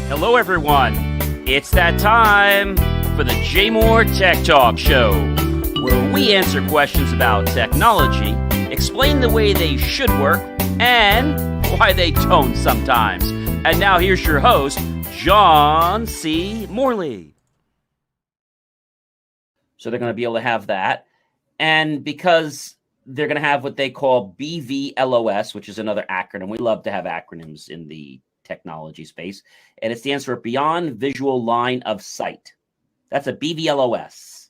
Hello, everyone. It's that time for the J Moore Tech Talk Show, where we answer questions about technology, explain the way they should work, and why they don't sometimes. And now here's your host, John C. Morley. So they're going to be able to have that. And because they're going to have what they call BVLOS, which is another acronym. We love to have acronyms in the technology space. And it stands for Beyond Visual Line of Sight. That's a BVLOS.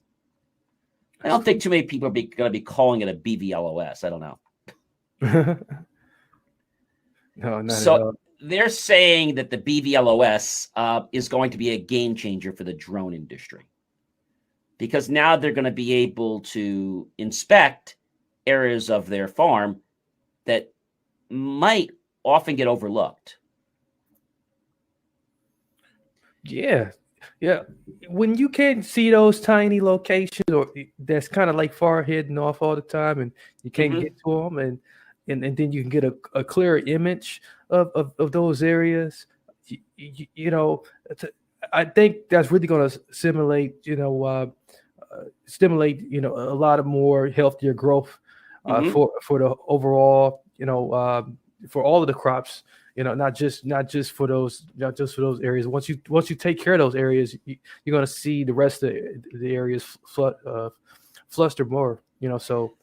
I don't think too many people are going to be calling it a BVLOS. I don't know. No, not so at all. They're saying that the BVLOS is going to be a game changer for the drone industry. Because now they're going to be able to inspect areas of their farm that might often get overlooked. Yeah. When you can't see those tiny locations, or that's kind of like far hidden off all the time, and you can't get to them, and then you can get a clearer image of those areas. I think that's really going to stimulate a lot of more healthier growth for the overall, for all of the crops, not just for those areas. Once you take care of those areas, you're going to see the rest of the areas fluster more, so.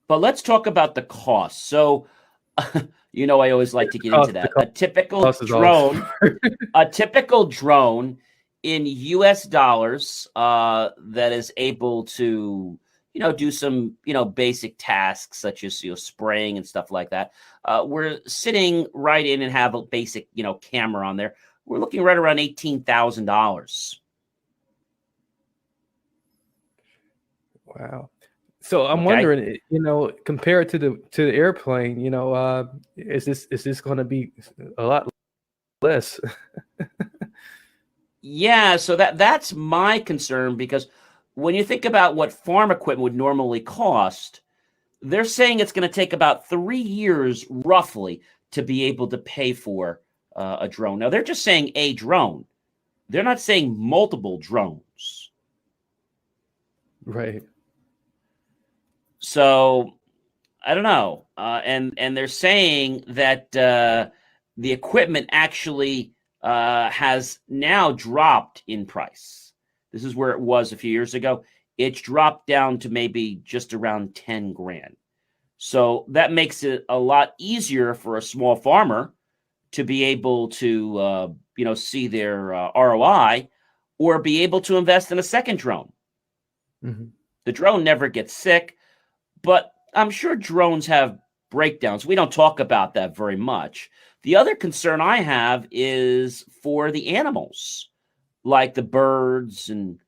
But let's talk about the cost. So, I always like to get into that. A typical drone in US dollars that is able to, do some, basic tasks such as, spraying and stuff like that. We're sitting right in and have a basic, camera on there. We're looking right around $18,000. Wow. So I'm wondering, compared to the airplane, is this going to be a lot less? Yeah, so that's my concern, because when you think about what farm equipment would normally cost, they're saying it's going to take about 3 years roughly to be able to pay for a drone. Now, they're just saying a drone. They're not saying multiple drones. Right. So I don't know. And they're saying that the equipment actually has now dropped in price. This is where it was a few years ago. It's dropped down to maybe just around 10 grand. So that makes it a lot easier for a small farmer to be able to, see their ROI, or be able to invest in a second drone. Mm-hmm. The drone never gets sick, but I'm sure drones have breakdowns. We don't talk about that very much. The other concern I have is for the animals, like the birds and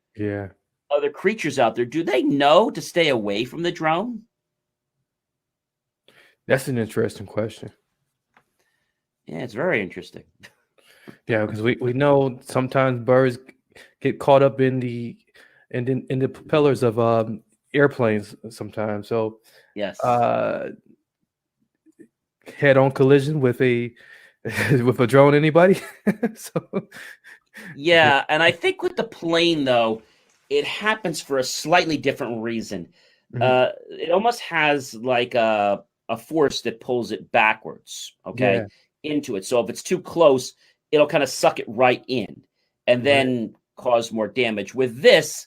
other creatures out there. Do they know to stay away from the drone? That's an interesting question. Yeah, it's very interesting. Yeah, because we know sometimes birds get caught up in the propellers of airplanes sometimes. So yes, head-on collision with a drone, anybody? So yeah, and I think with the plane, though, it happens for a slightly different reason. Mm-hmm. It almost has like a force that pulls it backwards, into it. So if it's too close, it'll kind of suck it right in and then cause more damage. With this,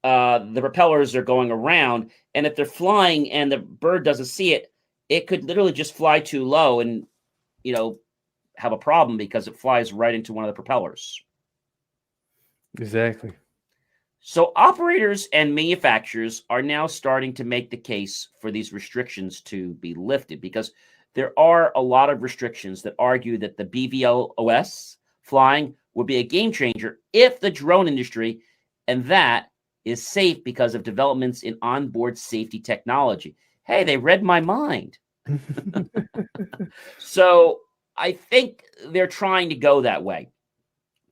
the propellers are going around, and if they're flying and the bird doesn't see it, it could literally just fly too low and, have a problem because it flies right into one of the propellers. Exactly. So operators and manufacturers are now starting to make the case for these restrictions to be lifted, because there are a lot of restrictions that argue that the BVLOS flying would be a game changer if the drone industry, and that is safe because of developments in onboard safety technology. Hey, they read my mind. So I think they're trying to go that way,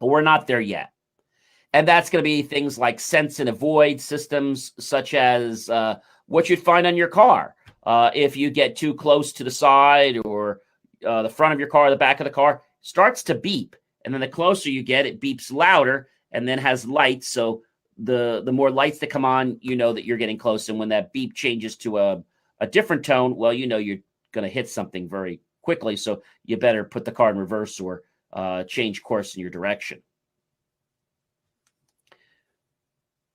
but we're not there yet. And that's going to be things like sense and avoid systems, such as what you'd find on your car. If you get too close to the side or the front of your car, or the back of the car, starts to beep. And then the closer you get, it beeps louder and then has lights. So the more lights that come on, you know that you're getting close. And when that beep changes to a different tone, well, you know you're going to hit something very quickly. So you better put the car in reverse or change course in your direction.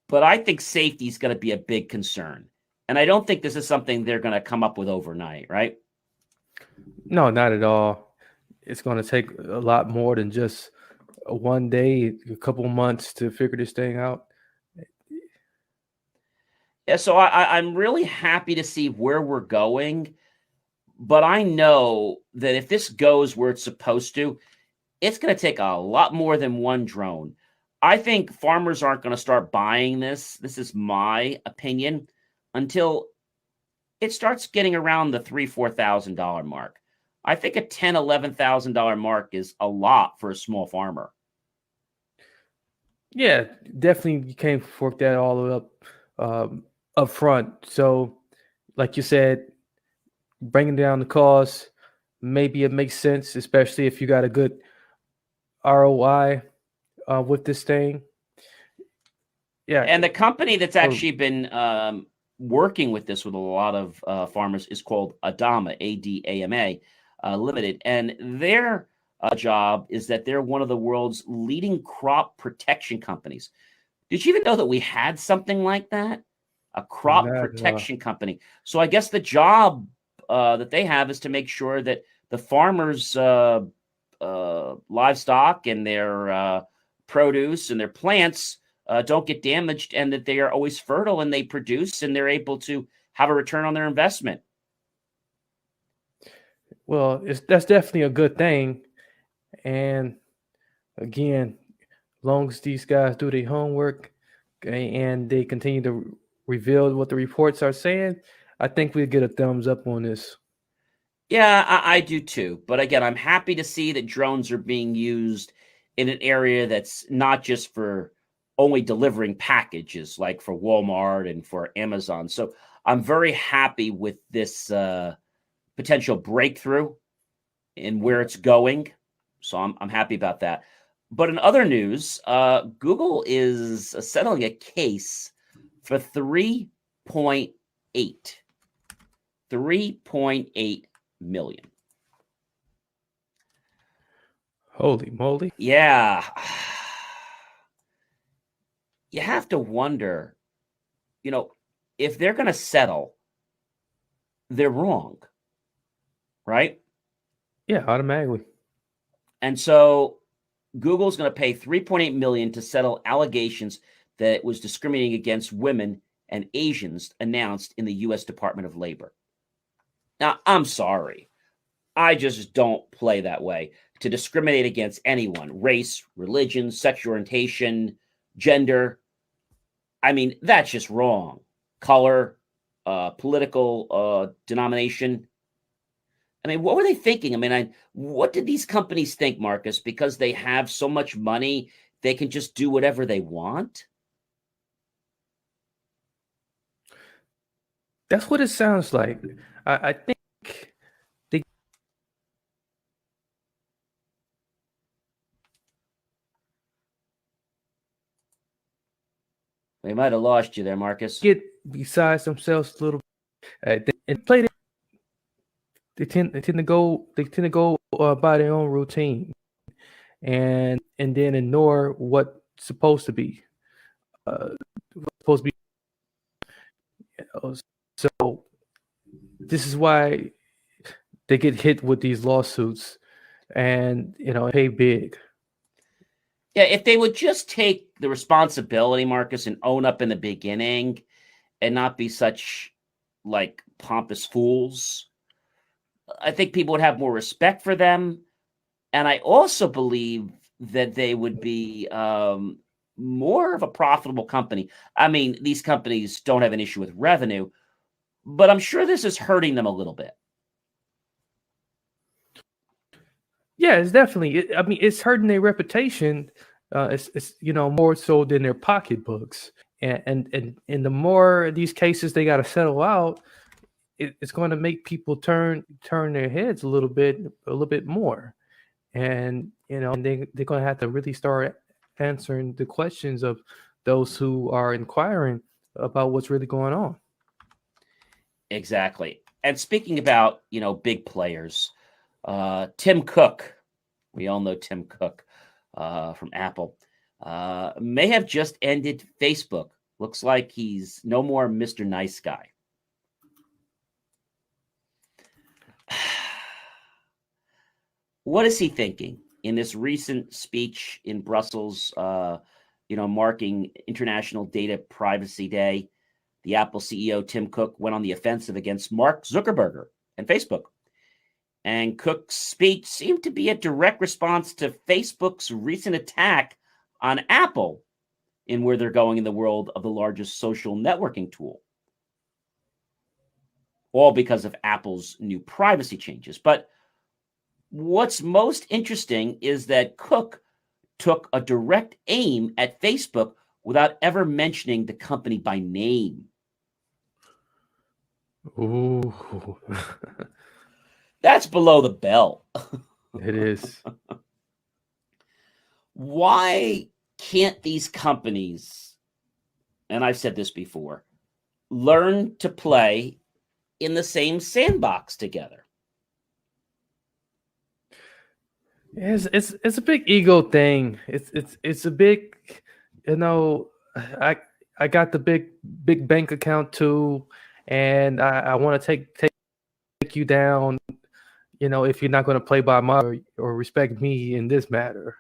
But I think safety is going to be a big concern. And I don't think this is something they're going to come up with overnight, right? No, not at all. It's going to take a lot more than just one day, a couple months to figure this thing out. Yeah, so I'm really happy to see where we're going. But I know that if this goes where it's supposed to, it's going to take a lot more than one drone. I think farmers aren't going to start buying this. This is my opinion until it starts getting around the $3,000-$4,000 mark. I think a $10,000-$11,000 mark is a lot for a small farmer. Yeah, definitely you can't fork that all up front. So, like you said, bringing down the cost, maybe it makes sense, especially if you got a good ROI with this thing. Yeah, and the company that's actually been working with this with a lot of farmers is called Adama, ADAMA Limited, and their job is that they're one of the world's leading crop protection companies. Did you even know that we had something like that? A crop protection company. So I guess the job that they have is to make sure that the farmers' livestock and their produce and their plants don't get damaged, and that they are always fertile and they produce and they're able to have a return on their investment. Well, that's definitely a good thing. And again, as long as these guys do their homework and they continue to reveal what the reports are saying, I think we'll get a thumbs up on this. Yeah, I do too. But again, I'm happy to see that drones are being used in an area that's not just for only delivering packages, like for Walmart and for Amazon. So I'm very happy with this potential breakthrough in where it's going. So I'm happy about that. But in other news, Google is settling a case for $3.8 million. Holy moly. Yeah. You have to wonder, if they're going to settle, they're wrong. Right? Yeah, automatically. And so Google's going to pay $3.8 million to settle allegations that it was discriminating against women and Asians announced in the U.S. Department of Labor. Now, I'm sorry. I just don't play that way. To discriminate against anyone, race, religion, sexual orientation, gender. I mean, that's just wrong. Color, political denomination. I mean, what were they thinking? I mean, what did these companies think, Marcus? Because they have so much money, they can just do whatever they want? That's what it sounds like. I think we might have lost you there, Marcus. Get besides themselves a little and play it. They tend to go by their own routine, and then ignore what's supposed to be. So this is why they get hit with these lawsuits, and pay big. Yeah, if they would just take the responsibility, Marcus, and own up in the beginning, and not be such like pompous fools, I think people would have more respect for them. And I also believe that they would be more of a profitable company. I mean, these companies don't have an issue with revenue, but I'm sure this is hurting them a little bit. Yeah, it's definitely. I mean, it's hurting their reputation. It's more so than their pocketbooks. And the more these cases they got to settle out, it's going to make people turn their heads a little bit more. and and they're going to have to really start answering the questions of those who are inquiring about what's really going on. Exactly. And speaking about, big players, Tim Cook, we all know Tim Cook from Apple, may have just ended Facebook. Looks like he's no more Mr. Nice Guy. What is he thinking in this recent speech in Brussels, marking International Data Privacy Day? The Apple CEO, Tim Cook, went on the offensive against Mark Zuckerberg and Facebook. And Cook's speech seemed to be a direct response to Facebook's recent attack on Apple in where they're going in the world of the largest social networking tool. All because of Apple's new privacy changes. But what's most interesting is that Cook took a direct aim at Facebook without ever mentioning the company by name. Ooh. That's below the belt. It is. Why can't these companies, and I've said this before, learn to play in the same sandbox together? It's a big ego thing. It's a big, I got the big bank account too, and I want to take you down, if you're not going to play by my or respect me in this matter.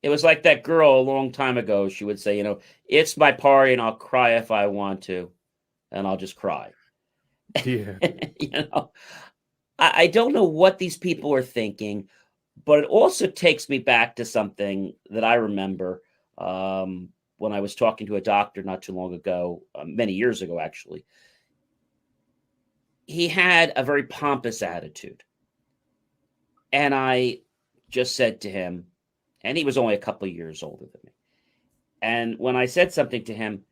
It was like that girl a long time ago. She would say, it's my party and I'll cry if I want to, and I'll just cry. Yeah. I don't know what these people are thinking, but it also takes me back to something that I remember when I was talking to a doctor not too long ago, many years ago, actually. He had a very pompous attitude. And I just said to him, and he was only a couple of years older than me. And when I said something to him,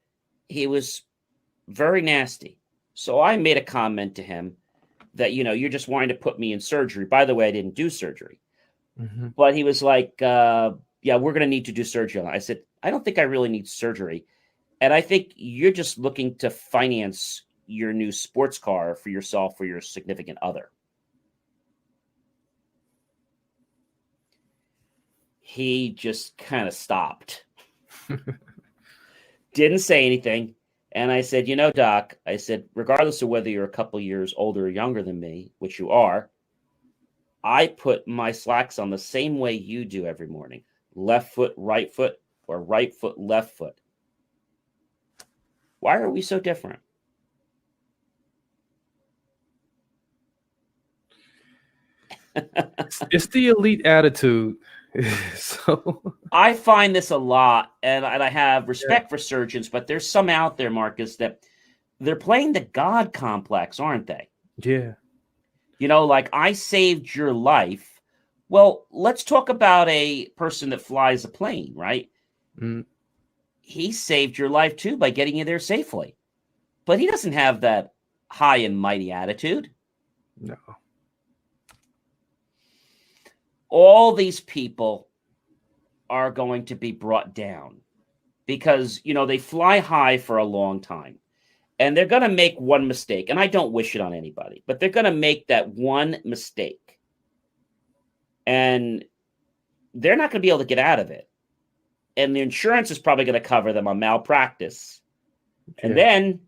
he was very nasty. So I made a comment to him that, you're just wanting to put me in surgery. By the way, I didn't do surgery. Mm-hmm. But he was like, yeah, we're going to need to do surgery. I said, I don't think I really need surgery. And I think you're just looking to finance your new sports car for yourself or your significant other. He just kind of stopped. Didn't say anything. And I said, Doc, I said, regardless of whether you're a couple years older or younger than me, which you are, I put my slacks on the same way you do every morning. Left foot, or right foot, left foot. Why are we so different? It's the elite attitude. So I find this a lot, and I have respect for surgeons, but there's some out there, Marcus, that they're playing the God complex, aren't they? Yeah. Like, I saved your life. Well, let's talk about a person that flies a plane, right? Mm. He saved your life too by getting you there safely. But he doesn't have that high and mighty attitude. No. All these people are going to be brought down because, they fly high for a long time. And they're going to make one mistake. And I don't wish it on anybody, but they're going to make that one mistake. And they're not going to be able to get out of it. And the insurance is probably going to cover them on malpractice. Yeah. And then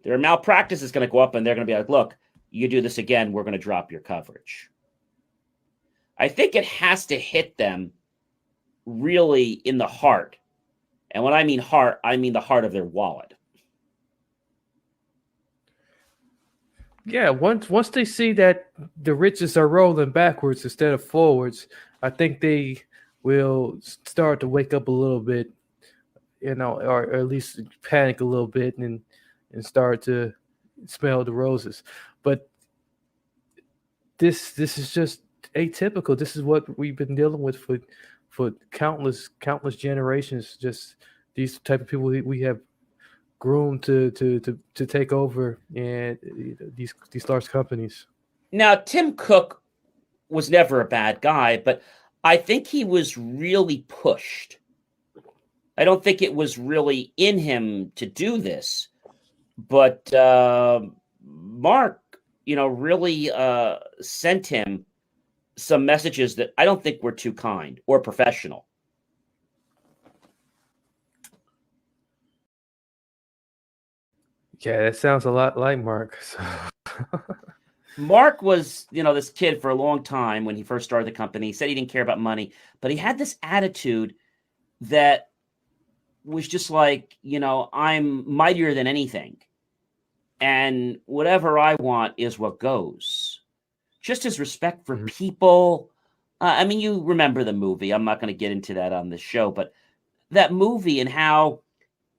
their malpractice is going to go up and they're going to be like, look, you do this again, we're going to drop your coverage. I think it has to hit them really in the heart. And when I mean heart, I mean the heart of their wallet. Yeah, once they see that the riches are rolling backwards instead of forwards, I think they will start to wake up a little bit, or at least panic a little bit and start to smell the roses. But this is just atypical. This is what we've been dealing with for countless generations. Just these type of people we have groomed to take over and these large companies. Now, Tim Cook was never a bad guy, but I think he was really pushed. I don't think it was really in him to do this, but Mark, really sent him some messages that I don't think were too kind or professional. Yeah, that sounds a lot like Mark. So. Mark was, this kid for a long time when he first started the company. He said he didn't care about money, but he had this attitude that was just like, I'm mightier than anything. And whatever I want is what goes. Just his respect for people. You remember the movie. I'm not going to get into that on this show, but that movie and how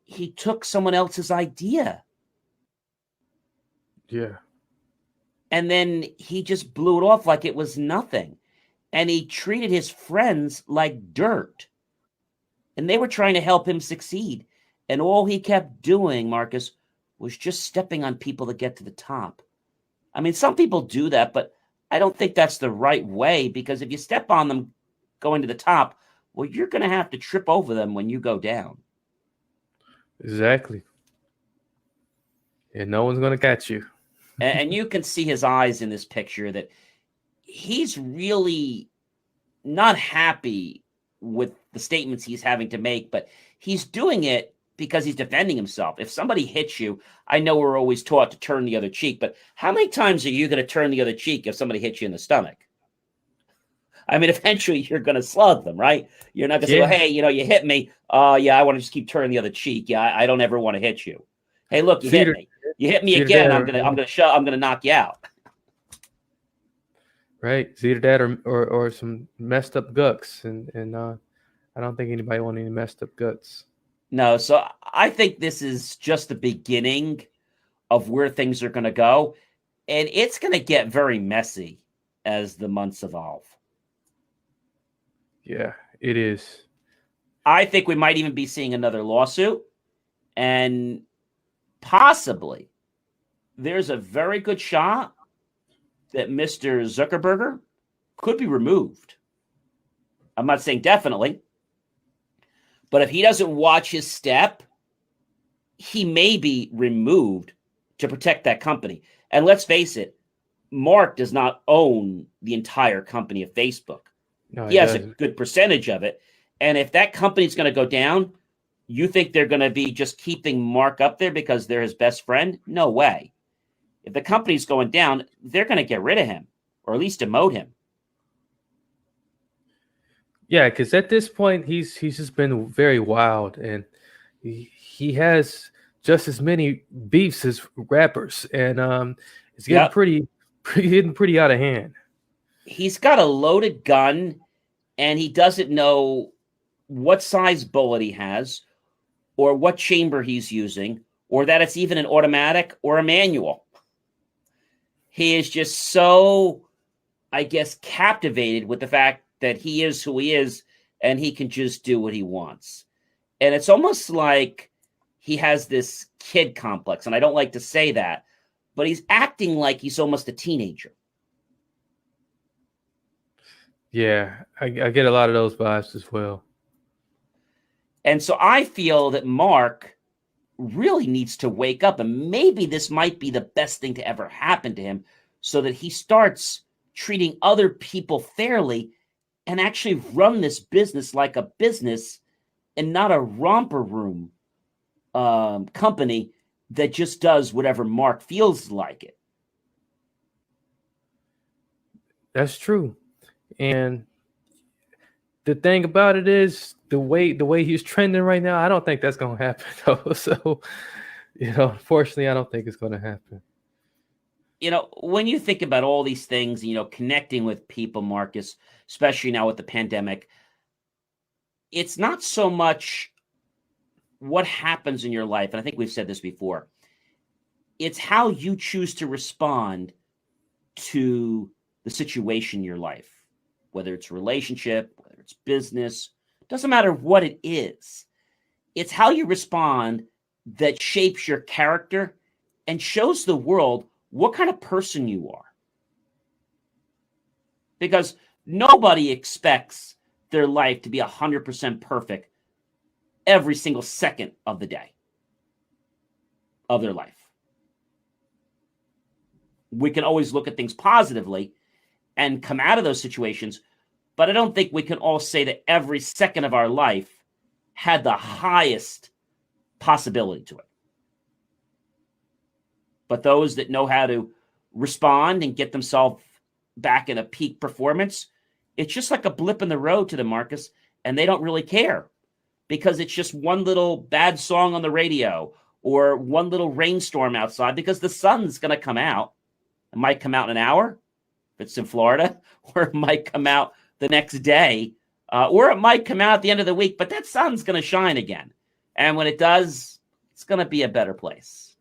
he took someone else's idea. Yeah. And then he just blew it off like it was nothing. And he treated his friends like dirt. And they were trying to help him succeed. And all he kept doing, Marcus, was just stepping on people to get to the top. Some people do that, but I don't think that's the right way, because if you step on them going to the top, well, you're going to have to trip over them when you go down. Exactly. And no one's going to catch you. And you can see his eyes in this picture that he's really not happy with the statements he's having to make, but he's doing it because he's defending himself. If somebody hits you, I know we're always taught to turn the other cheek, but how many times are you going to turn the other cheek if somebody hits you in the stomach? Eventually you're going to slug them, right? You're not going to say, well, hey, you hit me. Yeah, I want to just keep turning the other cheek. Yeah, I don't ever want to hit you. Hey, look, you hit me. You hit me again. I'm gonna knock you out. Right. It's either that or some messed up guts, and I don't think anybody wants any messed up guts. No, so I think this is just the beginning of where things are going to go, and it's going to get very messy as the months evolve. Yeah, it is. I think we might even be seeing another lawsuit, and possibly there's a very good shot that Mr. Zuckerberg could be removed. I'm not saying definitely, but if he doesn't watch his step, he may be removed to protect that company. And let's face it, Mark does not own the entire company of Facebook. No, he has a good percentage of it. And if that company's going to go down, you think they're going to be just keeping Mark up there because they're his best friend? No way. If the company's going down, they're going to get rid of him, or at least demote him. Yeah, because at this point, he's just been very wild, and he has just as many beefs as rappers, and it's getting pretty out of hand. He's got a loaded gun, and he doesn't know what size bullet he has, or what chamber he's using, or that it's even an automatic or a manual. He is just so, I guess, captivated with the fact that he is who he is and he can just do what he wants. And it's almost like he has this kid complex. And I don't like to say that, but he's acting like he's almost a teenager. Yeah, I get a lot of those vibes as well. And so I feel that Mark really needs to wake up, and maybe this might be the best thing to ever happen to him, so that he starts treating other people fairly and actually run this business like a business and not a romper room company that just does whatever Mark feels like it. That's true. And the thing about it is the way he's trending right now, I don't think that's going to happen though. So, unfortunately, I don't think it's going to happen. When you think about all these things, connecting with people, Marcus, especially now with the pandemic, it's not so much what happens in your life. And I think we've said this before. It's how you choose to respond to the situation in your life, whether it's a relationship, whether it's business, doesn't matter what it is. It's how you respond that shapes your character and shows the world what kind of person you are. because nobody expects their life to be 100% perfect every single second of the day of their life. We can always look at things positively and come out of those situations, but I don't think we can all say that every second of our life had the highest possibility to it. But those that know how to respond and get themselves back in a peak performance, it's just like a blip in the road to them, Marcus, and they don't really care because it's just one little bad song on the radio or one little rainstorm outside, because the sun's going to come out. It might come out in an hour if it's in Florida, or it might come out the next day, or it might come out at the end of the week, but that sun's going to shine again. And when it does, it's going to be a better place.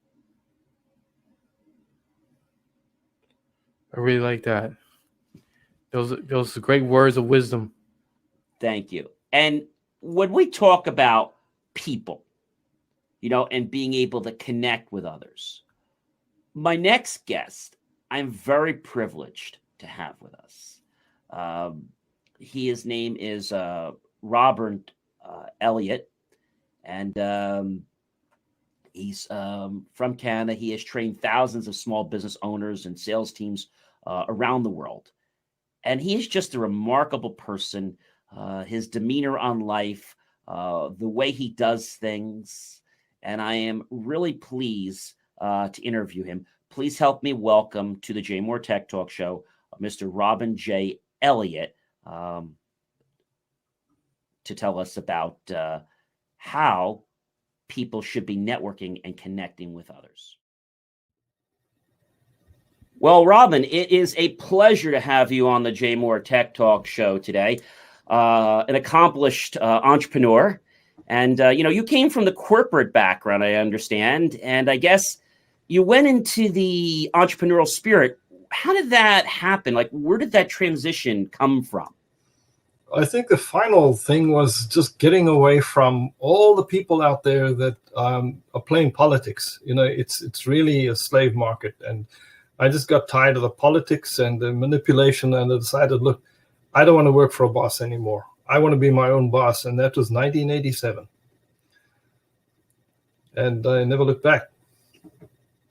I really like that. Those are great words of wisdom. Thank you. And when we talk about people, and being able to connect with others, my next guest, I'm very privileged to have with us. His name is Robert Elliott, and he's from Canada. He has trained thousands of small business owners and sales teams around the world. And he is just a remarkable person. His demeanor on life, the way he does things. And I am really pleased to interview him. Please help me welcome to the Jay Moore Tech Talk Show, Mr. Robin J. Elliott, to tell us about how people should be networking and connecting with others. Well, Robin, it is a pleasure to have you on the Jay Moore Tech Talk Show today. An accomplished entrepreneur. And, you came from the corporate background, I understand. And I guess you went into the entrepreneurial spirit. How did that happen? Like, where did that transition come from? I think the final thing was just getting away from all the people out there that are playing politics. It's really a slave market. And I just got tired of the politics and the manipulation, and I decided, look, I don't want to work for a boss anymore. I want to be my own boss. And that was 1987. And I never looked back.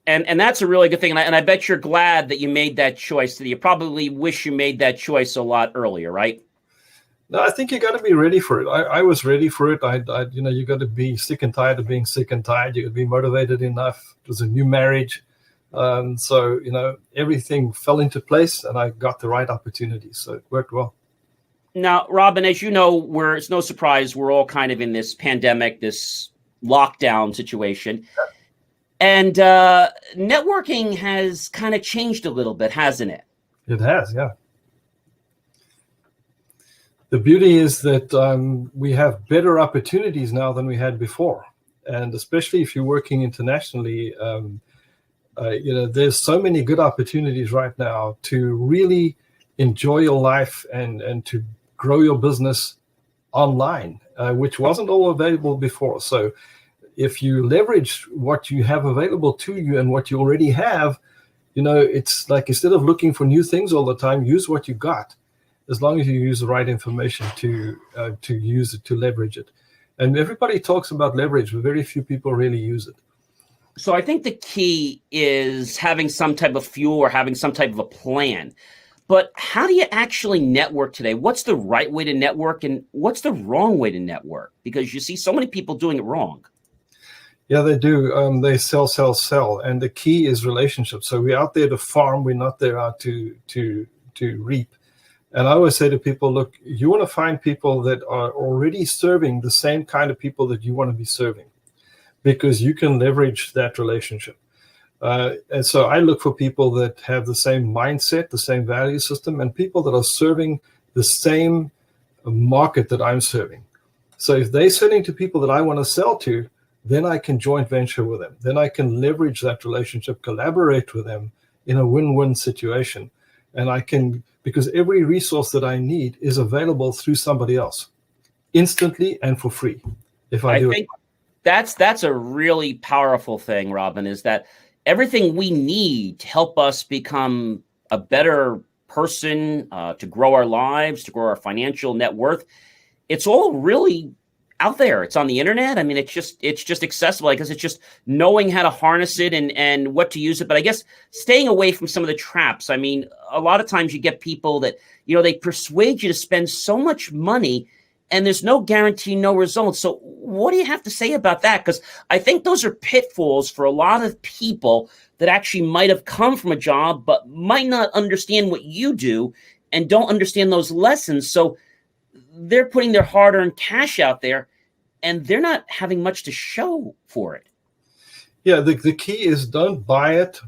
And that's a really good thing. And I bet you're glad that you made that choice. You probably wish you made that choice a lot earlier, right? No, I think you got to be ready for it. I was ready for it. You got to be sick and tired of being sick and tired. You got to be motivated enough. It was a new marriage. So everything fell into place and I got the right opportunity. So it worked well. Now, Robin, as you know, it's no surprise we're all kind of in this pandemic, this lockdown situation. And networking has kind of changed a little bit, hasn't it? It has, yeah. The beauty is that we have better opportunities now than we had before. And especially if you're working internationally, there's so many good opportunities right now to really enjoy your life and to grow your business online, which wasn't all available before. So if you leverage what you have available to you and what you already have, it's like, instead of looking for new things all the time, use what you got, as long as you use the right information to use it, to leverage it. And everybody talks about leverage, but very few people really use it. So I think the key is having some type of fuel or having some type of a plan. But how do you actually network today? What's the right way to network and what's the wrong way to network? Because you see so many people doing it wrong. Yeah, they do. They sell. And the key is relationships. So we're out there to farm. We're not there out to reap. And I always say to people, look, you want to find people that are already serving the same kind of people that you want to be serving, because you can leverage that relationship. And so I look for people that have the same mindset, the same value system, and people that are serving the same market that I'm serving. So if they're selling to people that I want to sell to, then I can joint venture with them. Then I can leverage that relationship, collaborate with them in a win-win situation. And I can, because every resource that I need is available through somebody else instantly and for free. If I do think that's a really powerful thing, Robin, is that everything we need to help us become a better person, to grow our lives, to grow our financial net worth. It's all really out there. It's on the internet. I mean, it's just accessible. I guess it's just knowing how to harness it and what to use it. But I guess staying away from some of the traps. I mean, a lot of times you get people that, they persuade you to spend so much money and there's no guarantee, no results. So what do you have to say about that? Because I think those are pitfalls for a lot of people that actually might have come from a job, but might not understand what you do and don't understand those lessons. So they're putting their hard-earned cash out there and they're not having much to show for it. Yeah, the key is don't buy it,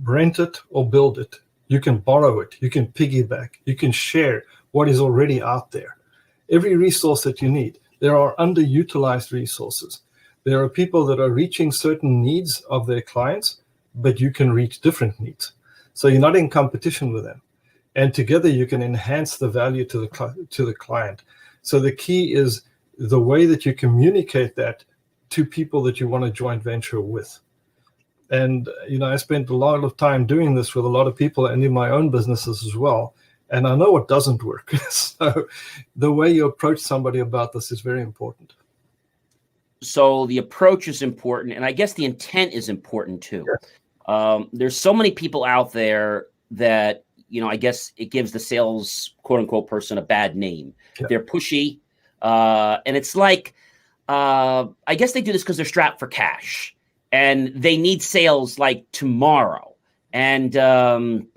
rent it, or build it. You can borrow it. You can piggyback. You can share what is already out there. Every resource that you need. There are underutilized resources. There are people that are reaching certain needs of their clients, but you can reach different needs. So you're not in competition with them. And together you can enhance the value to the client. So the key is the way that you communicate that to people that you want to joint venture with. And, I spent a lot of time doing this with a lot of people and in my own businesses as well. And I know it doesn't work. So the way you approach somebody about this is very important. So the approach is important. And I guess the intent is important too. Yes. There's so many people out there that, I guess it gives the sales quote unquote person a bad name. Yeah. They're pushy. And it's like, I guess they do this because they're strapped for cash and they need sales like tomorrow. And,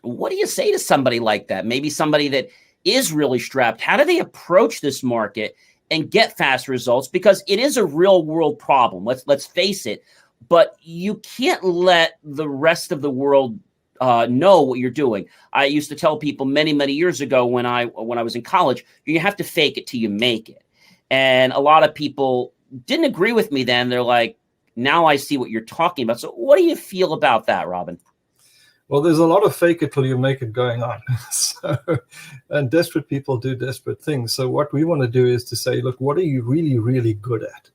what do you say to somebody like that? Maybe somebody that is really strapped. How do they approach this market and get fast results? Because it is a real world problem. Let's face it. But you can't let the rest of the world know what you're doing. I used to tell people many, many years ago when I was in college, you have to fake it till you make it. And a lot of people didn't agree with me then. They're like, now I see what you're talking about. So what do you feel about that, Robin? Well, there's a lot of fake it till you make it going on. And desperate people do desperate things. So what we want to do is to say, look, what are you really, really good at?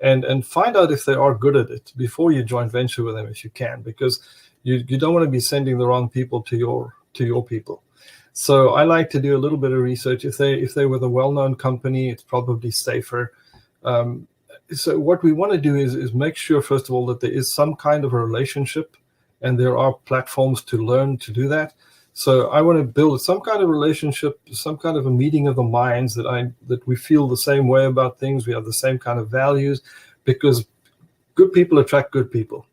And find out if they are good at it before you joint venture with them if you can, because you don't want to be sending the wrong people to your people. So I like to do a little bit of research. If they were a well-known company, it's probably safer. So what we want to do is make sure, first of all, that there is some kind of a relationship. And there are platforms to learn to do that. So I want to build some kind of relationship, some kind of a meeting of the minds that we feel the same way about things. We have the same kind of values, because good people attract good people.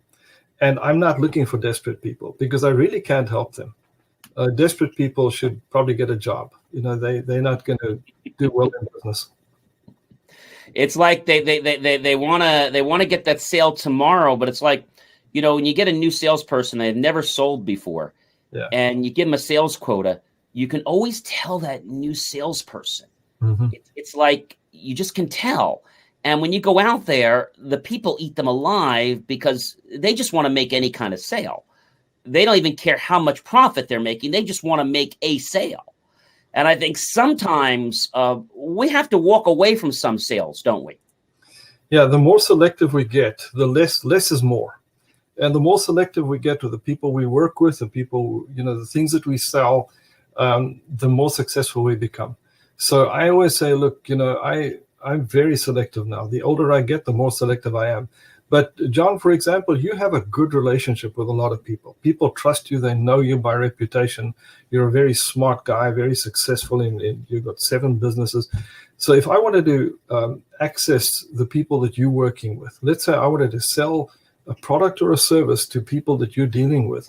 And I'm not looking for desperate people because I really can't help them. Desperate people should probably get a job. They're not going to do well in business. It's like they want to get that sale tomorrow, but it's like, when you get a new salesperson they've never sold before, yeah, and you give them a sales quota, you can always tell that new salesperson. Mm-hmm. It's like you just can tell. And when you go out there, the people eat them alive because they just want to make any kind of sale. They don't even care how much profit they're making. They just want to make a sale. And I think sometimes we have to walk away from some sales, don't we? Yeah, the more selective we get, the less is more. And the more selective we get with the people we work with, the people, the things that we sell, the more successful we become. So I always say, look, I'm very selective now. The older I get, the more selective I am. But John, for example, you have a good relationship with a lot of people. People trust you. They know you by reputation. You're a very smart guy, very successful. You've got 7 businesses. So if I wanted to access the people that you're working with, let's say I wanted to sell a product or a service to people that you're dealing with,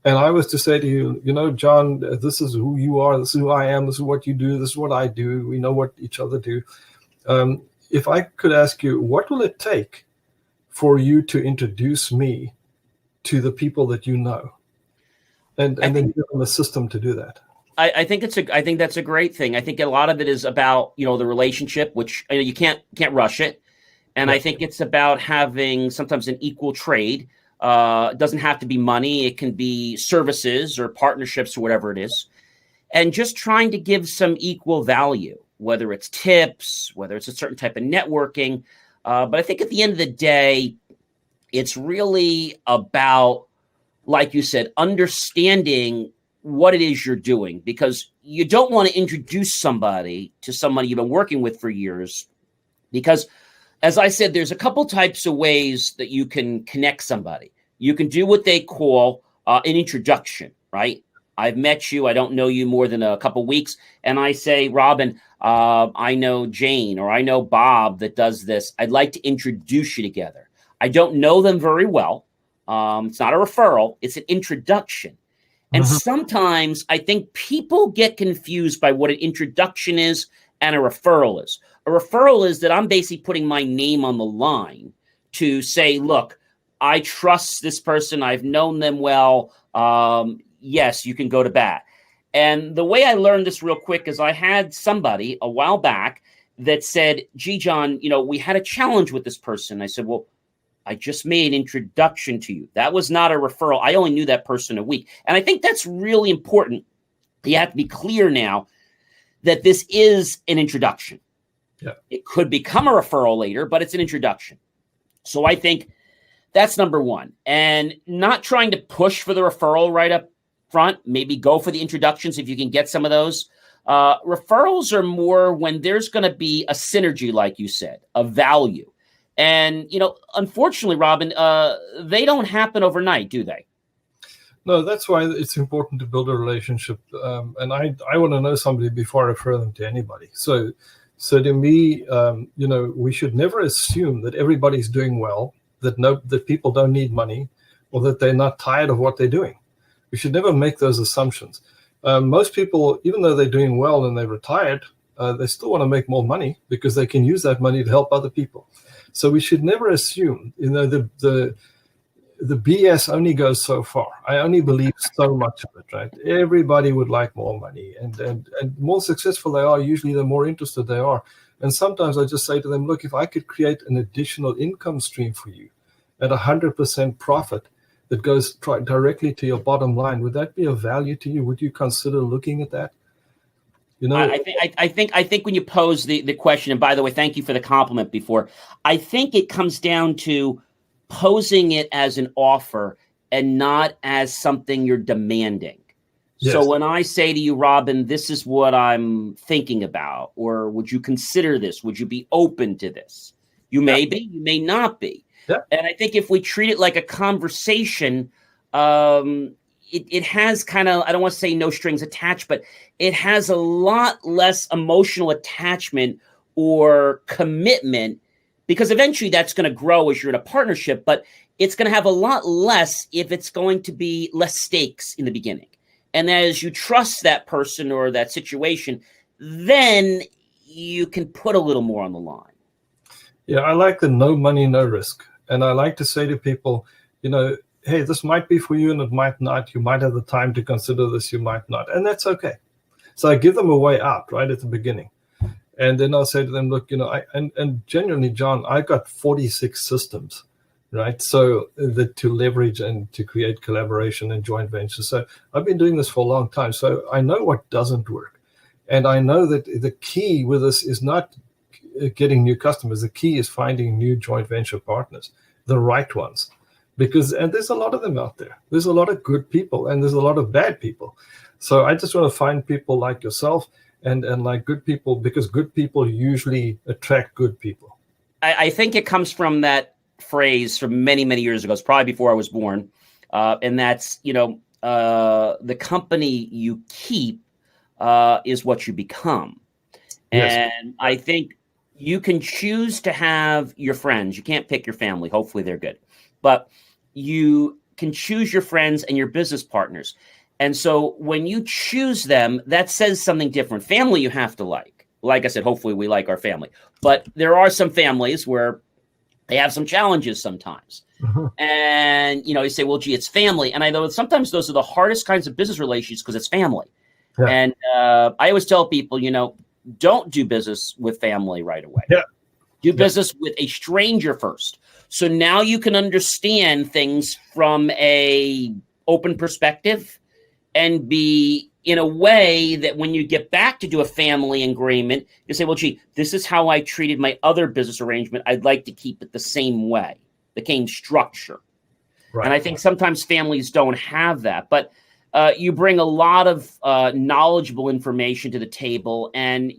and I was to say to you, John, this is who you are, this is who I am, this is what you do, this is what I do, we know what each other do. If I could ask you, what will it take for you to introduce me to the people that you know, and then give them a system to do that? I think that's a great thing. I think a lot of it is about the relationship, which you can't rush it. And I think it's about having sometimes an equal trade. It doesn't have to be money. It can be services or partnerships or whatever it is. And just trying to give some equal value, whether it's tips, whether it's a certain type of networking. But I think at the end of the day, it's really about, like you said, understanding what it is you're doing, because you don't want to introduce somebody to somebody you've been working with for years. Because, as I said, there's a couple types of ways that you can connect somebody. You can do what they call an introduction, right? I've met you. I don't know you more than a couple weeks. And I say, Robin, I know Jane, or I know Bob that does this. I'd like to introduce you together. I don't know them very well. It's not a referral. It's an introduction. And sometimes I think people get confused by what an introduction is and a referral is. A referral is that I'm basically putting my name on the line to say, look, I trust this person. I've known them well. Yes, you can go to bat. And the way I learned this real quick is I had somebody a while back that said, gee, John, we had a challenge with this person. I said, well, I just made an introduction to you. That was not a referral. I only knew that person a week. And I think that's really important. You have to be clear now that this is an introduction. Yeah. It could become a referral later, but it's an introduction. So I think that's number one. And not trying to push for the referral right up front. Maybe go for the introductions if you can get some of those. Referrals are more when there's going to be a synergy, like you said, a value. And, unfortunately, Robin, they don't happen overnight, do they? No, that's why it's important to build a relationship. And I want to know somebody before I refer them to anybody. So to me, we should never assume that everybody's doing well, that people don't need money, or that they're not tired of what they're doing. We should never make those assumptions. Most people, even though they're doing well and they're retired, they still want to make more money because they can use that money to help other people. So we should never assume, the BS only goes so far. I only believe so much of it, right? Everybody would like more money, and more successful they are, usually the more interested they are. And sometimes I just say to them, look, if I could create an additional income stream for you at 100% profit that goes directly to your bottom line, would that be of value to you? Would you consider looking at that? I think when you pose the question, and by the way, thank you for the compliment before, I think it comes down to posing it as an offer and not as something you're demanding. Yes. So when I say to you, Robin, this is what I'm thinking about, or would you consider this? Would you be open to this? You may be, you may not be. Yeah. And I think if we treat it like a conversation, it has kind of, I don't want to say no strings attached, but it has a lot less emotional attachment or commitment, because eventually that's going to grow as you're in a partnership, but it's going to have a lot less if it's going to be less stakes in the beginning. And as you trust that person or that situation, then you can put a little more on the line. Yeah, I like the no money, no risk. And I like to say to people, hey, this might be for you and it might not. You might have the time to consider this, you might not. And that's okay. So I give them a way out right at the beginning. And then I'll say to them, look, and genuinely, John, I got 46 systems, right? So to leverage and to create collaboration and joint ventures. So I've been doing this for a long time. So I know what doesn't work. And I know that the key with this is not getting new customers. The key is finding new joint venture partners, the right ones. And there's a lot of them out there. There's a lot of good people and there's a lot of bad people. So I just want to find people like yourself and like good people, because good people usually attract good people. I think it comes from that phrase from many, many years ago. It's probably before I was born. And that's, the company you keep is what you become. Yes. And I think you can choose to have your friends. You can't pick your family. Hopefully they're good. But you can choose your friends and your business partners. And so when you choose them, that says something different. Family you have to like. Like I said, hopefully we like our family. But there are some families where they have some challenges sometimes. Mm-hmm. And, you say, well, gee, it's family. And I know sometimes those are the hardest kinds of business relations because it's family. Yeah. And I always tell people, don't do business with family right away. Yeah. Do business with a stranger first. So now you can understand things from a open perspective and be in a way that when you get back to do a family agreement, you say, well, gee, this is how I treated my other business arrangement. I'd like to keep it the same way, the same structure. Right. And I think sometimes families don't have that. But You bring a lot of knowledgeable information to the table. And,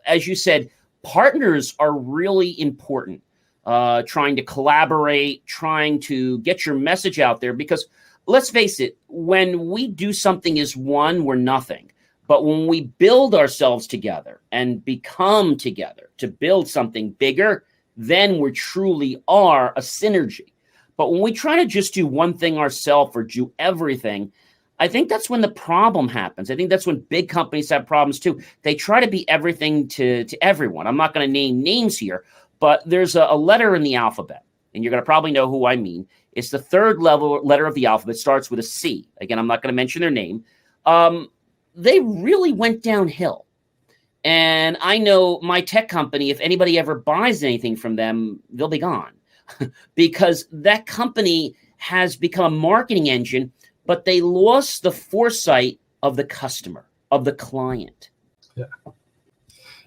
as you said, partners are really important. Trying to collaborate, trying to get your message out there. Because let's face it, when we do something as one, we're nothing. But when we build ourselves together and become together to build something bigger, then we truly are a synergy. But when we try to just do one thing ourselves or do everything, I think that's when the problem happens. I think that's when big companies have problems too. They try to be everything to everyone. I'm not going to name names here, but there's a letter in the alphabet, and you're going to probably know who I mean. It's the third letter of the alphabet, starts with a C. Again, I'm not going to mention their name. They really went downhill. And I know my tech company, if anybody ever buys anything from them, they'll be gone because that company has become a marketing engine, but they lost the foresight of the customer, of the client.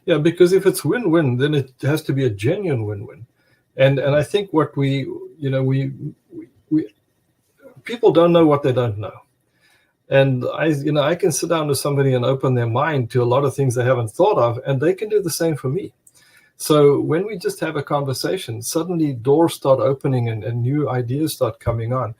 Yeah, because if it's win-win, then it has to be a genuine win-win. And I think what we people don't know what they don't know. And I can sit down with somebody and open their mind to a lot of things they haven't thought of, and they can do the same for me. So when we just have a conversation, suddenly doors start opening and new ideas start coming on.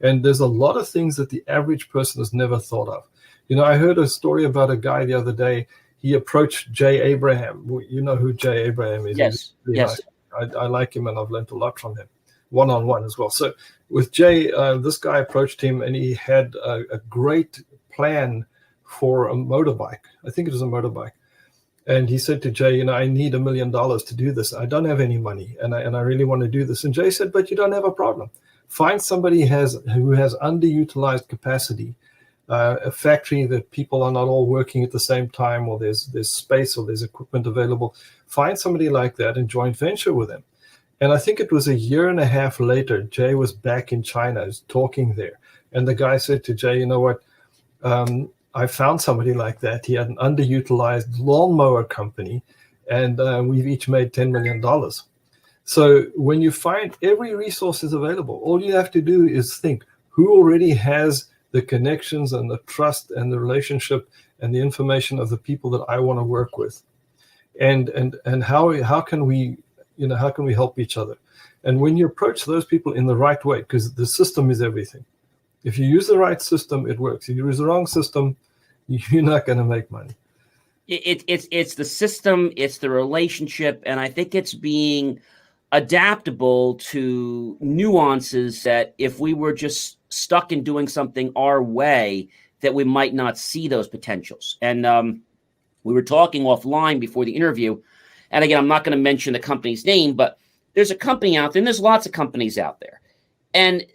And there's a lot of things that the average person has never thought of. I heard a story about a guy the other day. He approached Jay Abraham. You know who Jay Abraham is? Yes. Yes. I like him, and I've learned a lot from him, one-on-one as well. So with Jay, this guy approached him, and he had a great plan for a motorbike. I think it was a motorbike. And he said to Jay, I need $1 million to do this. I don't have any money, and I really want to do this. And Jay said, but you don't have a problem. Find somebody who has underutilized capacity, a factory that people are not all working at the same time, or there's space or there's equipment available. Find somebody like that and joint venture with them. And I think it was 1.5 years later, Jay was back in China, was talking there. And the guy said to Jay, you know what, I found somebody like that. He had an underutilized lawnmower company, and we've each made $10 million. So when you find every resource is available, all you have to do is think who already has the connections and the trust and the relationship and the information of the people that I want to work with, and how can we help each other. And when you approach those people in the right way, because the system is everything. If you use the right system, it works. If you use the wrong system, you're not going to make money. It's the system, it's the relationship, and I think it's being adaptable to nuances that if we were just stuck in doing something our way, that we might not see those potentials. And we were talking offline before the interview, and again, I'm not going to mention the company's name, but there's a company out there, and there's lots of companies out there, and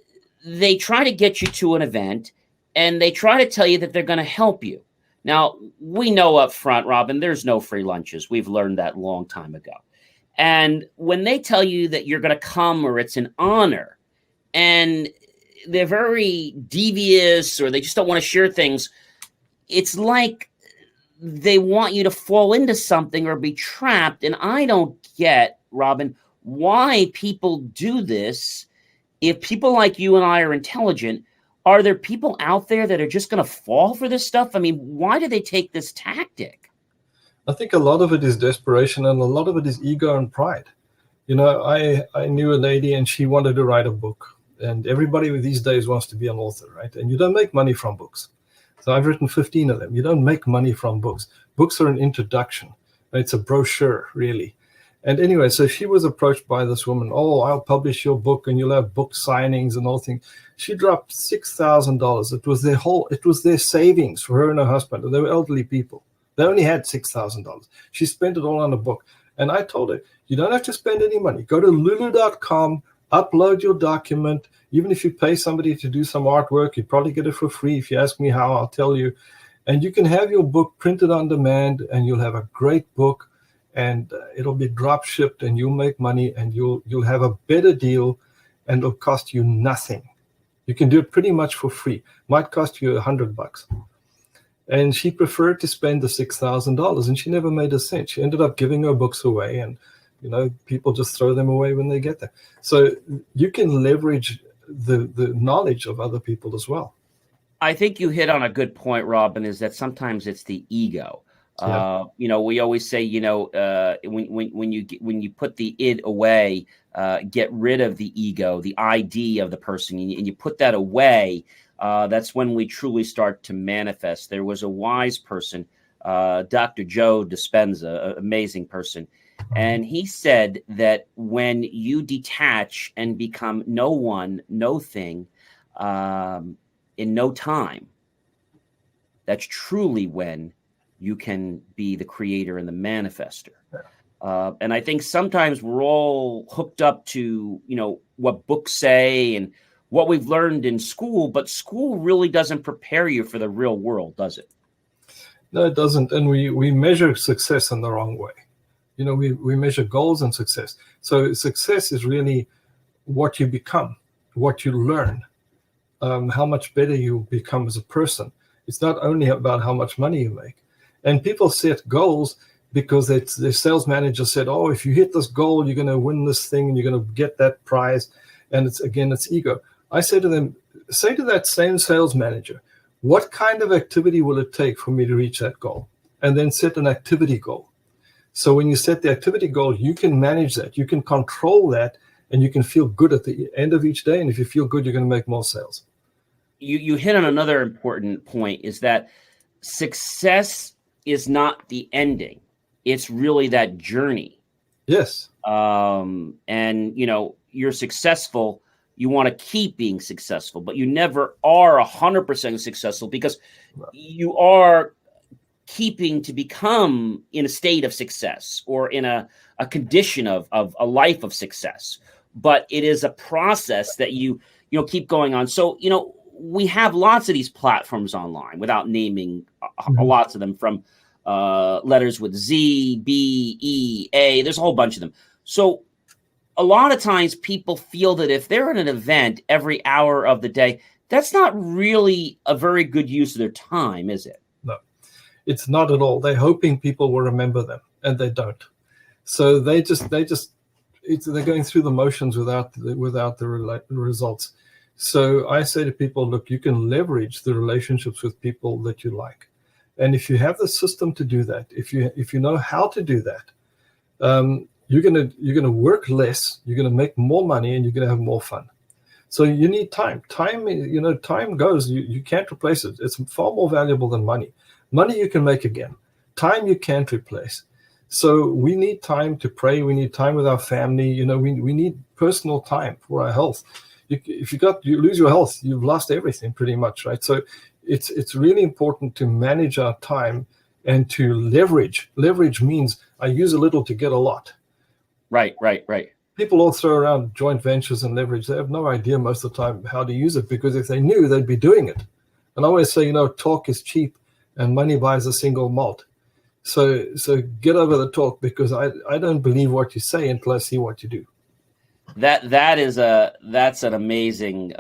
they try to get you to an event, and they try to tell you that they're going to help you. Now, we know up front, Robin, there's no free lunches. We've learned that a long time ago. And when they tell you that you're going to come or it's an honor, and they're very devious or they just don't want to share things, it's like they want you to fall into something or be trapped. And I don't get, Robin, why people do this. If people like you and I are intelligent, are there people out there that are just going to fall for this stuff? I mean, why do they take this tactic? I think a lot of it is desperation, and a lot of it is ego and pride. I knew a lady, and she wanted to write a book. And everybody these days wants to be an author, right? And you don't make money from books. So I've written 15 of them. You don't make money from books. Books are an introduction. It's a brochure, really. And anyway, so she was approached by this woman. Oh, I'll publish your book, and you'll have book signings and all things. She dropped $6,000. It was their savings for her and her husband. And they were elderly people. They only had $6,000. She spent it all on a book. And I told her, you don't have to spend any money. Go to lulu.com, upload your document. Even if you pay somebody to do some artwork, you probably get it for free. If you ask me how, I'll tell you. And you can have your book printed on demand, and you'll have a great book, and it'll be drop shipped, and you'll make money, and you'll have a better deal, and it'll cost you nothing. You can do it pretty much for free. Might cost you $100. And she preferred to spend the $6,000, and she never made a cent. She ended up giving her books away, and people just throw them away when they get there. So you can leverage the knowledge of other people as well. I think you hit on a good point, Robin, is that sometimes it's the ego. Yeah. We always say, when you put the id away, get rid of the ego, the ID of the person, and you put that away. That's when we truly start to manifest. There was a wise person, Dr. Joe Dispenza, an amazing person. And he said that when you detach and become no one, no thing, in no time, that's truly when you can be the creator and the manifester. And I think sometimes we're all hooked up to, what books say and what we've learned in school, but school really doesn't prepare you for the real world, does it? No, it doesn't. And we measure success in the wrong way. We measure goals and success. So success is really what you become, what you learn, how much better you become as a person. It's not only about how much money you make. And people set goals because their sales manager said, oh, if you hit this goal, you're going to win this thing and you're going to get that prize. And it's ego. I say to them, say to that same sales manager, what kind of activity will it take for me to reach that goal? And then set an activity goal. So when you set the activity goal, you can manage that. You can control that, and you can feel good at the end of each day. And if you feel good, you're going to make more sales. You hit on another important point, is that success is not the ending. It's really that journey. Yes. And, you're successful. You want to keep being successful, but you never are 100% successful because you are keeping to become in a state of success or in a condition of a life of success. But it is a process that you keep going on. So, we have lots of these platforms online without naming lots of them, from letters with Z, B, E, A. There's a whole bunch of them. So a lot of times people feel that if they're at an event every hour of the day, that's not really a very good use of their time, is it? No, it's not at all. They're hoping people will remember them, and they don't. So they're going through the motions without the results. So I say to people, look, you can leverage the relationships with people that you like. And if you have the system to do that, if you know how to do that, you're gonna work less, you're gonna make more money, and you're gonna have more fun. So you need time. Time goes. You can't replace it. It's far more valuable than money. Money you can make again. Time you can't replace. So we need time to pray. We need time with our family. We need personal time for our health. If you lose your health, you've lost everything pretty much, right? So it's really important to manage our time and to leverage. Leverage means I use a little to get a lot. Right. People all throw around joint ventures and leverage. They have no idea most of the time how to use it, because if they knew, they'd be doing it. And I always say, talk is cheap and money buys a single malt. So get over the talk, because I don't believe what you say until I see what you do. That's an amazing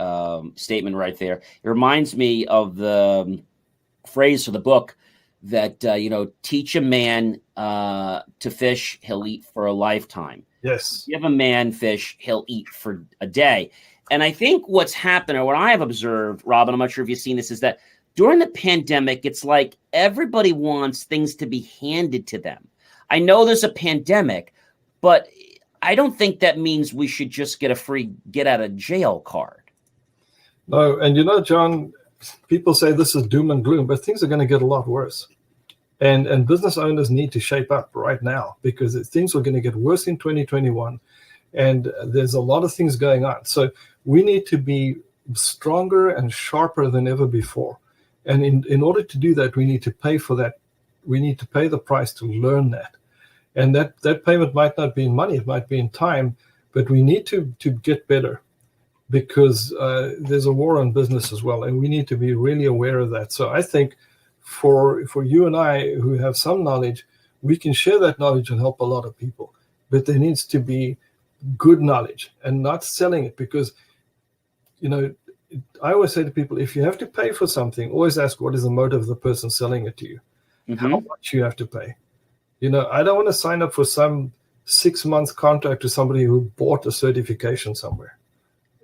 statement right there. It reminds me of the phrase for the book that teach a man to fish, he'll eat for a lifetime. Yes. Give a man fish, he'll eat for a day. And I think what's happened, or what I have observed, Robin, I'm not sure if you've seen this, is that during the pandemic, it's like everybody wants things to be handed to them. I know there's a pandemic, but I don't think that means we should just get a free get out of jail card. No, and John, people say this is doom and gloom, but things are going to get a lot worse. And business owners need to shape up right now, because things are going to get worse in 2021. And there's a lot of things going on. So we need to be stronger and sharper than ever before. And in order to do that, we need to pay for that. We need to pay the price to learn that. And that payment might not be in money, it might be in time, but we need to get better, because there's a war on business as well, and we need to be really aware of that. So I think for you and I who have some knowledge, we can share that knowledge and help a lot of people. But there needs to be good knowledge and not selling it, because, I always say to people, if you have to pay for something, always ask what is the motive of the person selling it to you, how much you have to pay. I don't want to sign up for some 6-month contract to somebody who bought a certification somewhere.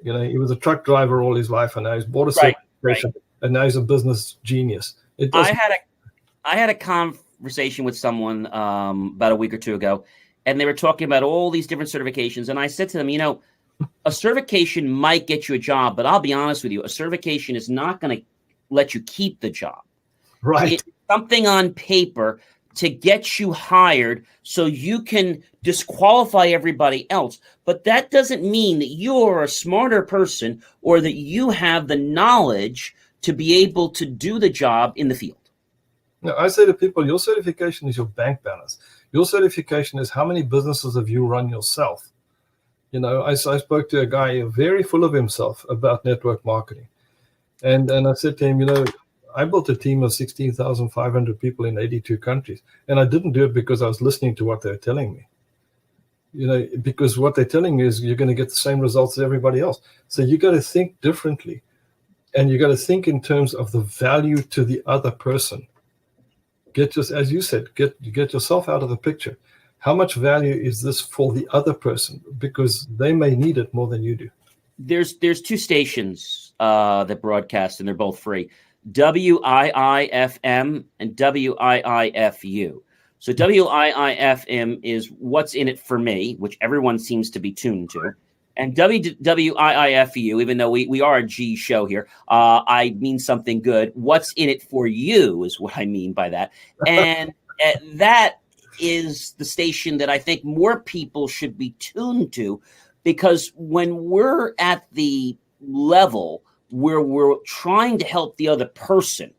He was a truck driver all his life, and now he's bought a certification. and now he's a business genius. I had a conversation with someone about a week or two ago, and they were talking about all these different certifications. And I said to them, a certification might get you a job, but I'll be honest with you, a certification is not going to let you keep the job. Right. It's something on paper to get you hired so you can disqualify everybody else. But that doesn't mean that you're a smarter person or that you have the knowledge to be able to do the job in the field. Now, I say to people, your certification is your bank balance. Your certification is how many businesses have you run yourself. I spoke to a guy very full of himself about network marketing. And I said to him, I built a team of 16,500 people in 82 countries. And I didn't do it because I was listening to what they were telling me. Because what they're telling me is you're going to get the same results as everybody else. So you got to think differently. And you got to think in terms of the value to the other person. As you said, get yourself out of the picture. How much value is this for the other person? Because they may need it more than you do. There's two stations that broadcast, and they're both free. WIIFM and WIIFU. So WIIFM is What's in It for Me, which everyone seems to be tuned to. And WIIFU, even though we are a G show here, I mean something good. What's in it for you is what I mean by that. And that is the station that I think more people should be tuned to, because when we're at the level where we're trying to help the other person,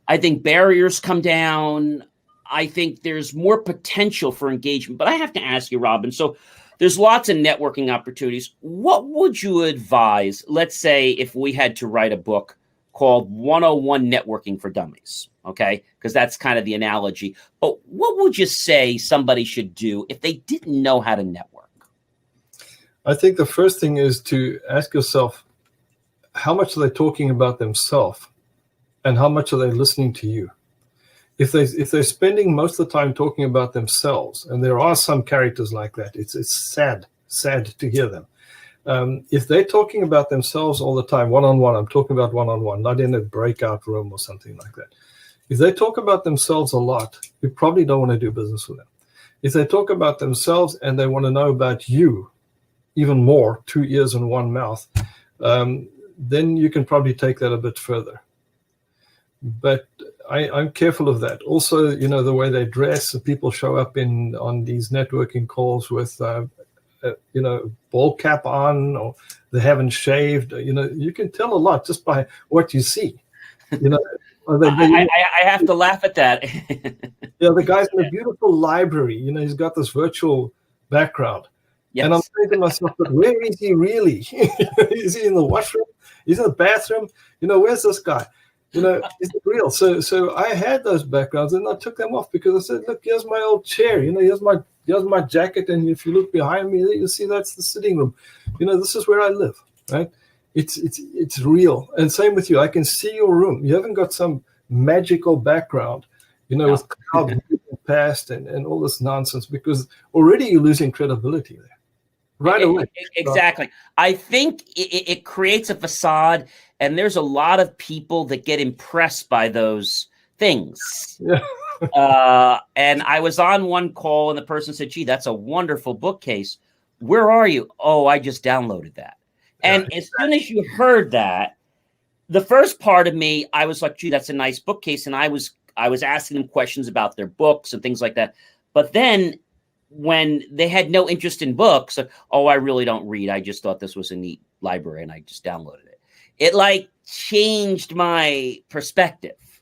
I think barriers come down. I think there's more potential for engagement. But I have to ask you, Robin, so there's lots of networking opportunities. What would you advise, let's say, if we had to write a book called 101 Networking for Dummies, okay? Because that's kind of the analogy. But what would you say somebody should do if they didn't know how to network? I think the first thing is to ask yourself, how much are they talking about themselves and how much are they listening to you? If they're spending most of the time talking about themselves, and there are some characters like that, it's sad to hear them. If they're talking about themselves all the time, one-on-one, I'm talking about one-on-one, not in a breakout room or something like that. If they talk about themselves a lot, you probably don't want to do business with them. If they talk about themselves and they want to know about you even more, 2 ears and one mouth, then you can probably take that a bit further. But I'm careful of that. Also, the way they dress, people show up on these networking calls with, ball cap on, or they haven't shaved. You can tell a lot just by what you see. I have to laugh at that. The guy's in a beautiful library. He's got this virtual background. Yes. And I'm saying to myself, but where is he really? Is he in the washroom? Is he in the bathroom? Where's this guy? Is it real? So I had those backgrounds and I took them off because I said, look, here's my old chair. Here's my jacket. And if you look behind me, you'll see that's the sitting room. This is where I live, right? It's real. And same with you. I can see your room. You haven't got some magical background, with cloud past and all this nonsense, because already you're losing credibility there. Right away. Exactly. I think it creates a facade, and there's a lot of people that get impressed by those things. Yeah. And I was on one call, and the person said, gee, that's a wonderful bookcase. Where are you? Oh, I just downloaded that. And as soon as you heard that, the first part of me, I was like, gee, that's a nice bookcase. And I was asking them questions about their books and things like that. But then when they had no interest in books, I really don't read. I just thought this was a neat library and I just downloaded it. It changed my perspective.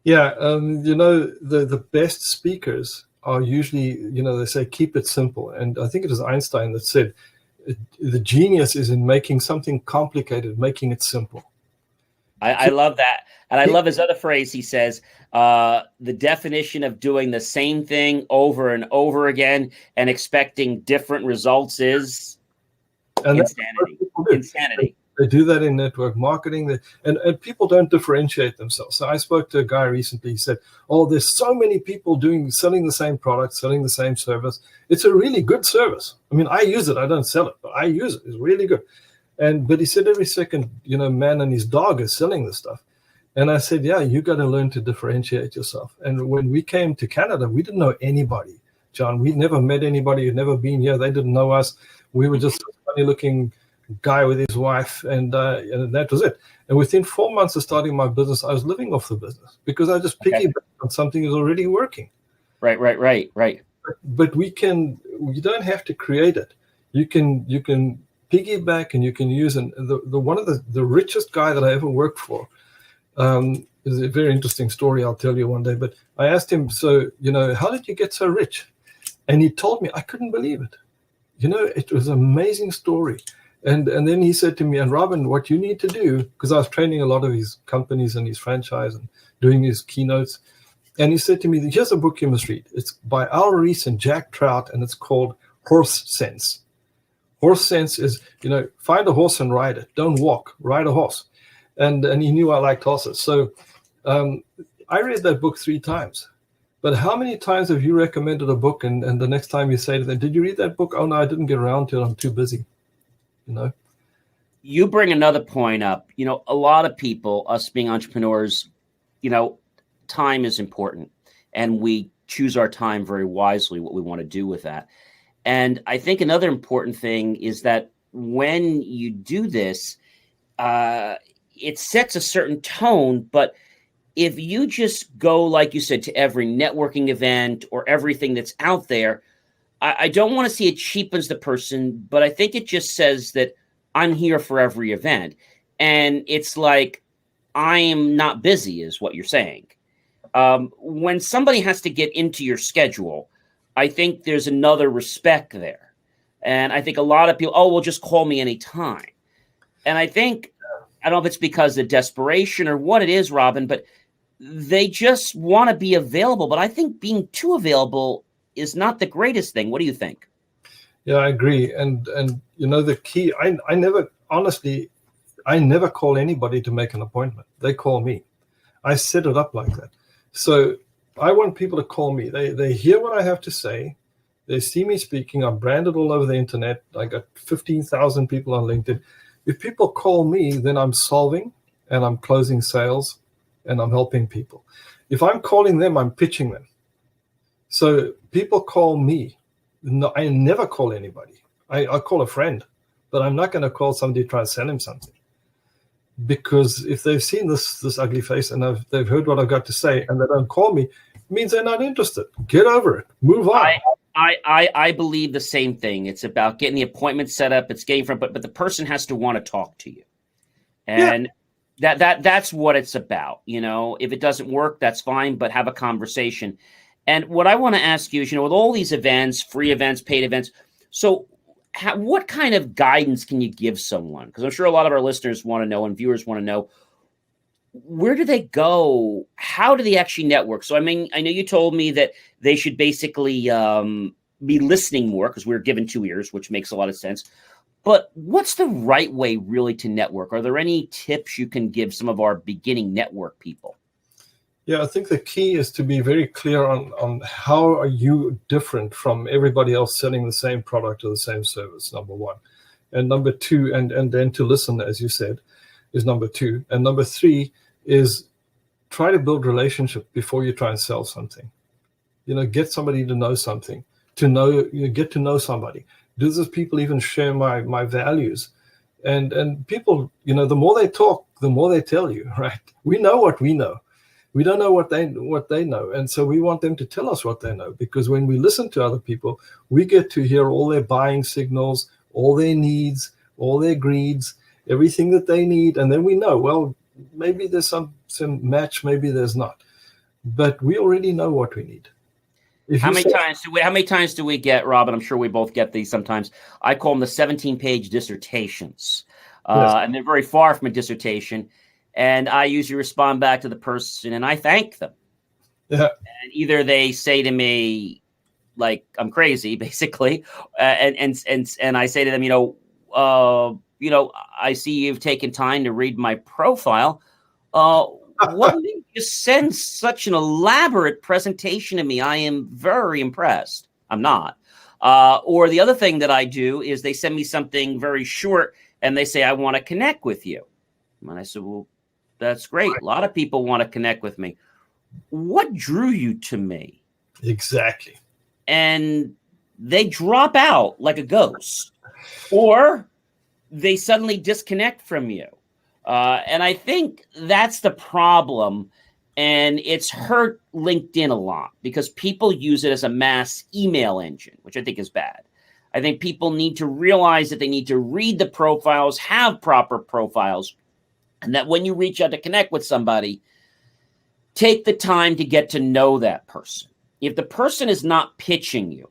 Yeah. The best speakers are usually, they say, keep it simple. And I think it was Einstein that said, the genius is in making something complicated, making it simple. I love that. And I love his other phrase. He says, the definition of doing the same thing over and over again and expecting different results is insanity. They do that in network marketing, and people don't differentiate themselves. So I spoke to a guy recently. He said, there's so many people selling the same product, selling the same service. It's a really good service. I mean, I use it. I don't sell it, but I use it. It's really good. But he said every second, man and his dog is selling this stuff. And I said, yeah, you got to learn to differentiate yourself. And when we came to Canada, we didn't know anybody, John. We'd never met anybody who'd never been here. They didn't know us. We were just a funny looking guy with his wife, and that was it. And within 4 months of starting my business, I was living off the business because I just piggybacked on something that was already working. Right. But you don't have to create it. You can piggyback, and you can use. And the one of the richest guy that I ever worked for is a very interesting story. I'll tell you one day. But I asked him, so how did you get so rich? And he told me. I couldn't believe it. It was an amazing story. And then he said to me, and Robin, what you need to do, because I was training a lot of his companies and his franchise and doing his keynotes. And he said to me, here's a book you must read. It's by Al Ries and Jack Trout, and it's called Horse Sense. Horse Sense is, find a horse and ride it. Don't walk, ride a horse. And he knew I liked horses. So I read that book 3 times. But how many times have you recommended a book and the next time you say to them, did you read that book? Oh, no, I didn't get around to it. I'm too busy. You bring another point up. A lot of people, us being entrepreneurs, time is important, and we choose our time very wisely, what we want to do with that. And I think another important thing is that when you do this, it sets a certain tone. But if you just go, like you said, to every networking event or everything that's out there, I don't want to see it cheapens the person, but I think it just says that I'm here for every event. And it's like, I'm not busy is what you're saying. When somebody has to get into your schedule, I think there's another respect there. And I think a lot of people, well, just call me anytime. And I think, I don't know if it's because of desperation or what it is, Robin, but they just want to be available. But I think being too available is not the greatest thing. What do you think? Yeah, I agree. And the key, I never call anybody to make an appointment. They call me. I set it up like that. So I want people to call me. They hear what I have to say. They see me speaking. I'm branded all over the internet. I got 15,000 people on LinkedIn. If people call me, then I'm solving and I'm closing sales and I'm helping people. If I'm calling them, I'm pitching them. So people call me. No, I never call anybody. I call a friend, but I'm not going to call somebody to try and sell him something. Because if they've seen this ugly face and they've heard what I've got to say and they don't call me, it means they're not interested. Get over it. Move on. I believe the same thing. It's about getting the appointment set up. It's getting but the person has to want to talk to you. And that's what it's about. If it doesn't work, that's fine, but have a conversation. And what I want to ask you is, with all these events, free events, paid events, so what kind of guidance can you give someone? Because I'm sure a lot of our listeners want to know and viewers want to know, where do they go? How do they actually network? So, I mean, I know you told me that they should basically be listening more because we're given 2 ears, which makes a lot of sense. But what's the right way really to network? Are there any tips you can give some of our beginning network people? Yeah, I think the key is to be very clear on how are you different from everybody else selling the same product or the same service, number one. And number two, and then to listen, as you said, is number two. And number three is try to build relationship before you try and sell something. Get somebody to know something, get to know somebody. Do those people even share my values? And people, the more they talk, the more they tell you, right? We know what we know. We don't know what they know. And so we want them to tell us what they know, because when we listen to other people, we get to hear all their buying signals, all their needs, all their greeds, everything that they need. And then we know, well, maybe there's some match, maybe there's not. But we already know what we need. How many times do we get, Robin? I'm sure we both get these sometimes. I call them the 17-page dissertations. Yes. And they're very far from a dissertation. And I usually respond back to the person and I thank them. Yeah. And either they say to me, like, I'm crazy, basically. And I say to them, I see you've taken time to read my profile. Why did you just send such an elaborate presentation to me? I am very impressed. I'm not. Or the other thing that I do is they send me something very short and they say, I want to connect with you. And I said, well, that's great. A lot of people want to connect with me. What drew you to me? Exactly. And they drop out like a ghost, or they suddenly disconnect from you. And I think that's the problem. And it's hurt LinkedIn a lot because people use it as a mass email engine, which I think is bad. I think people need to realize that they need to read the profiles, have proper profiles, and that when you reach out to connect with somebody, take the time to get to know that person. If the person is not pitching you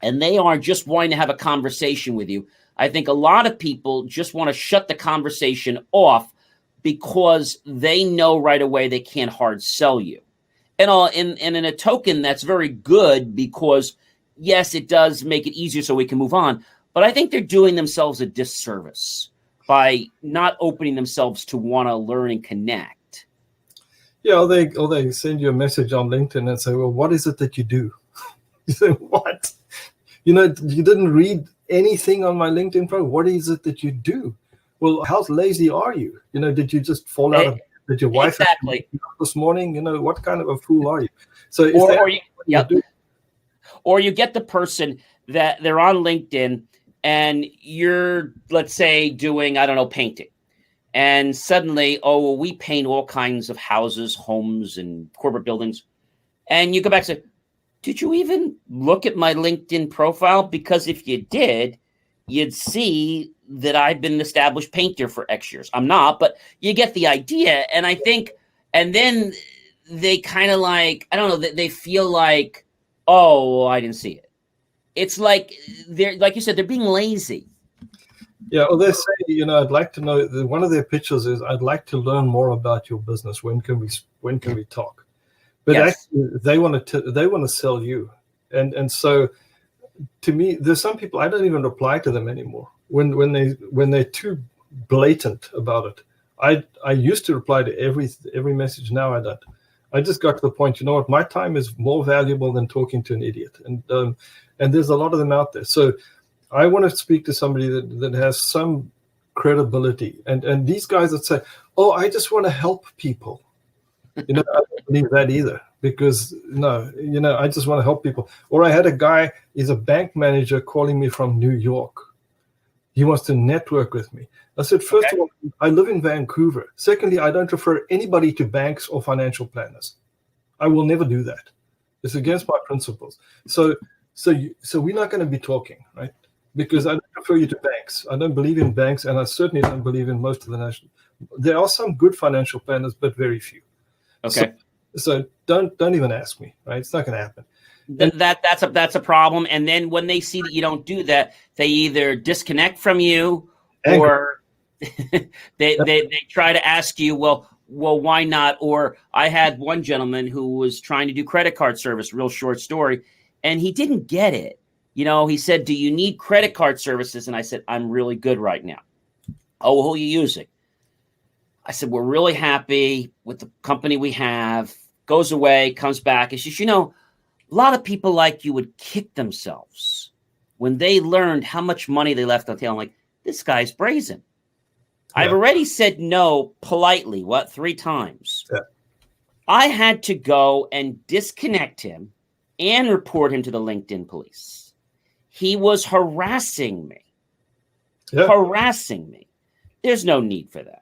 and they are just wanting to have a conversation with you, I think a lot of people just want to shut the conversation off because they know right away they can't hard sell you. And in a token, that's very good because, yes, it does make it easier so we can move on. But I think they're doing themselves a disservice by not opening themselves to want to learn and connect. Yeah, or they send you a message on LinkedIn and say, well, what is it that you do? You say, what? You didn't read anything on my LinkedIn profile. What is it that you do? Well, how lazy are you? Did you just fall out of bed? Did your wife exactly this morning? What kind of a fool are you? So or you get the person that they're on LinkedIn and you're, let's say, doing, I don't know, painting. And suddenly, we paint all kinds of houses, homes, and corporate buildings. And you go back and say, did you even look at my LinkedIn profile? Because if you did, you'd see that I've been an established painter for X years. I'm not, but you get the idea. And I think, and then they kind of like, I don't know, they feel like, I didn't see it. It's like they're, like you said, they're being lazy. Yeah, or they say, I'd like to know. One of their pitches is, I'd like to learn more about your business. When can we talk? But yes. Actually, they want to sell you, and so to me, there's some people I don't even reply to them anymore when they're too blatant about it. I used to reply to every message. Now I don't. I just got to the point. You know what? My time is more valuable than talking to an idiot, and there's a lot of them out there. So I want to speak to somebody that has some credibility, and these guys that say, I just want to help people. I don't believe that either, because I just want to help people. Or I had a guy, he's a bank manager, calling me from New York. He wants to network with me. I said, first of all, I live in Vancouver. Secondly, I don't refer anybody to banks or financial planners. I will never do that. It's against my principles. So we're not going to be talking, right? Because I don't refer you to banks. I don't believe in banks, and I certainly don't believe in most of the national. There are some good financial planners, but very few. Okay. So don't even ask me, right? It's not going to happen. That's a problem. And then when they see that you don't do that, they either disconnect from you, or they try to ask you, well, why not? Or I had one gentleman who was trying to do credit card service, real short story, and he didn't get it. He said, do you need credit card services? And I said, I'm really good right now. Oh, who are you using? I said, we're really happy with the company we have. Goes away, comes back. And she says, a lot of people like you would kick themselves when they learned how much money they left on the table. I'm like, this guy's brazen. Yeah. I've already said no politely, 3 times? Yeah. I had to go and disconnect him and report him to the LinkedIn police. He was harassing me. Yeah. Harassing me. There's no need for that.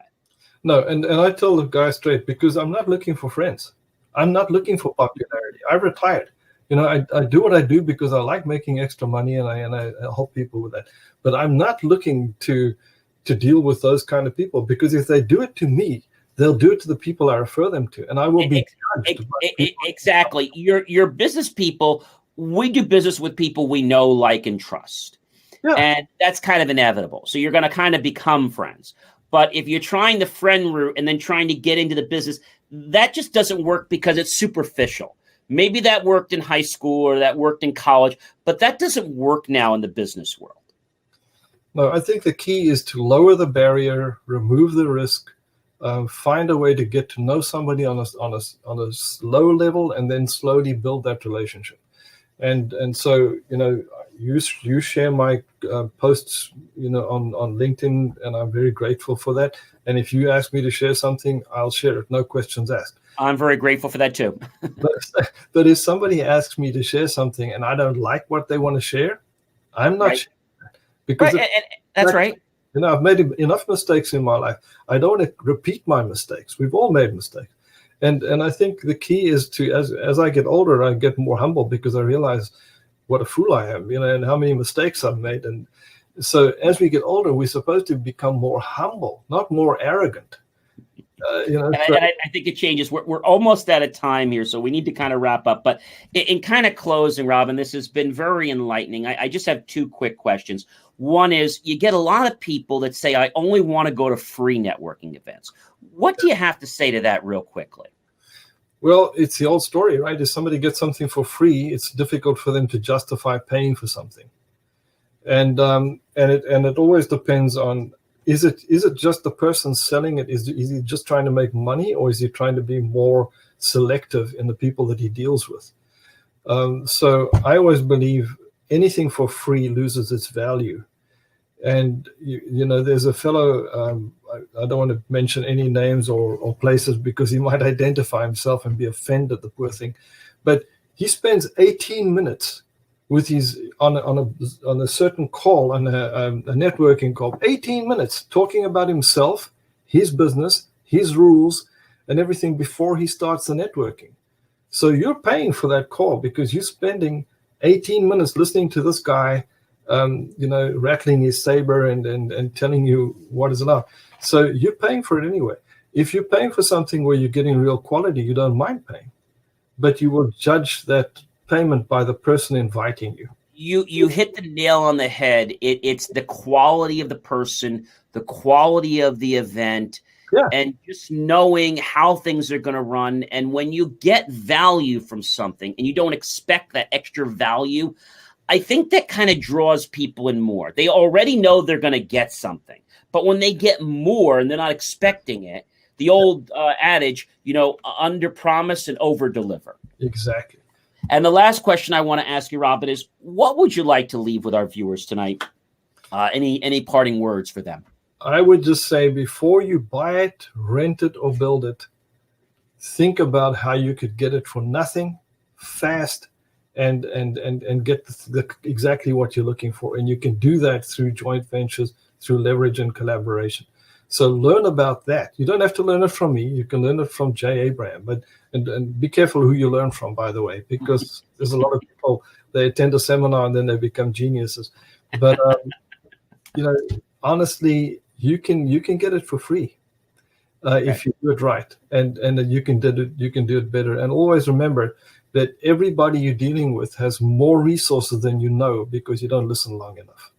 No, and I tell the guy straight, because I'm not looking for friends. I'm not looking for popularity. I retired. I do what I do because I like making extra money, and I help people with that. But I'm not looking to deal with those kind of people, because if they do it to me, they'll do it to the people I refer them to, and I will be judged. Exactly. Your business people, we do business with people we know, like, and trust. Yeah. And that's kind of inevitable. So you're going to kind of become friends. But if you're trying the friend route and then trying to get into the business, that just doesn't work because it's superficial. Maybe that worked in high school or that worked in college, but that doesn't work now in the business world. No, I think the key is to lower the barrier, remove the risk, find a way to get to know somebody on a low level, and then slowly build that relationship. And so you share my posts, on LinkedIn, and I'm very grateful for that. And if you ask me to share something, I'll share it, no questions asked. I'm very grateful for that too. but if somebody asks me to share something and I don't like what they want to share, I'm not sharing that, because and that's right. I've made enough mistakes in my life. I don't want to repeat my mistakes. We've all made mistakes. And I think the key is to, as I get older, I get more humble, because I realize what a fool I am, and how many mistakes I've made. And so as we get older, we're supposed to become more humble, not more arrogant. And I think it changes. We're almost out of time here, so we need to kind of wrap up. But in kind of closing, Robin, this has been very enlightening. I just have two quick questions. One is, you get a lot of people that say, I only want to go to free networking events. What do you have to say to that real quickly? Well, it's the old story, right? If somebody gets something for free, it's difficult for them to justify paying for something. And it always depends on, is it just the person selling it? Is he just trying to make money, or is he trying to be more selective in the people that he deals with? So I always believe anything for free loses its value. And there's a fellow, I don't want to mention any names or places, because he might identify himself and be offended, the poor thing. But he spends 18 minutes with on a certain call, on a networking call, 18 minutes talking about himself, his business, his rules, and everything before he starts the networking. So you're paying for that call, because you're spending 18 minutes listening to this guy, rattling his saber and telling you what is allowed. So you're paying for it anyway. If you're paying for something where you're getting real quality, you don't mind paying, but you will judge that payment by the person inviting you. You hit the nail on the head. It's the quality of the person, the quality of the event, and just knowing how things are going to run. And when you get value from something and you don't expect that extra value, I think that kind of draws people in more. They already know they're going to get something, but when they get more and they're not expecting it, the old adage, under promise and over deliver. Exactly. And the last question I want to ask you, Robin, is what would you like to leave with our viewers tonight? Any parting words for them? I would just say, before you buy it, rent it, or build it, think about how you could get it for nothing, fast, and get exactly what you're looking for. And you can do that through joint ventures, through leverage and collaboration. So learn about that. You don't have to learn it from me. You can learn it from Jay Abraham. But and be careful who you learn from, by the way, because there's a lot of people, they attend a seminar and then they become geniuses. But honestly, you can get it for free if you do it right, and you can do it better. And always remember that everybody you're dealing with has more resources than you know, because you don't listen long enough.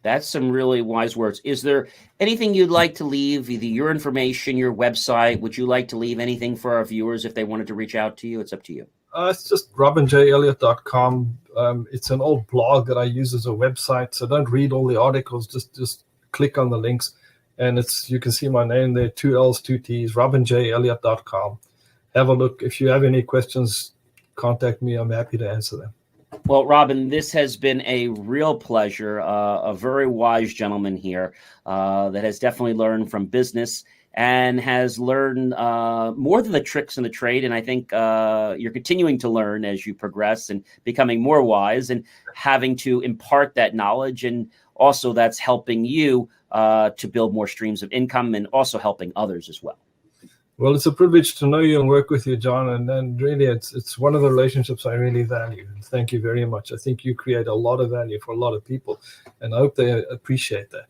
That's some really wise words. Is there anything you'd like to leave, either your information, your website? Would you like to leave anything for our viewers if they wanted to reach out to you? It's up to you. It's just robinjelliott.com. It's an old blog that I use as a website, so don't read all the articles. Just click on the links, and you can see my name there, 2 L's, 2 T's, robinjelliott.com. Have a look. If you have any questions, contact me. I'm happy to answer them. Well, Robin, this has been a real pleasure. A very wise gentleman here that has definitely learned from business and has learned more than the tricks in the trade. And I think you're continuing to learn as you progress and becoming more wise and having to impart that knowledge. And also that's helping you to build more streams of income and also helping others as well. Well, it's a privilege to know you and work with you, John. And really, it's one of the relationships I really value. And thank you very much. I think you create a lot of value for a lot of people, and I hope they appreciate that.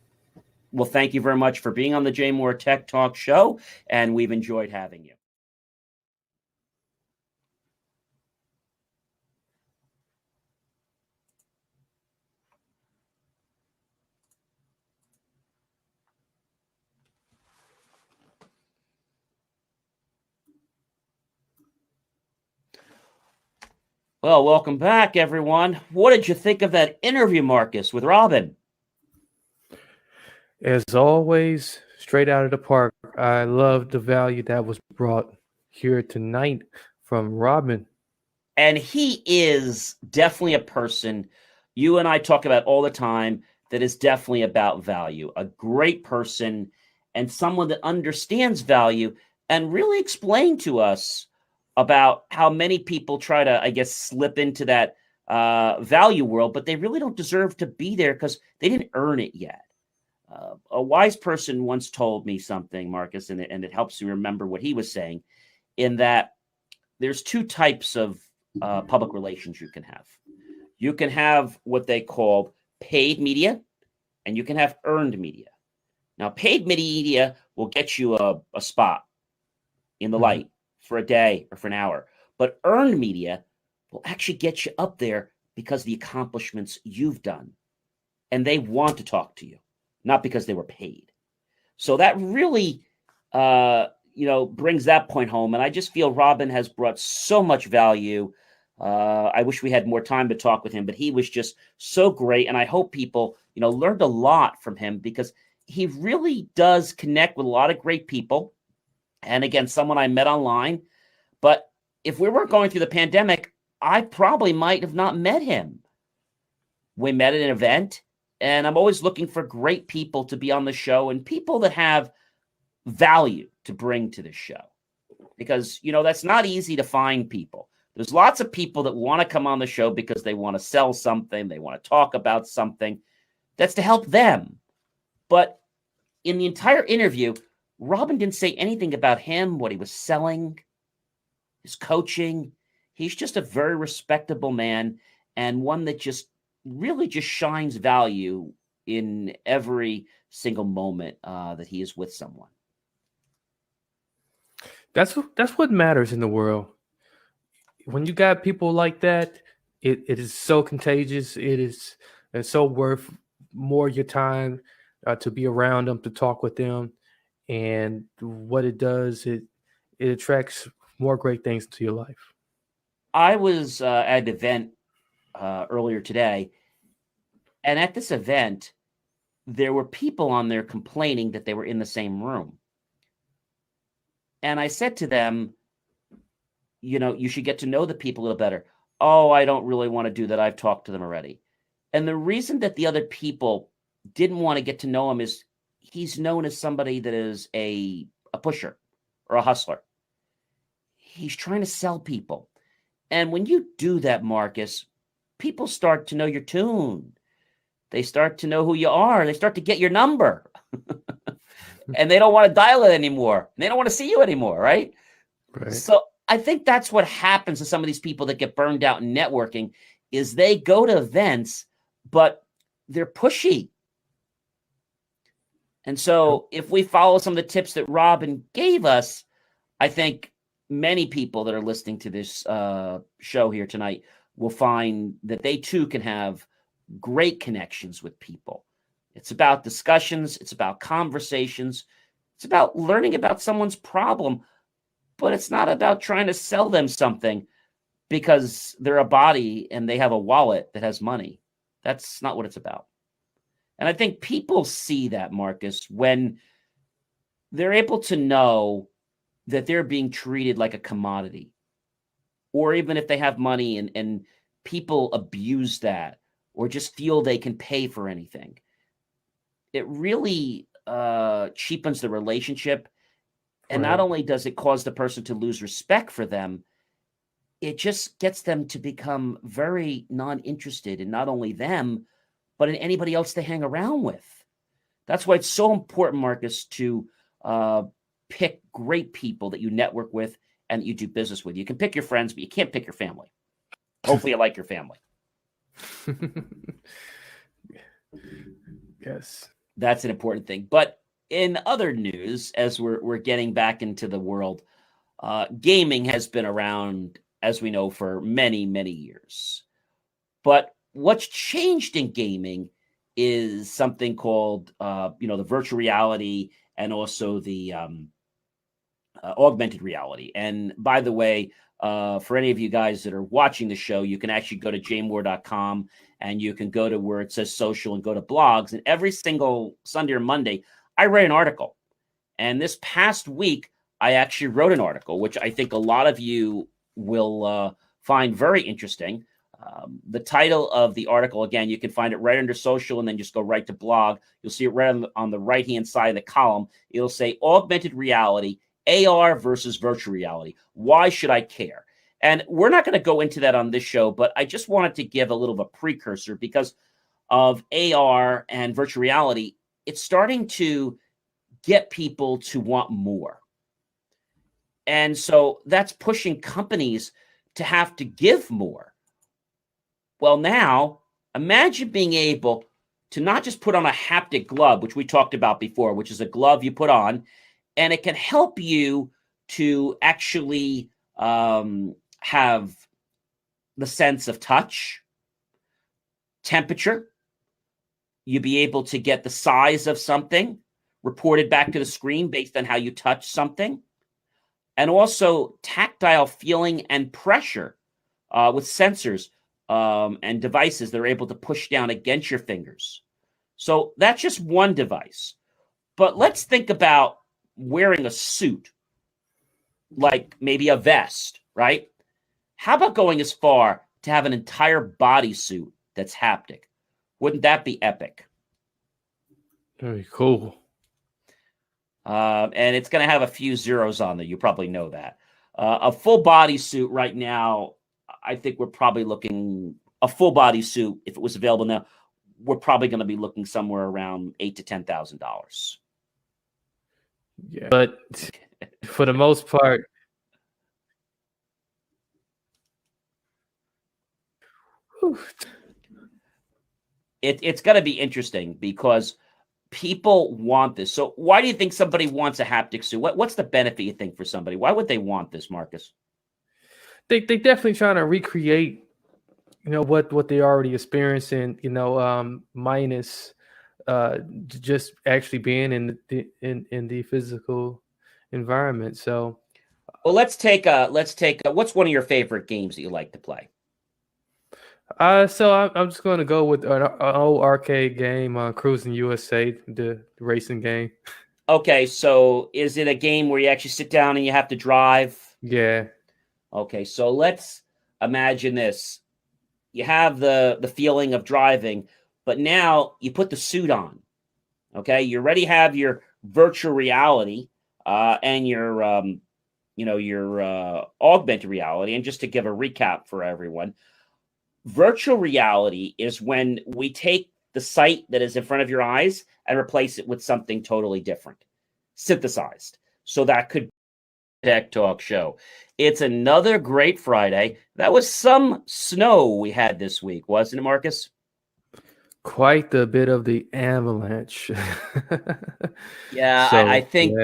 Well, thank you very much for being on the Jay Moore Tech Talk show, and we've enjoyed having you. Well, welcome back, everyone. What did you think of that interview, Marcus, with Robin? As always, straight out of the park. I love the value that was brought here tonight from Robin. And he is definitely a person you and I talk about all the time that is definitely about value. A great person and someone that understands value and really explain to us about how many people try to, I guess, slip into that value world, but they really don't deserve to be there because they didn't earn it yet. A wise person once told me something, Marcus, and it helps me remember what he was saying, in that there's two types of public relations you can have. You can have what they call paid media, and you can have earned media. Now, paid media will get you a spot in the light for a day or for an hour, but earned media will actually get you up there because of the accomplishments you've done, and they want to talk to you, not because they were paid. So that really, brings that point home. And I just feel Robin has brought so much value. I wish we had more time to talk with him, but he was just so great. And I hope people, learned a lot from him, because he really does connect with a lot of great people. And again, someone I met online. But if we weren't going through the pandemic, I probably might have not met him. We met at an event, and I'm always looking for great people to be on the show and people that have value to bring to the show, because, that's not easy to find people. There's lots of people that want to come on the show because they want to sell something. They want to talk about something that's to help them. But in the entire interview, Robin didn't say anything about him, what he was selling, his coaching. He's just a very respectable man, and one that just really just shines value in every single moment that he is with someone. That's what matters in the world. When you got people like that, it is so contagious. It's so worth more of your time to be around them, to talk with them. And what it does, it attracts more great things into your life. I was at an event earlier today, and at this event, there were people on there complaining that they were in the same room. And I said to them, you should get to know the people a little better. Oh, I don't really want to do that. I've talked to them already. And the reason that the other people didn't want to get to know him is he's known as somebody that is a pusher or a hustler. He's trying to sell people. And when you do that, Marcus, people start to know your tune. They start to know who you are. They start to get your number. And they don't want to dial it anymore. They don't want to see you anymore, right? So I think that's what happens to some of these people that get burned out in networking, is they go to events, but they're pushy. And so if we follow some of the tips that Robin gave us, I think many people that are listening to this show here tonight will find that they too can have great connections with people. It's about discussions. It's about conversations. It's about learning about someone's problem, but it's not about trying to sell them something because they're a body and they have a wallet that has money. That's not what it's about. And I think people see that, Marcus, when they're able to know that they're being treated like a commodity, or even if they have money and people abuse that or just feel they can pay for anything. It really cheapens the relationship. And not only does it cause the person to lose respect for them, it just gets them to become very non-interested in not only them, but in anybody else they hang around with. That's why it's so important, Marcus, to pick great people that you network with and that you do business with. You can pick your friends, but you can't pick your family. Hopefully you like your family. Yes. That's an important thing. But in other news, as we're getting back into the world, gaming has been around, as we know, for many, many years. But what's changed in gaming is something called, the virtual reality and also the augmented reality. And by the way, for any of you guys that are watching the show, you can actually go to jmoore.com and you can go to where it says social and go to blogs. And every single Sunday or Monday, I write an article. And this past week, I actually wrote an article, which I think a lot of you will find very interesting. The title of the article, again, you can find it right under social and then just go right to blog. You'll see it right on the right-hand side of the column. It'll say augmented reality, AR versus virtual reality. Why should I care? And we're not going to go into that on this show, but I just wanted to give a little of a precursor because of AR and virtual reality. It's starting to get people to want more. And so that's pushing companies to have to give more. Well, now imagine being able to not just put on a haptic glove, which we talked about before, which is a glove you put on, and it can help you to actually have the sense of touch, temperature. You'll be able to get the size of something reported back to the screen based on how you touch something, and also tactile feeling and pressure with sensors and devices that are able to push down against your fingers. So that's just one device. But let's think about wearing a suit, like maybe a vest, right? How about going as far to have an entire bodysuit that's haptic? Wouldn't that be epic? Very cool. And it's going to have a few zeros on there. You probably know that. A full bodysuit right now, I think we're probably looking a full body suit. If it was available now, we're probably going to be looking somewhere around $8,000 to $10,000. Yeah, but for the most part, it's going to be interesting because people want this. So why do you think somebody wants a haptic suit? What's the benefit you think for somebody? Why would they want this, Marcus? They definitely trying to recreate, what they already experiencing, minus just actually being in the physical environment. So, well, let's take what's one of your favorite games that you like to play? So I'm just going to go with an old arcade game, Cruising USA, the racing game. Okay, so is it a game where you actually sit down and you have to drive? Yeah. Okay, so let's imagine this. You have the feeling of driving, but now you put the suit on. Okay, you already have your virtual reality and your augmented reality. And just to give a recap for everyone, virtual reality is when we take the sight that is in front of your eyes and replace it with something totally different, synthesized. So that could be a Tech Talk show. It's another great Friday. That was some snow we had this week, wasn't it, Marcus? Quite a bit of the avalanche. Yeah, so, I think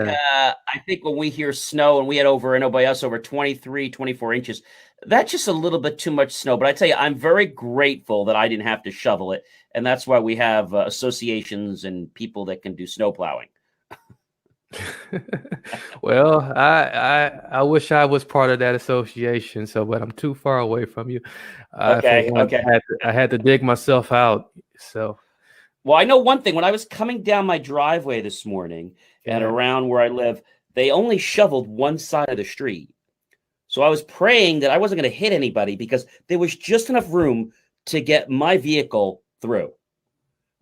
when we hear snow, and we had over 23, 24 inches, that's just a little bit too much snow. But I tell you, I'm very grateful that I didn't have to shovel it. And that's why we have associations and people that can do snow plowing. Well, I wish I was part of that association. But I'm too far away from you. Okay. I had to dig myself out. So, well, I know one thing. When I was coming down my driveway this morning and around where I live, they only shoveled one side of the street. So I was praying that I wasn't going to hit anybody because there was just enough room to get my vehicle through.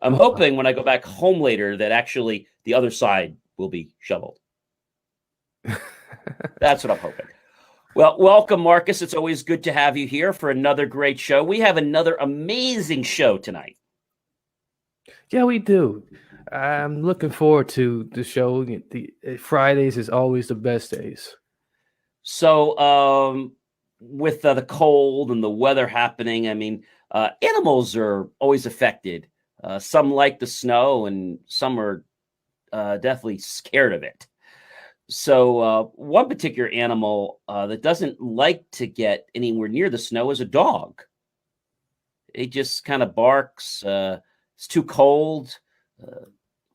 I'm hoping when I go back home later that actually the other side will be shoveled. That's what I'm hoping. Well, welcome, Marcus. It's always good to have you here for another great show. We have another amazing show tonight. Yeah, we do. I'm looking forward to the show. The Fridays is always the best days. So, with the cold and the weather happening, I mean, animals are always affected. Some like the snow, and some are definitely scared of it. So, one particular animal that doesn't like to get anywhere near the snow is a dog. It just kind of barks. It's too cold.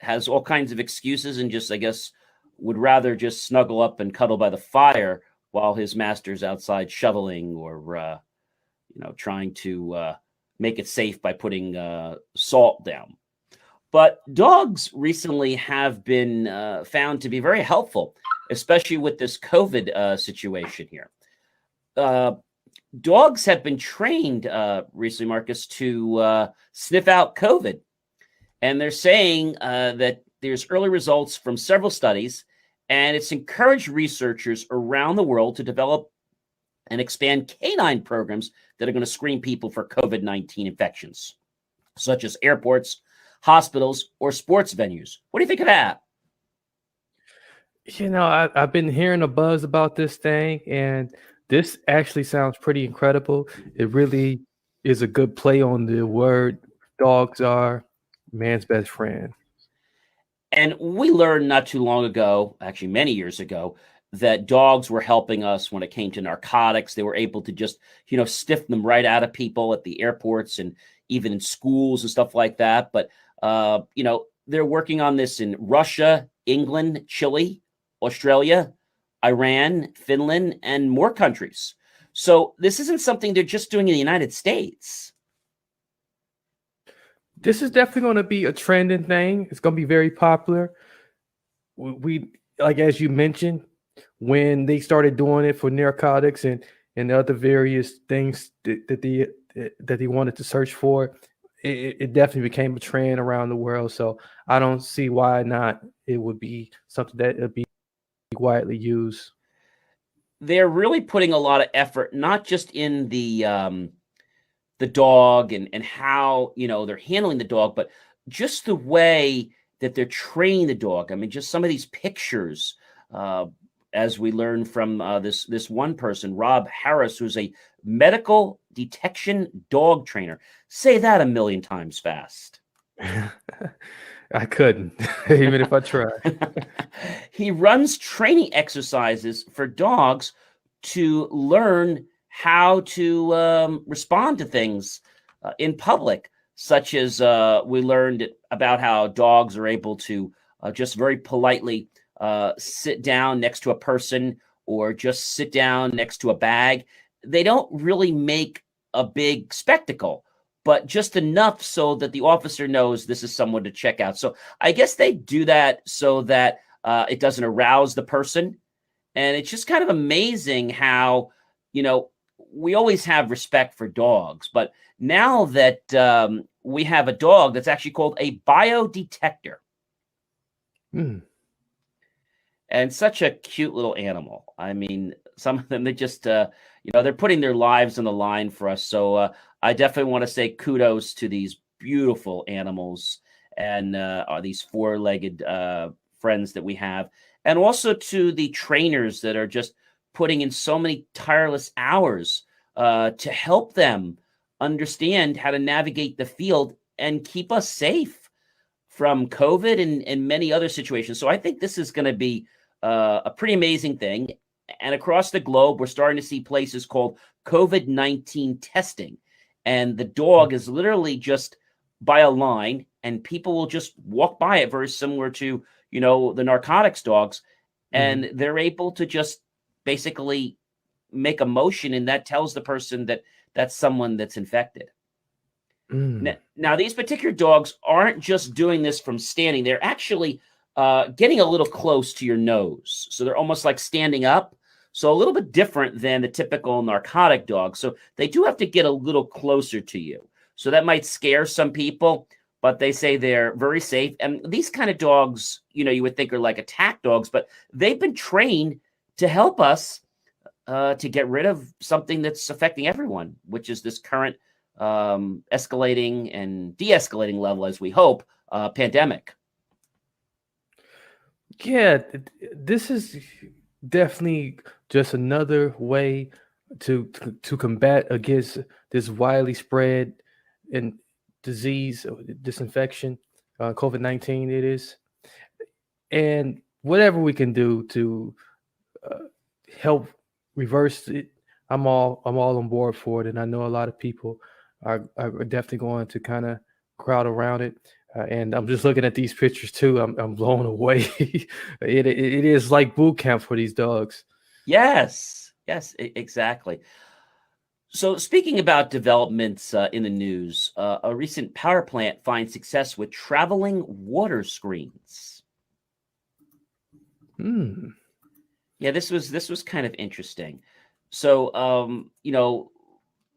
Has all kinds of excuses, and just, I guess, would rather just snuggle up and cuddle by the fire while his master's outside shoveling or, trying to make it safe by putting salt down. But dogs recently have been found to be very helpful, especially with this COVID situation here. dogs have been trained recently, Marcus, to sniff out COVID. And they're saying that there's early results from several studies, and it's encouraged researchers around the world to develop and expand canine programs that are going to screen people for COVID-19 infections, such as airports, hospitals, or sports venues. What do you think of that? I've been hearing a buzz about this thing, and this actually sounds pretty incredible. It really is a good play on the word dogs are man's best friend. And we learned not too long ago, actually many years ago, that dogs were helping us when it came to narcotics. They were able to just, stiff them right out of people at the airports and even in schools and stuff like that. But, they're working on this in Russia, England, Chile, Australia, Iran, Finland, and more countries. So this isn't something they're just doing in the United States. This is definitely going to be a trending thing. It's going to be very popular. We like, as you mentioned, when they started doing it for narcotics and other various things that they wanted to search for, it definitely became a trend around the world. So I don't see why not. It would be something that would be widely used. They're really putting a lot of effort, not just in the dog and how, they're handling the dog, but just the way that they're training the dog. I mean, just some of these pictures, as we learned from this one person, Rob Harris, who's a medical detection dog trainer. Say that a million times fast. I couldn't, even if I tried. He runs training exercises for dogs to learn how to respond to things in public, such as we learned about how dogs are able to just very politely sit down next to a person or just sit down next to a bag. They don't really make a big spectacle, but just enough so that the officer knows this is someone to check out. So I guess they do that so that it doesn't arouse the person. And it's just kind of amazing how, we always have respect for dogs, but now that we have a dog that's actually called a biodetector. And such a cute little animal. I mean, some of them, they just, they're putting their lives on the line for us. So I definitely want to say kudos to these beautiful animals and these four-legged friends that we have. And also to the trainers that are just putting in so many tireless hours to help them understand how to navigate the field and keep us safe from COVID and many other situations. So I think this is going to be a pretty amazing thing. And across the globe, we're starting to see places called COVID-19 testing. And the dog is literally just by a line, and people will just walk by it, very similar to, the narcotics dogs. And they're able to just basically make a motion, and that tells the person that that's someone that's infected. Now, these particular dogs aren't just doing this from standing. They're actually getting a little close to your nose. So they're almost like standing up. So a little bit different than the typical narcotic dog. So they do have to get a little closer to you. So that might scare some people, but they say they're very safe. And these kind of dogs, you would think are like attack dogs, but they've been trained to help us to get rid of something that's affecting everyone, which is this current escalating and de-escalating level, as we hope, pandemic. Yeah, this is definitely just another way to combat against this widely spread and disease, this infection, COVID-19 it is. And whatever we can do to help reverse it, I'm all on board for it. And I know a lot of people are definitely going to kind of crowd around it. And I'm just looking at these pictures too. I'm blown away. It is like boot camp for these dogs. Yes, exactly. So speaking about developments in the news, a recent power plant finds success with traveling water screens. Yeah, this was kind of interesting. So,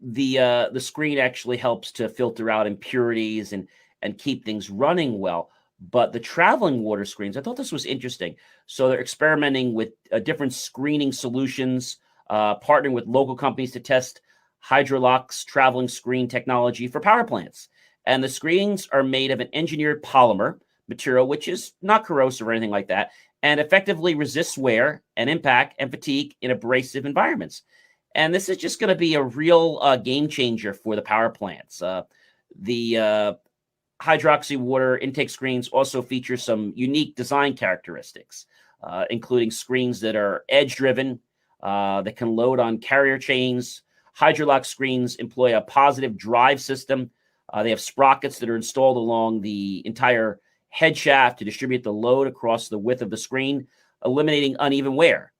the screen actually helps to filter out impurities and keep things running well. But the traveling water screens, I thought this was interesting. So they're experimenting with different screening solutions, partnering with local companies to test Hydrolock's traveling screen technology for power plants. And the screens are made of an engineered polymer material, which is not corrosive or anything like that, and effectively resists wear and impact and fatigue in abrasive environments. And this is just going to be a real game changer for the power plants. The hydroxy water intake screens also feature some unique design characteristics, including screens that are edge-driven, that can load on carrier chains. Hydrolock screens employ a positive drive system. They have sprockets that are installed along the entire head shaft to distribute the load across the width of the screen, eliminating uneven wear.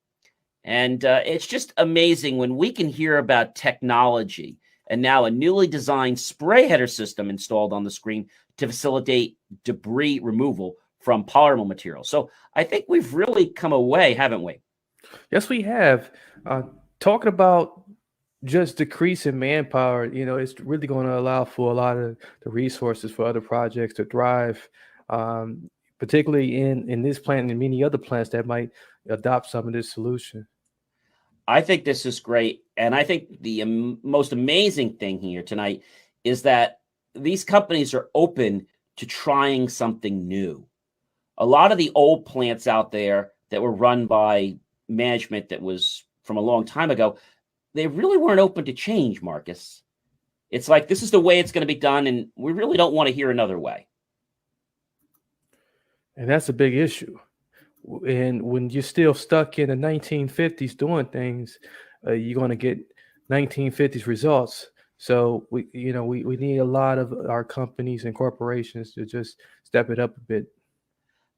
And it's just amazing when we can hear about technology and now a newly designed spray header system installed on the screen to facilitate debris removal from polymer material. So I think we've really come away, haven't we? Yes, we have. Talking about just decreasing manpower, it's really going to allow for a lot of the resources for other projects to thrive, particularly in this plant and many other plants that might adopt some of this solution. I think this is great. And I think the most amazing thing here tonight is that these companies are open to trying something new. A lot of the old plants out there that were run by management that was from a long time ago, they really weren't open to change, Marcus. It's like, this is the way it's going to be done, and we really don't want to hear another way. And that's a big issue. And when you're still stuck in the 1950s doing things, you're going to get 1950s results. So we need a lot of our companies and corporations to just step it up a bit.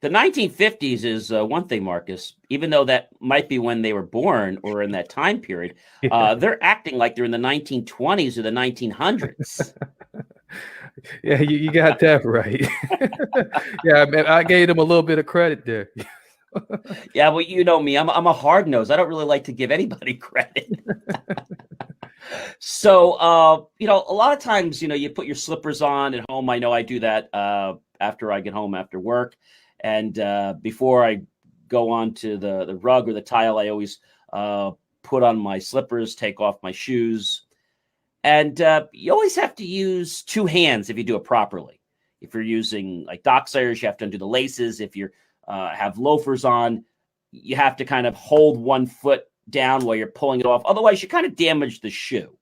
The 1950s is one thing, Marcus, even though that might be when they were born or in that time period, they're acting like they're in the 1920s or the 1900s. Yeah, you got that right. Yeah, I gave them a little bit of credit there. Yeah, well, you know me, I'm a hard nose. I don't really like to give anybody credit. So, a lot of times, you put your slippers on at home. I know I do that after I get home after work. And before I go on to the rug or the tile, I always put on my slippers, take off my shoes. And you always have to use two hands if you do it properly. If you're using like Docksiders, you have to undo the laces. If you have loafers on, you have to kind of hold one foot down while you're pulling it off. Otherwise, you kind of damage the shoe.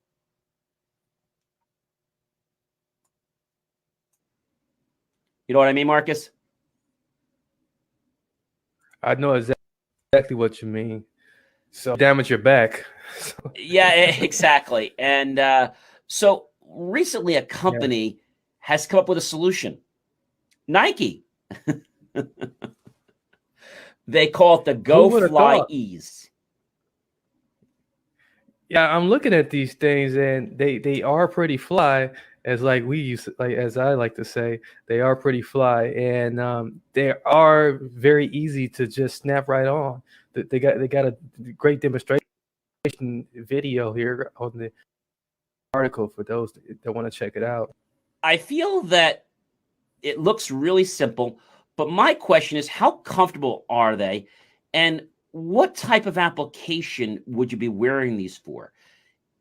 You know what I mean, Marcus? I know exactly what you mean. So damage your back. Yeah, exactly. And so recently a company has come up with a solution. Nike. They call it the GoFly Ease. Yeah, I'm looking at these things and they are pretty fly, as as I like to say, they are pretty fly, and they are very easy to just snap right on. They got a great demonstration video here on the article for those that want to check it out. I feel that it looks really simple, but my question is, how comfortable are they, and what type of application would you be wearing these for?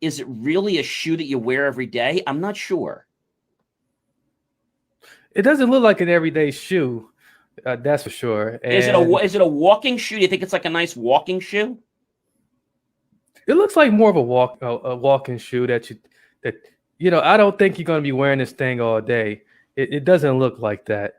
Is it really a shoe that you wear every day? I'm not sure. It doesn't look like an everyday shoe, that's for sure. And is it a walking shoe? Do you think it's like a nice walking shoe? It looks like more of a walking shoe that I don't think you're going to be wearing this thing all day. It doesn't look like that.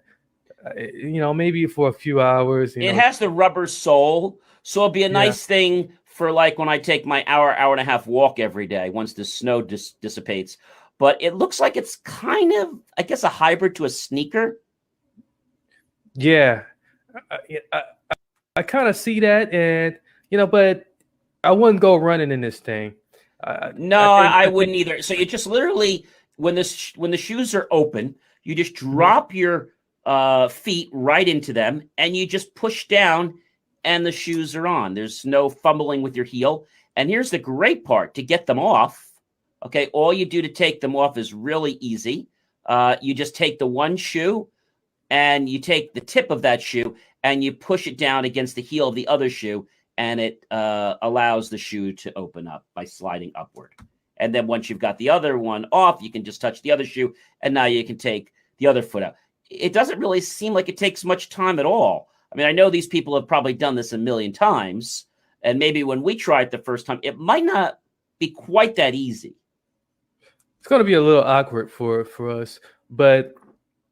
Maybe for a few hours. It has the rubber sole, so it'll be a nice thing for like when I take my hour and a half walk every day once the snow dissipates. But it looks like it's kind of, I guess, a hybrid to a sneaker. Yeah, I kind of see that, and but I wouldn't go running in this thing. I wouldn't either. So you just literally, when the shoes are open, you just drop your feet right into them, and you just push down, and the shoes are on. There's no fumbling with your heel. And here's the great part: to get them off, Okay, all you do to take them off is really easy. You just take the one shoe and you take the tip of that shoe and you push it down against the heel of the other shoe, and it allows the shoe to open up by sliding upward. And then once you've got the other one off, you can just touch the other shoe, and now you can take the other foot out. It doesn't really seem like it takes much time at all. I mean, I know these people have probably done this a million times, and maybe when we try it the first time, it might not be quite that easy. It's going to be a little awkward for us, but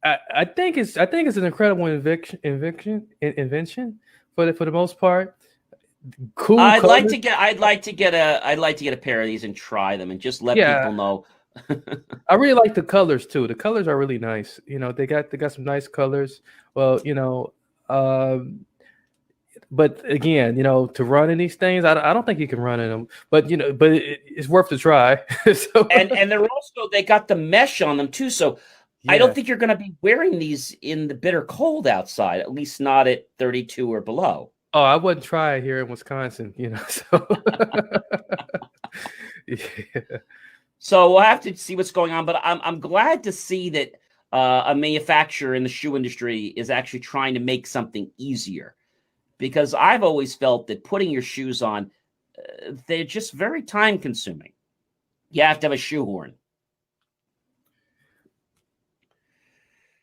I think it's an incredible invention for the most part. Cool. I'd like to get a pair of these and try them and just let people know. I really like the colors too. The colors are really nice. You know, they got some nice colors. Well, you know, but again, you know, to run in these things, I don't think you can run in them. But you know, it's worth the try. So. And they got the mesh on them too. So yeah. I don't think you're going to be wearing these in the bitter cold outside. At least not at 32 or below. Oh, I wouldn't try it here in Wisconsin, you know. So, yeah. So we'll have to see what's going on. But I'm glad to see that a manufacturer in the shoe industry is actually trying to make something easier, because I've always felt that putting your shoes on, they're just very time consuming. You have to have a shoehorn.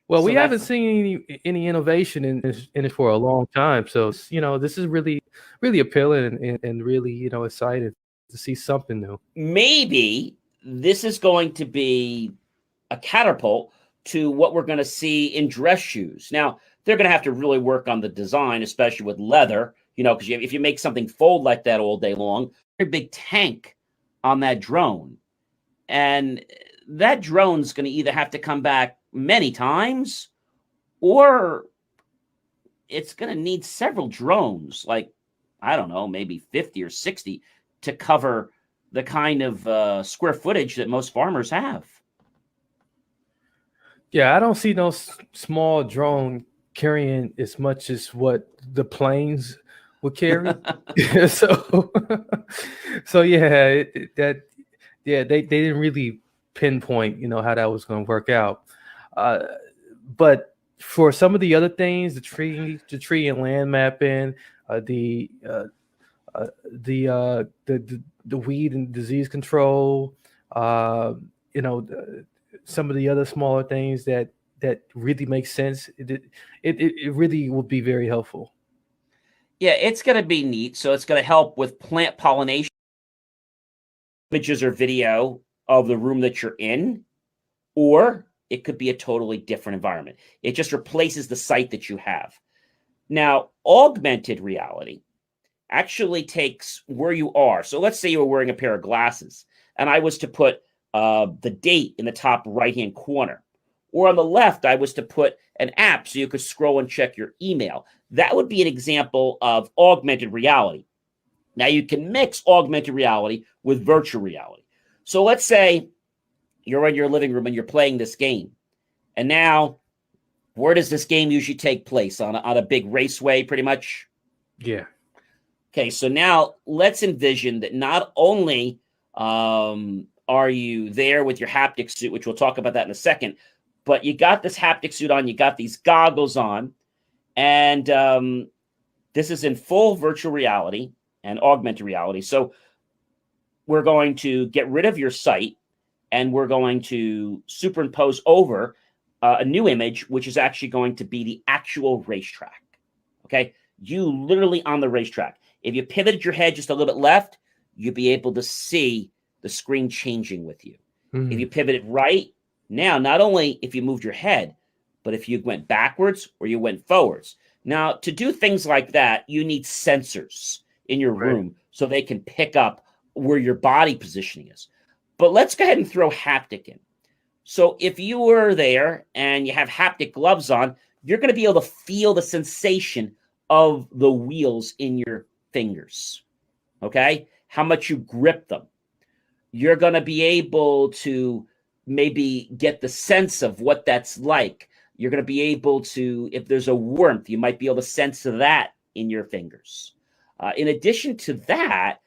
Well, we haven't seen any innovation in it for a long time. So, you know, this is really, really appealing and really, you know, excited to see something new. Maybe this is going to be a catapult to what we're going to see in dress shoes. Now, they're going to have to really work on the design, especially with leather, you know, because if you make something fold like that all day long, very big tank on that drone. And that drone's going to either have to come back many times, or it's going to need several drones, like, I don't know, maybe 50 or 60 to cover the kind of square footage that most farmers have. Yeah, I don't see no small drone carrying as much as what the planes would carry. so yeah, they didn't really pinpoint, you know, how that was going to work out. But for some of the other things, the tree and land mapping, the weed and disease control, you know, some of the other smaller things that really make sense, it really will be very helpful. Yeah, it's going to be neat. So it's going to help with plant pollination, images or video of the room that you're in, or it could be a totally different environment. It just replaces the site that you have. Now, augmented reality actually takes where you are. So let's say you were wearing a pair of glasses, and I was to put the date in the top right-hand corner. Or on the left, I was to put an app so you could scroll and check your email. That would be an example of augmented reality. Now, you can mix augmented reality with virtual reality. So let's say you're in your living room and you're playing this game. And now, where does this game usually take place? On a big raceway, pretty much? Yeah. Okay, so now let's envision that not only are you there with your haptic suit, which we'll talk about that in a second, but you got this haptic suit on, you got these goggles on, and this is in full virtual reality and augmented reality. So we're going to get rid of your sight, and we're going to superimpose over a new image, which is actually going to be the actual racetrack. Okay, you literally on the racetrack. If you pivoted your head just a little bit left, you'd be able to see the screen changing with you. Mm-hmm. If you pivoted right, now, not only if you moved your head, but if you went backwards or you went forwards. Now, to do things like that, you need sensors in your room so they can pick up where your body positioning is. But let's go ahead and throw haptic in. So if you were there and you have haptic gloves on, you're going to be able to feel the sensation of the wheels in your fingers, okay? How much you grip them. You're going to be able to maybe get the sense of what that's like. You're going to be able to, if there's a warmth, you might be able to sense that in your fingers. In addition to that,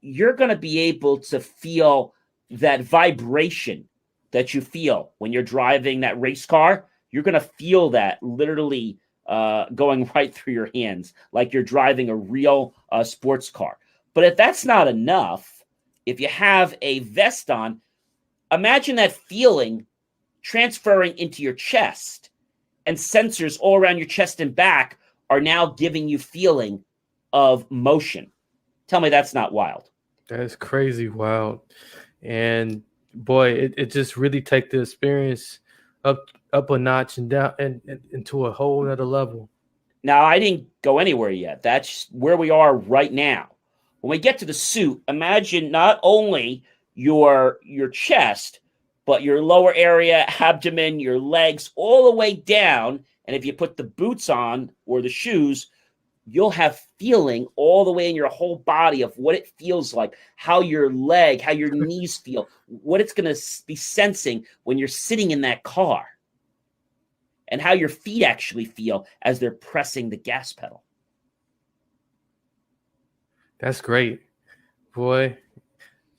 you're going to be able to feel that vibration that you feel when you're driving that race car, you're going to feel that literally going right through your hands, like you're driving a real sports car. But if that's not enough, if you have a vest on, imagine that feeling transferring into your chest, and sensors all around your chest and back are now giving you feeling of motion. Tell me that's not wild. That is crazy wild. And boy, it just really take the experience up a notch and down and into a whole nother level. Now, I didn't go anywhere yet. That's where we are right now. When we get to the suit, imagine not only your chest, but your lower area, abdomen, your legs, all the way down. And if you put the boots on or the shoes, you'll have feeling all the way in your whole body of what it feels like, how your leg, how your knees feel, what it's going to be sensing when you're sitting in that car, and how your feet actually feel as they're pressing the gas pedal. That's great. Boy,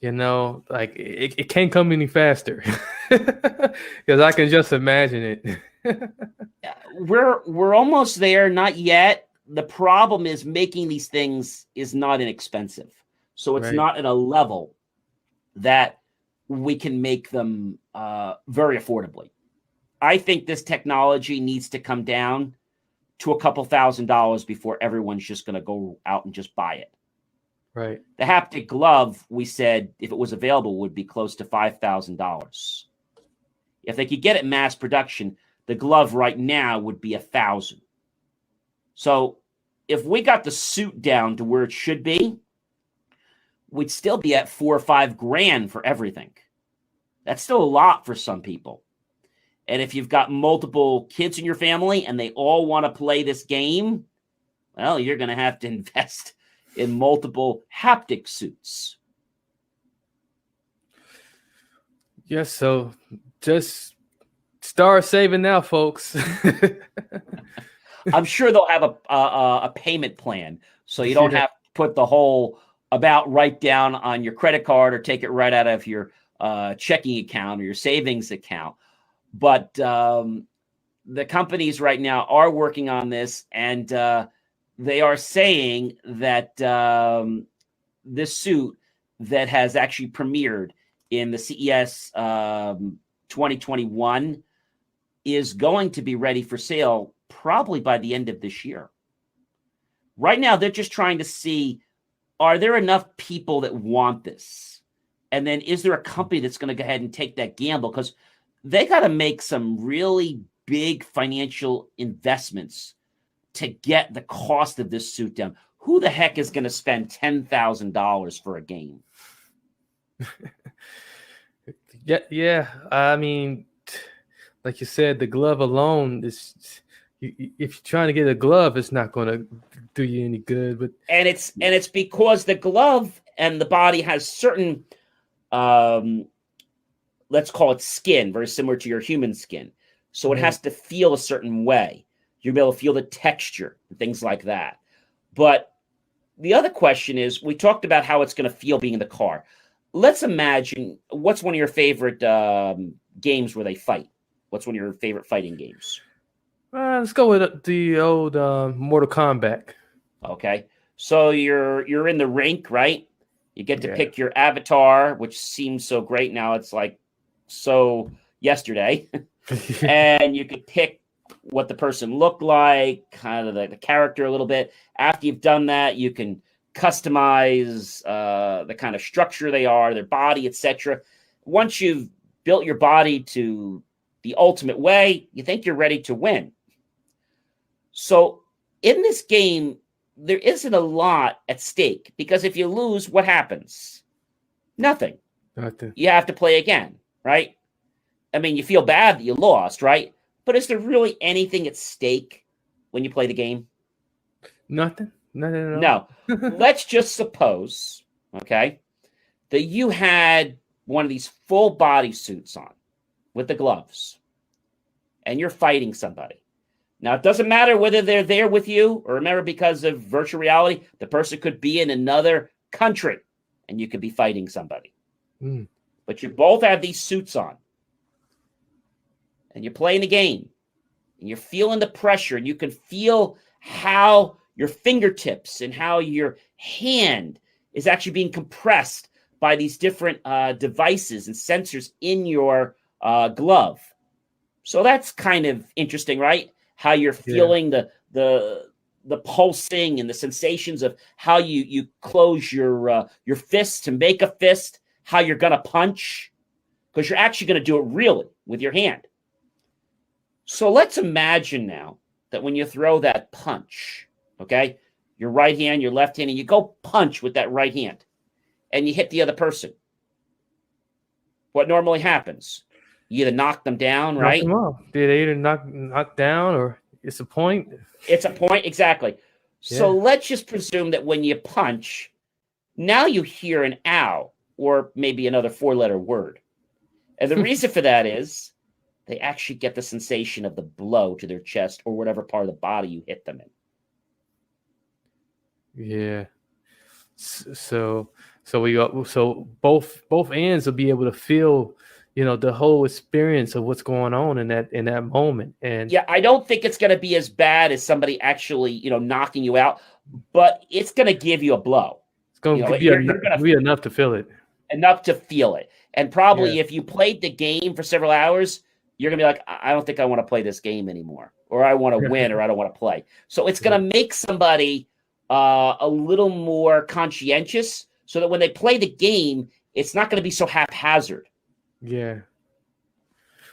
like it can't come any faster because I can just imagine it. We're almost there, not yet. The problem is making these things is not inexpensive. So it's not at a level that we can make them very affordably. I think this technology needs to come down to a couple $1,000s before everyone's just going to go out and just buy it. Right. The haptic glove, we said, if it was available, would be close to $5,000. If they could get it mass production, the glove right now would be $1,000. So if we got the suit down to where it should be, we'd still be at $4,000 or $5,000 for everything. That's still a lot for some people. And if you've got multiple kids in your family and they all want to play this game, well, you're going to have to invest in multiple haptic suits. Yes, so just start saving now, folks. I'm sure they'll have a payment plan, so you don't have to put the whole about right down on your credit card or take it right out of your checking account or your savings account. But the companies right now are working on this, and they are saying that this suit that has actually premiered in the CES 2021 is going to be ready for sale probably by the end of this year. Right now, they're just trying to see, are there enough people that want this? And then is there a company that's going to go ahead and take that gamble? Because they got to make some really big financial investments to get the cost of this suit down. Who the heck is going to spend $10,000 for a game? Yeah. I mean, like you said, the glove alone is. If you're trying to get a glove, it's not going to do you any good. But it's because the glove and the body has certain, let's call it skin, very similar to your human skin. So it has to feel a certain way. You'll be able to feel the texture and things like that. But the other question is, we talked about how it's going to feel being in the car. Let's imagine, what's one of your favorite games where they fight? What's one of your favorite fighting games? Let's go with the old Mortal Kombat. Okay. So you're in the rink, right? You get to pick your avatar, which seems so great. Now it's like so yesterday. And you could pick what the person looked like, kind of the character a little bit. After you've done that, you can customize the kind of structure they are, their body, etc. Once you've built your body to the ultimate way, you think you're ready to win. So in this game, there isn't a lot at stake, because if you lose, what happens? Nothing. You have to play again, right? I mean, you feel bad that you lost, right? But is there really anything at stake when you play the game? Nothing. No. Let's just suppose, okay, that you had one of these full body suits on with the gloves, and you're fighting somebody. Now, it doesn't matter whether they're there with you, or remember, because of virtual reality, the person could be in another country and you could be fighting somebody. but you both have these suits on. And you're playing the game. And you're feeling the pressure. And you can feel how your fingertips and how your hand is actually being compressed by these different devices and sensors in your glove. So that's kind of interesting, right? How you're feeling the pulsing and the sensations of how you close your fist to make a fist, how you're going to punch, because you're actually going to do it really with your hand. So let's imagine now that when you throw that punch, okay, your right hand, your left hand, and you go punch with that right hand, and you hit the other person. What normally happens? You either knock them down, right? Knock them off. They either knock down or it's a point. It's a point, exactly. So let's just presume that when you punch, now you hear an ow, or maybe another 4-letter word. And the reason for that is they actually get the sensation of the blow to their chest or whatever part of the body you hit them in. Yeah. So both ends will be able to feel, the whole experience of what's going on in that moment. And yeah, I don't think it's going to be as bad as somebody actually, knocking you out, but it's going to give you a blow. It's going to be enough to feel it. Enough to feel it. And probably if you played the game for several hours, you're going to be like, I don't think I want to play this game anymore, or I want to win, or I don't want to play. So it's going to make somebody a little more conscientious so that when they play the game, it's not going to be so haphazard. Yeah.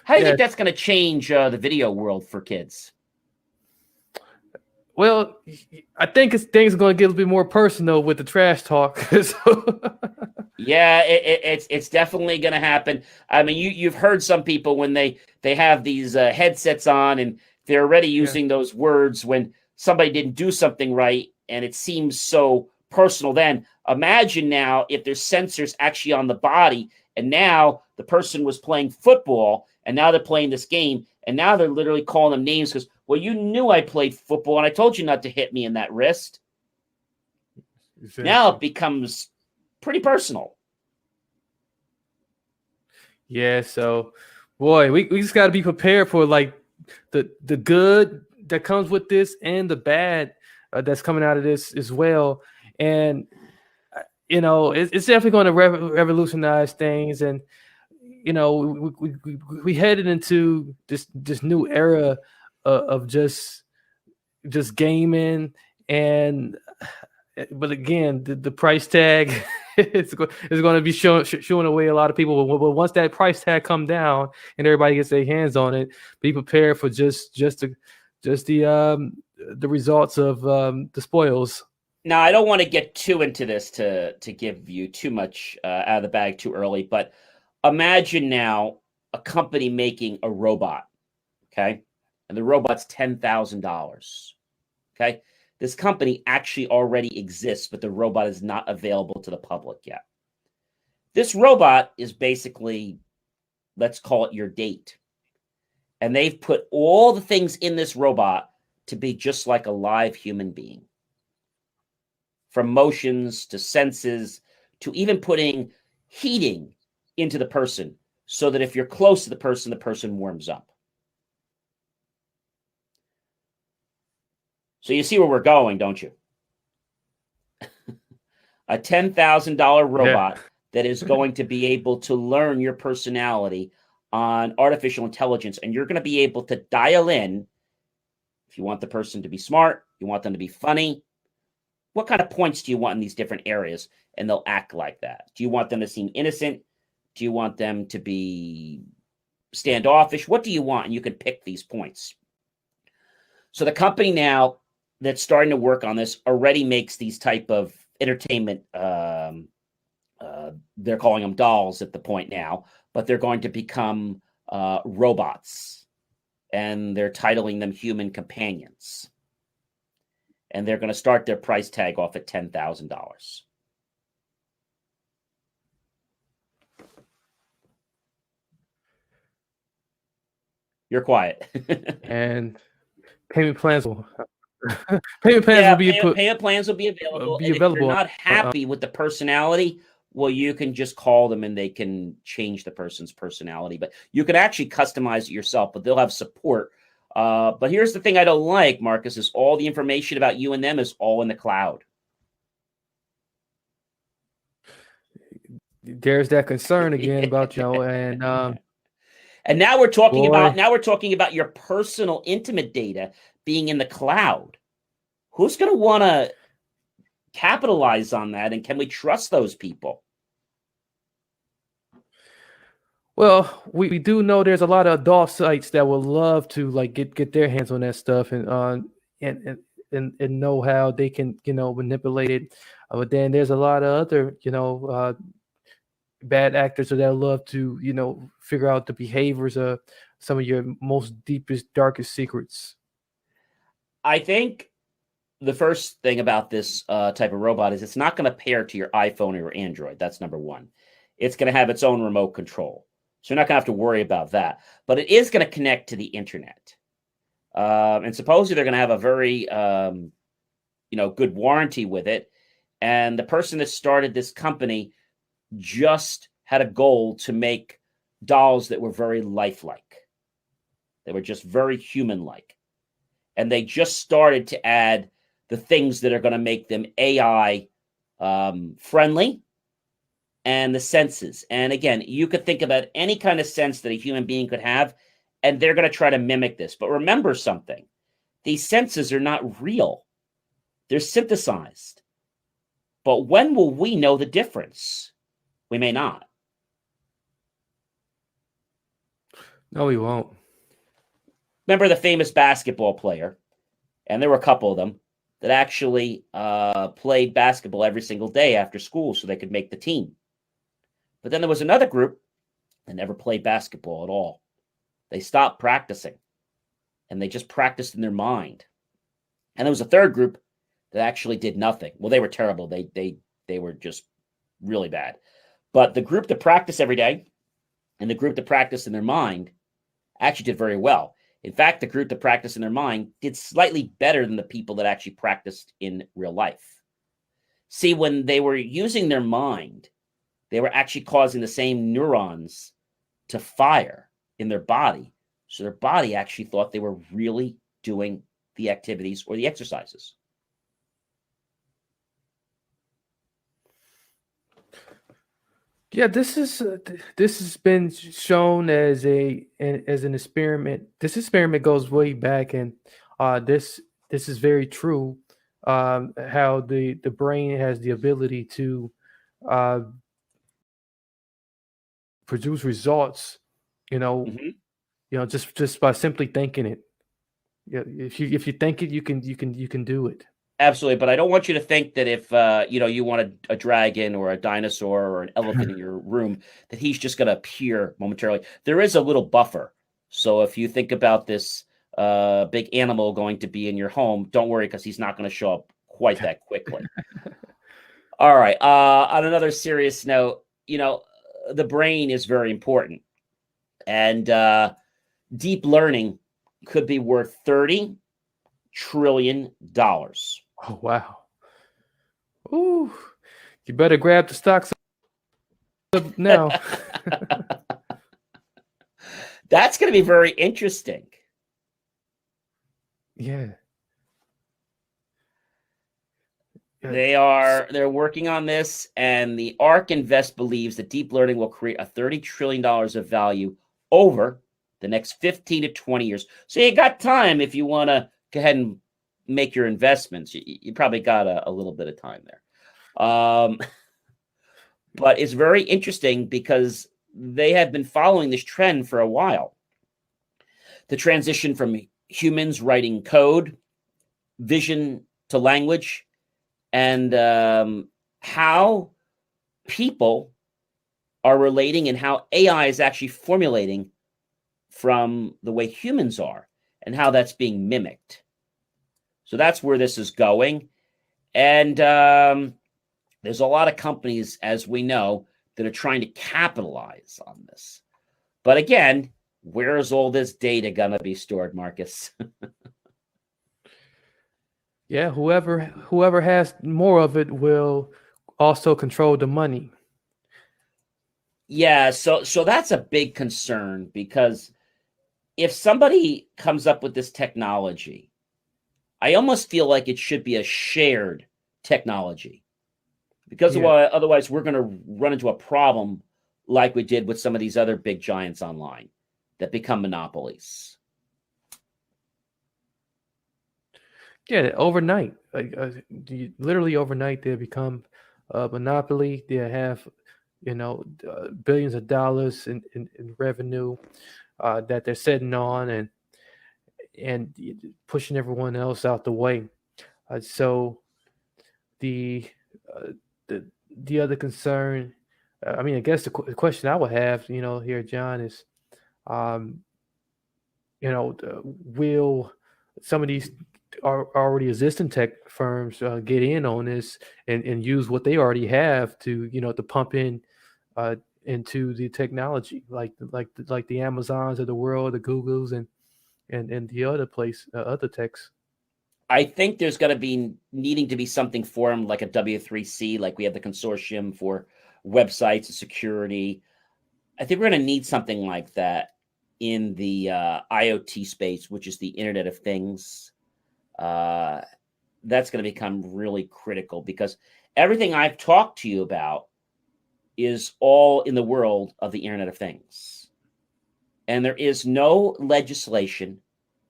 How do you think that's going to change the video world for kids? Well, I think things are going to get a little bit more personal with the trash talk. Yeah, it's definitely going to happen. I mean, you've heard some people when they have these headsets on and they're already using those words when somebody didn't do something right, and it seems so personal. Then imagine now if there's sensors actually on the body, and now the person was playing football, and now they're playing this game, and now they're literally calling them names because, well, you knew I played football, and I told you not to hit me in that wrist. Exactly. Now it becomes pretty personal. Yeah, so boy, we just got to be prepared for like the good that comes with this and the bad that's coming out of this as well. And it's definitely going to revolutionize things. And we headed into this new era of just gaming. And but again, the price tag is going to be showing away a lot of people. But once that price tag come down and everybody gets their hands on it, be prepared for just the results of the spoils. Now, I don't want to get too into this to give you too much out of the bag too early, but imagine now a company making a robot, okay? And the robot's $10,000, okay? This company actually already exists, but the robot is not available to the public yet. This robot is basically, let's call it your date. And they've put all the things in this robot to be just like a live human being. From motions to senses to even putting heating into the person so that if you're close to the person warms up. So you see where we're going, don't you? A $10,000 robot that is going to be able to learn your personality on artificial intelligence, and you're going to be able to dial in if you want the person to be smart, you want them to be funny. What kind of points do you want in these different areas? And they'll act like that. Do you want them to seem innocent? Do you want them to be standoffish? What do you want? And you can pick these points. So the company now that's starting to work on this already makes these type of entertainment. They're calling them dolls at the point now, but they're going to become robots. And they're titling them human companions. And they're going to start their price tag off at $10,000. You're quiet. And payment plans will payment plans will be payment plans will be available. If you're not happy with the personality, Well, you can just call them and they can change the person's personality, but you can actually customize it yourself, but they'll have support. But here's the thing I don't like, Marcus, is all the information about you and them is all in the cloud. There's that concern again about, and now we're talking about your personal intimate data being in the cloud. Who's going to want to capitalize on that, and can we trust those people? Well, we do know there's a lot of adult sites that would love to like get their hands on that stuff and know how they can manipulate it. But then there's a lot of other bad actors that love to figure out the behaviors of some of your most deepest, darkest secrets. I think the first thing about this type of robot is it's not going to pair to your iPhone or your Android. That's number one. It's going to have its own remote control. So you're not going to have to worry about that. But it is going to connect to the internet. And supposedly they're going to have a very good warranty with it. And the person that started this company just had a goal to make dolls that were very lifelike. They were just very human-like. And they just started to add the things that are going to make them AI friendly and the senses. And again, you could think about any kind of sense that a human being could have, and they're going to try to mimic this. But remember something. These senses are not real. They're synthesized. But when will we know the difference? We may not. No, we won't. Remember the famous basketball player, and there were a couple of them, that actually played basketball every single day after school so they could make the team. But then there was another group that never played basketball at all. They stopped practicing, and they just practiced in their mind. And there was a third group that actually did nothing. Well, they were terrible. They were just really bad. But the group that practiced every day and the group that practiced in their mind actually did very well. In fact, the group that practiced in their mind did slightly better than the people that actually practiced in real life. See, when they were using their mind, they were actually causing the same neurons to fire in their body. So their body actually thought they were really doing the activities or the exercises. Yeah, this has been shown as an experiment. This experiment goes way back, and this is very true. How the brain has the ability to produce results, just by simply thinking it. Yeah, if you think it, you can do it. Absolutely, but I don't want you to think that if you want a dragon or a dinosaur or an elephant in your room, that he's just going to appear momentarily. There is a little buffer. So if you think about this big animal going to be in your home, don't worry, because he's not going to show up quite that quickly. All right. On another serious note, the brain is very important, and deep learning could be worth $30 trillion. Oh, wow. Ooh, you better grab the stocks up now. That's going to be very interesting. Yeah. They're working on this, and the ARK Invest believes that deep learning will create a $30 trillion of value over the next 15 to 20 years. So you got time if you want to go ahead and make your investments. You probably got a little bit of time there. But it's very interesting because they have been following this trend for a while. The transition from humans writing code, vision to language, and how people are relating and how AI is actually formulating from the way humans are and how that's being mimicked. So that's where this is going. And there's a lot of companies, as we know, that are trying to capitalize on this. But again, where is all this data going to be stored, Marcus? Yeah, whoever has more of it will also control the money. Yeah, so that's a big concern because if somebody comes up with this technology, I almost feel like it should be a shared technology because Yeah, otherwise we're going to run into a problem like we did with some of these other big giants online that become monopolies. yeah. Overnight, literally overnight, they become a monopoly. They have, billions of dollars in revenue that they're sitting on, and pushing everyone else out the way. So the uh, the the other concern, I mean, I guess the question I would have, here, John, is, um, will some of these are already existing tech firms get in on this and use what they already have to, to pump in uh, into the technology, like the Amazons of the world, the Googles, and the other techs. I think there's going to be needing to be something formed like a W3C, like we have the consortium for websites and security. I think we're going to need something like that in the IoT space, which is the Internet of Things. That's going to become really critical because everything I've talked to you about is all in the world of the Internet of Things. And there is no legislation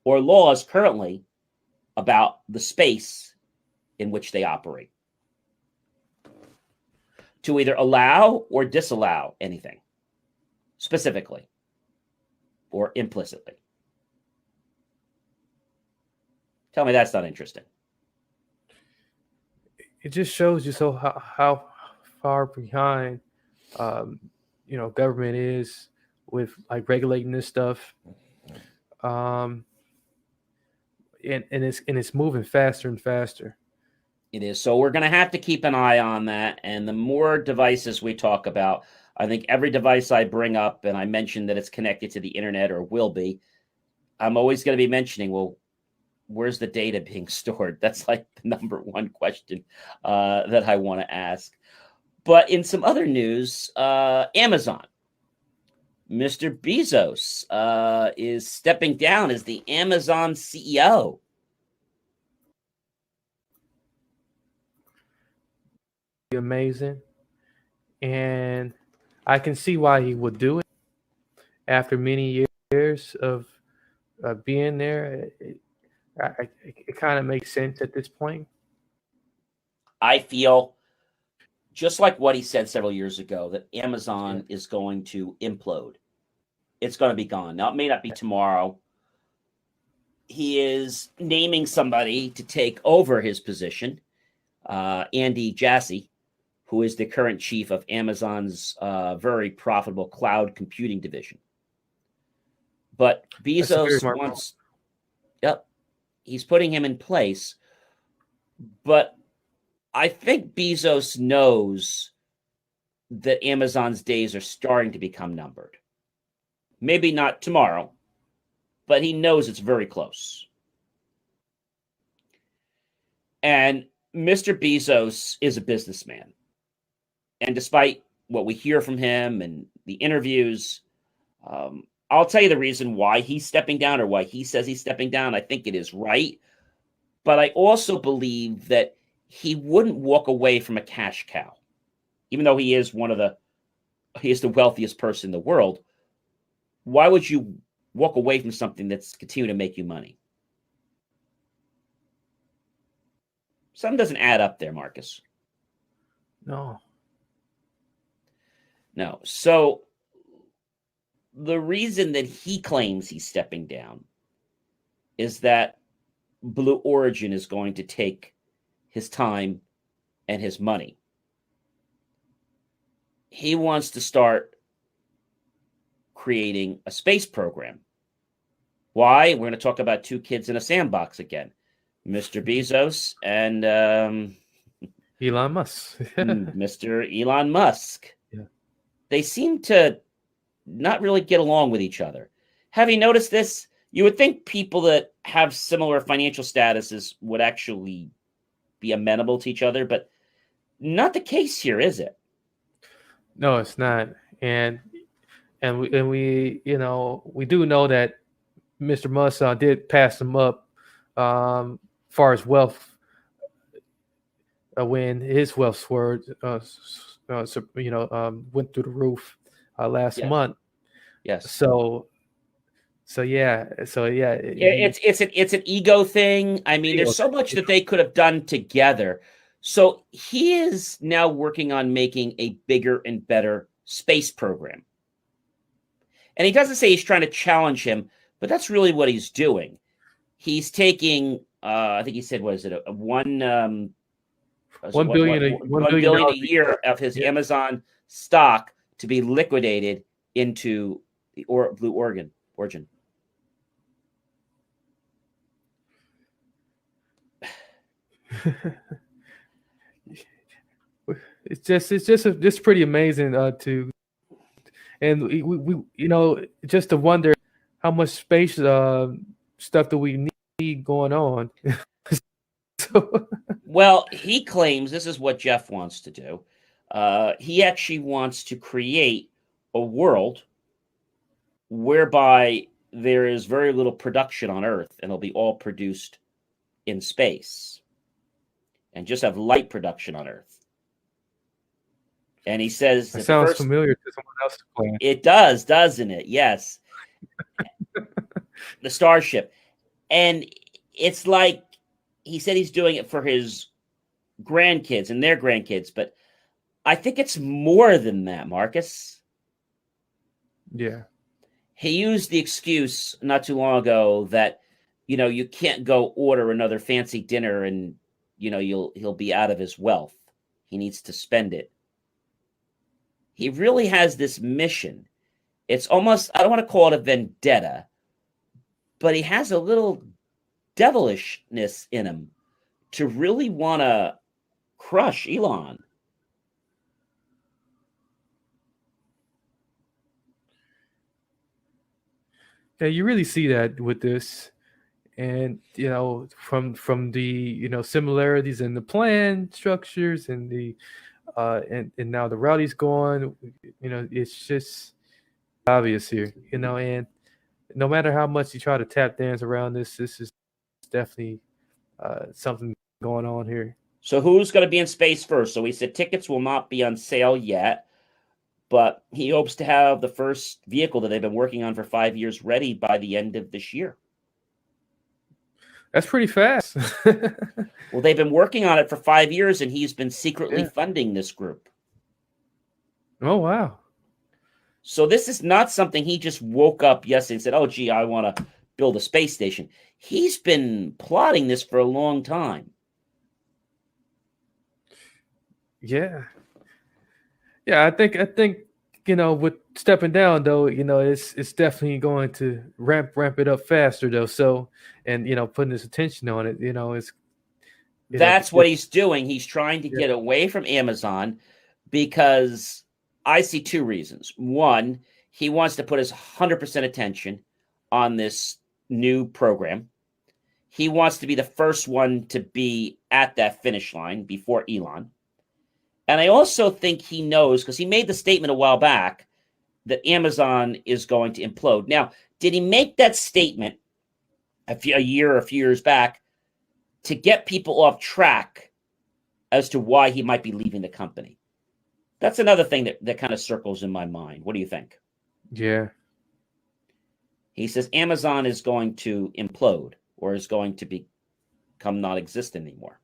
or laws currently about the space in which they operate to either allow or disallow anything specifically or implicitly. Tell me that's not interesting. It just shows you how far behind government is with like regulating this stuff. Um, and it's moving faster and faster. It is. So we're going to have to keep an eye on that. And the more devices we talk about, I think every device I bring up and I mention that it's connected to the internet or will be, I'm always going to be mentioning, well, where's the data being stored? That's like the number one question that I want to ask. But in some other news, Amazon, Mr. Bezos is stepping down as the Amazon CEO. Amazing, and I can see why he would do it after many years of being there. It kind of makes sense at this point. I feel just like what he said several years ago, that Amazon is going to implode. It's going to be gone. Now, it may not be tomorrow. He is naming somebody to take over his position, Andy Jassy, who is the current chief of Amazon's very profitable cloud computing division. But Bezos wants, yep, he's putting him in place. But I think Bezos knows that Amazon's days are starting to become numbered. Maybe not tomorrow, but he knows it's very close. And Mr. Bezos is a businessman. And despite what we hear from him and the interviews, I'll tell you the reason why he's stepping down or why he says he's stepping down. I think it is right. But I also believe that he wouldn't walk away from a cash cow, even though he is the wealthiest person in the world. Why would you walk away from something that's continuing to make you money? Something doesn't add up there, Marcus. No. So the reason that he claims he's stepping down is that Blue Origin is going to take his time and his money. He wants to start creating a space program. Why? We're going to talk about two kids in a sandbox again. Mr. Bezos and Elon Musk. Mr. Elon Musk. Yeah. They seem to not really get along with each other. Have you noticed this? You would think people that have similar financial statuses would actually be amenable to each other, but not the case here, is it? No, it's not. and we we do know that Mr. Musk did pass him up, far as wealth, when his wealth sword went through the roof last Yes. month. Yes. So yeah, it's an ego thing. I mean, there's so much that they could have done together. So he is now working on making a bigger and better space program. And he doesn't say he's trying to challenge him, but that's really what he's doing. He's taking, I think he said, what is it, $1 billion a year of his Amazon stock to be liquidated into the Blue Origin. It's just pretty amazing and we just to wonder how much space stuff that we need going on. Well, he claims this is what Jeff wants to do. He actually wants to create a world whereby there is very little production on Earth, and it'll be all produced in space, and just have light production on Earth. And he says that sounds familiar to someone else's plan. It does, doesn't it? Yes. The Starship. And it's like he said he's doing it for his grandkids and their grandkids, but I think it's more than that, Marcus. Yeah. He used the excuse not too long ago that, you can't go order another fancy dinner and, he'll be out of his wealth. He needs to spend it. He really has this mission. It's almost, I don't want to call it a vendetta, but he has a little devilishness in him to really want to crush Elon. Yeah, you really see that with this. And from the similarities in the plan structures and the and now the route he's going, it's just obvious here, and no matter how much you try to tap dance around this is definitely something going on here. So who's going to be in space first? So he said tickets will not be on sale yet, but he hopes to have the first vehicle that they've been working on for 5 years ready by the end of this year. That's pretty fast. Well, they've been working on it for 5 years, and he's been secretly funding this group. Oh, wow. So this is not something he just woke up yesterday and said, oh, gee, I want to build a space station. He's been plotting this for a long time. Yeah. Yeah, I think with stepping down though, it's definitely going to ramp it up faster though. So, and putting his attention on it, it's that's what he's doing. He's trying to get away from Amazon because I see two reasons. One, he wants to put his 100% attention on this new program. He wants to be the first one to be at that finish line before Elon. And I also think he knows, because he made the statement a while back, that Amazon is going to implode. Now, did he make that statement a few years back to get people off track as to why he might be leaving the company? That's another thing that kind of circles in my mind. What do you think? Yeah. He says Amazon is going to implode or is going to become non-existent anymore.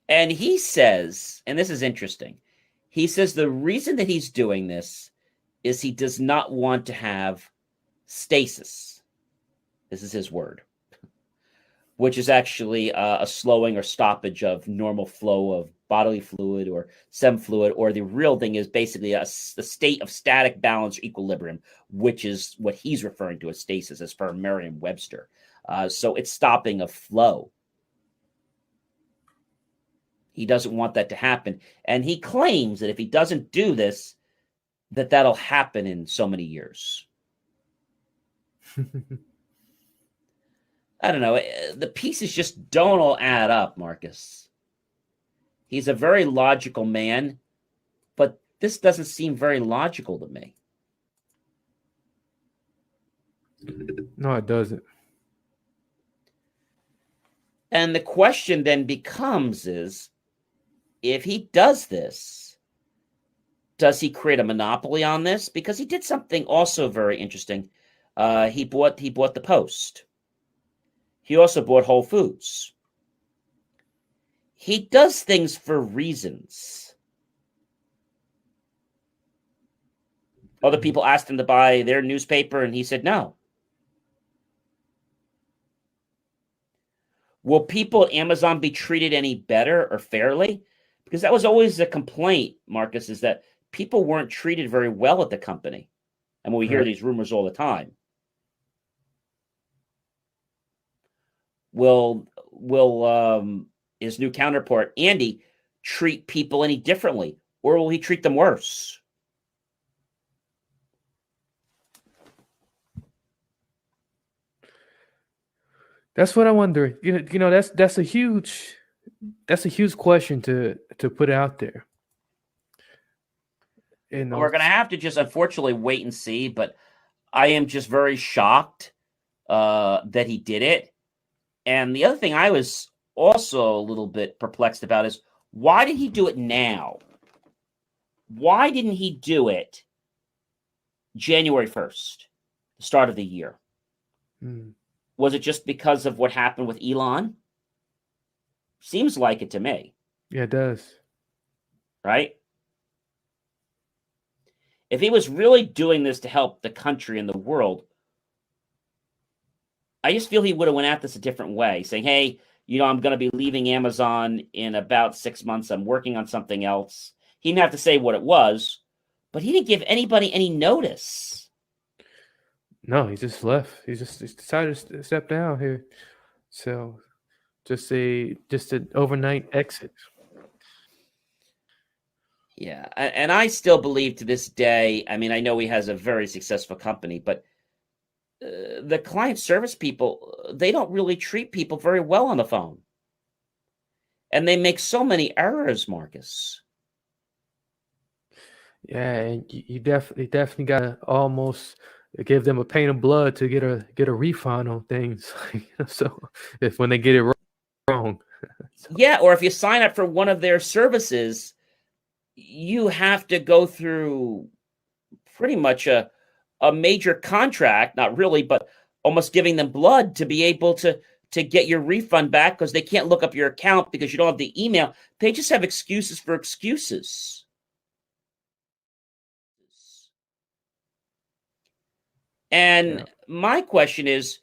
And he says, and this is interesting, he says the reason that he's doing this is he does not want to have stasis. This is his word, which is actually a slowing or stoppage of normal flow of bodily fluid or sem fluid, or the real thing is basically a state of static balance or equilibrium, which is what he's referring to as stasis as per Merriam-Webster. So it's stopping of flow. He doesn't want that to happen. And he claims that if he doesn't do this, that'll happen in so many years. I don't know. The pieces just don't all add up, Marcus. He's a very logical man, but this doesn't seem very logical to me. No, it doesn't. And the question then becomes is, if he does this, does he create a monopoly on this? Because he did something also very interesting. He bought the Post. He also bought Whole Foods. He does things for reasons. Other people asked him to buy their newspaper, and he said no. Will people at Amazon be treated any better or fairly? Because that was always the complaint, Marcus, is that people weren't treated very well at the company. And we hear these rumors all the time. Will his new counterpart, Andy, treat people any differently? Or will he treat them worse? That's what I wonder. You know, that's a huge question to put out there. You know, We're going to have to just unfortunately wait and see. But I am just very shocked that he did it. And the other thing I was also a little bit perplexed about is, why did he do it now? Why didn't he do it January 1st, the start of the year? Was it just because of what happened with Elon? Seems like it to me. Yeah, it does. Right? If he was really doing this to help the country and the world, I just feel he would have went at this a different way, saying, hey, you know, I'm going to be leaving Amazon in about 6 months. I'm working on something else. He didn't have to say what it was, but he didn't give anybody any notice. No, he just left. He just decided to step down here. So just an overnight exit. Yeah, and I still believe to this day, I mean, I know he has a very successful company, but the client service people, they don't really treat people very well on the phone. And they make so many errors, Marcus. Yeah, and you definitely got to almost give them a pain of blood to get a refund on things. So if when they get it wrong. So. Yeah, or if you sign up for one of their services, you have to go through pretty much a major contract, not really, but almost giving them blood to be able to get your refund back, because they can't look up your account because you don't have the email. They just have excuses for excuses. And my question is,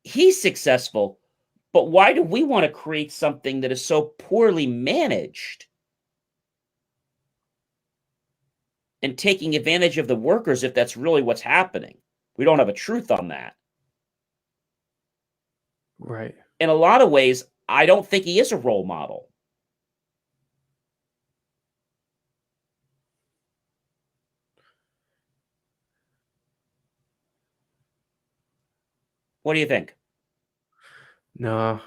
he's successful, but why do we want to create something that is so poorly managed and taking advantage of the workers if that's really what's happening? We don't have a truth on that. Right. In a lot of ways, I don't think he is a role model. What do you think? No,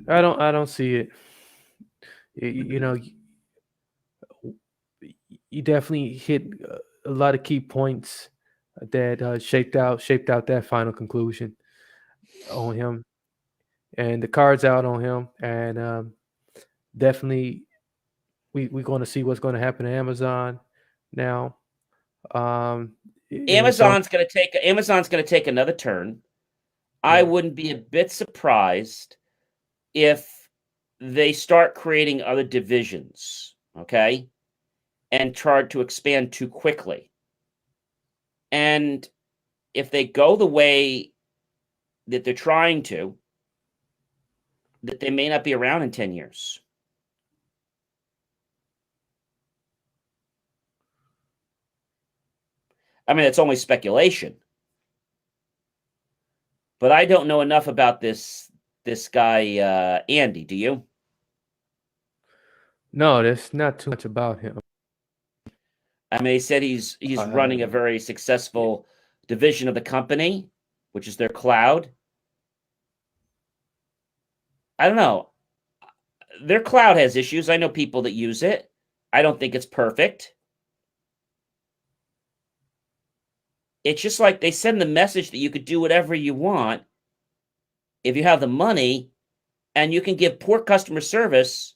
I don't see it. You know, you definitely hit a lot of key points that shaped out that final conclusion on him, and the cards out on him, and definitely we're going to see what's going to happen to Amazon now. Amazon's going to take another turn. I wouldn't be a bit surprised if they start creating other divisions, okay, and try to expand too quickly. And if they go the way that they're trying to, that they may not be around in 10 years. I mean, it's only speculation. But I don't know enough about this guy, Andy. Do you? No, there's not too much about him. I mean, he said he's running a very successful division of the company, which is their cloud. I don't know. Their cloud has issues. I know people that use it. I don't think it's perfect. it's just like they send the message that you could do whatever you want if you have the money, and you can give poor customer service,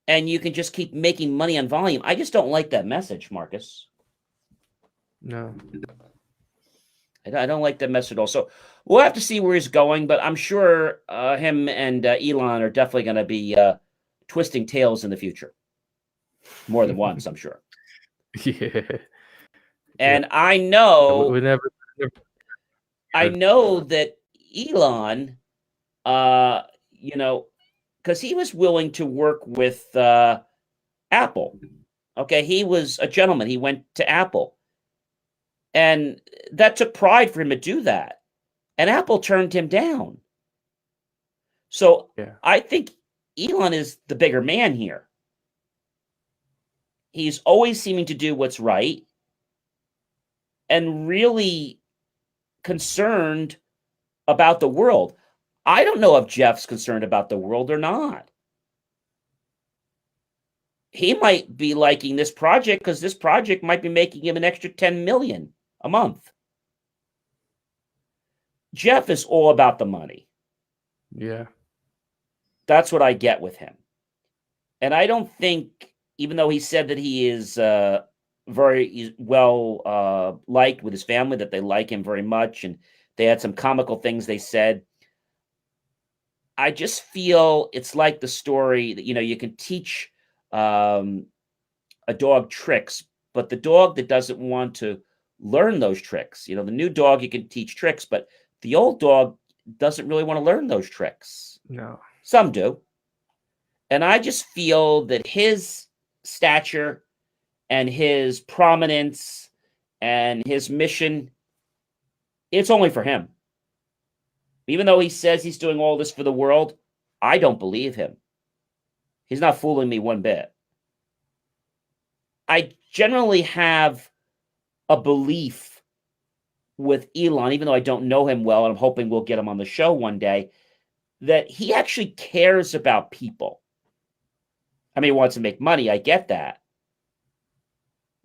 and you can just keep making money on volume. I just don't like that message, Marcus. No. I don't like that message at all. So we'll have to see where he's going, but I'm sure him and Elon are definitely going to be twisting tails in the future. More than once, I'm sure. Yeah. And I know... We never I know that Elon, you know, because he was willing to work with Apple. Okay, he was a gentleman. He went to Apple. And that took pride for him to do that. And Apple turned him down. So Yeah. I think Elon is the bigger man here. He's always seeming to do what's right and really concerned about the world. I don't know if Jeff's concerned about the world or not. He might be liking this project because this project might be making him an extra $10 million a month. Jeff is all about the money. Yeah. That's what I get with him. And I don't think, even though he said that he is very well liked with his family, that they like him very much, and they had some comical things they said, I just feel it's like the story that, you can teach a dog tricks, but the dog that doesn't want to learn those tricks, the new dog, you can teach tricks, but the old dog doesn't really want to learn those tricks. No. Some do. And I just feel that his stature and his prominence and his mission, it's only for him. Even though he says he's doing all this for the world, I don't believe him. He's not fooling me one bit. I generally have a belief with Elon, even though I don't know him well, and I'm hoping we'll get him on the show one day, that he actually cares about people. I mean, he wants to make money. I get that.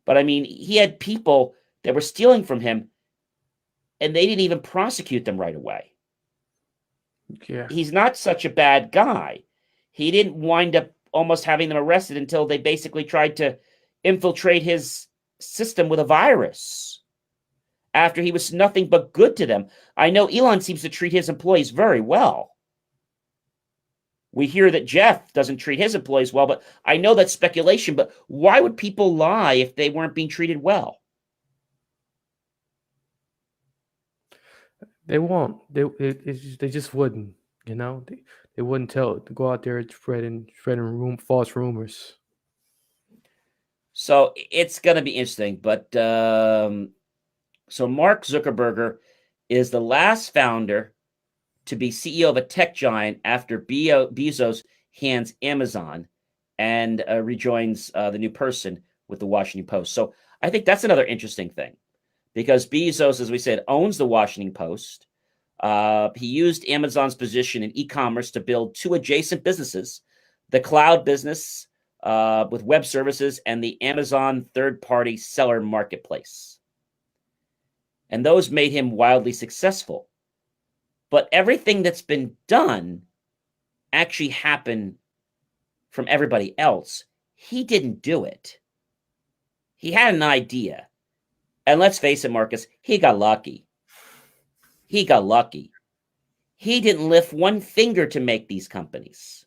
But I mean, he had people that were stealing from him, and they didn't even prosecute them right away. Yeah. He's not such a bad guy. He didn't wind up almost having them arrested until they basically tried to infiltrate his system with a virus after he was nothing but good to them. I know Elon seems to treat his employees very well. We hear that Jeff doesn't treat his employees well, but I know that's speculation. But why would people lie if they weren't being treated well? They won't. They just wouldn't. They wouldn't go out there spreading false rumors. So it's going to be interesting. But so Mark Zuckerberg is the last founder to be CEO of a tech giant after Bezos hands Amazon and rejoins the new person with the Washington Post. So I think that's another interesting thing, because Bezos, as we said, owns the Washington Post. He used Amazon's position in e-commerce to build two adjacent businesses, the cloud business with web services and the Amazon third-party seller marketplace. And those made him wildly successful. But everything that's been done actually happened from everybody else. He didn't do it. He had an idea. And let's face it, Marcus, he got lucky. He got lucky. He didn't lift one finger to make these companies.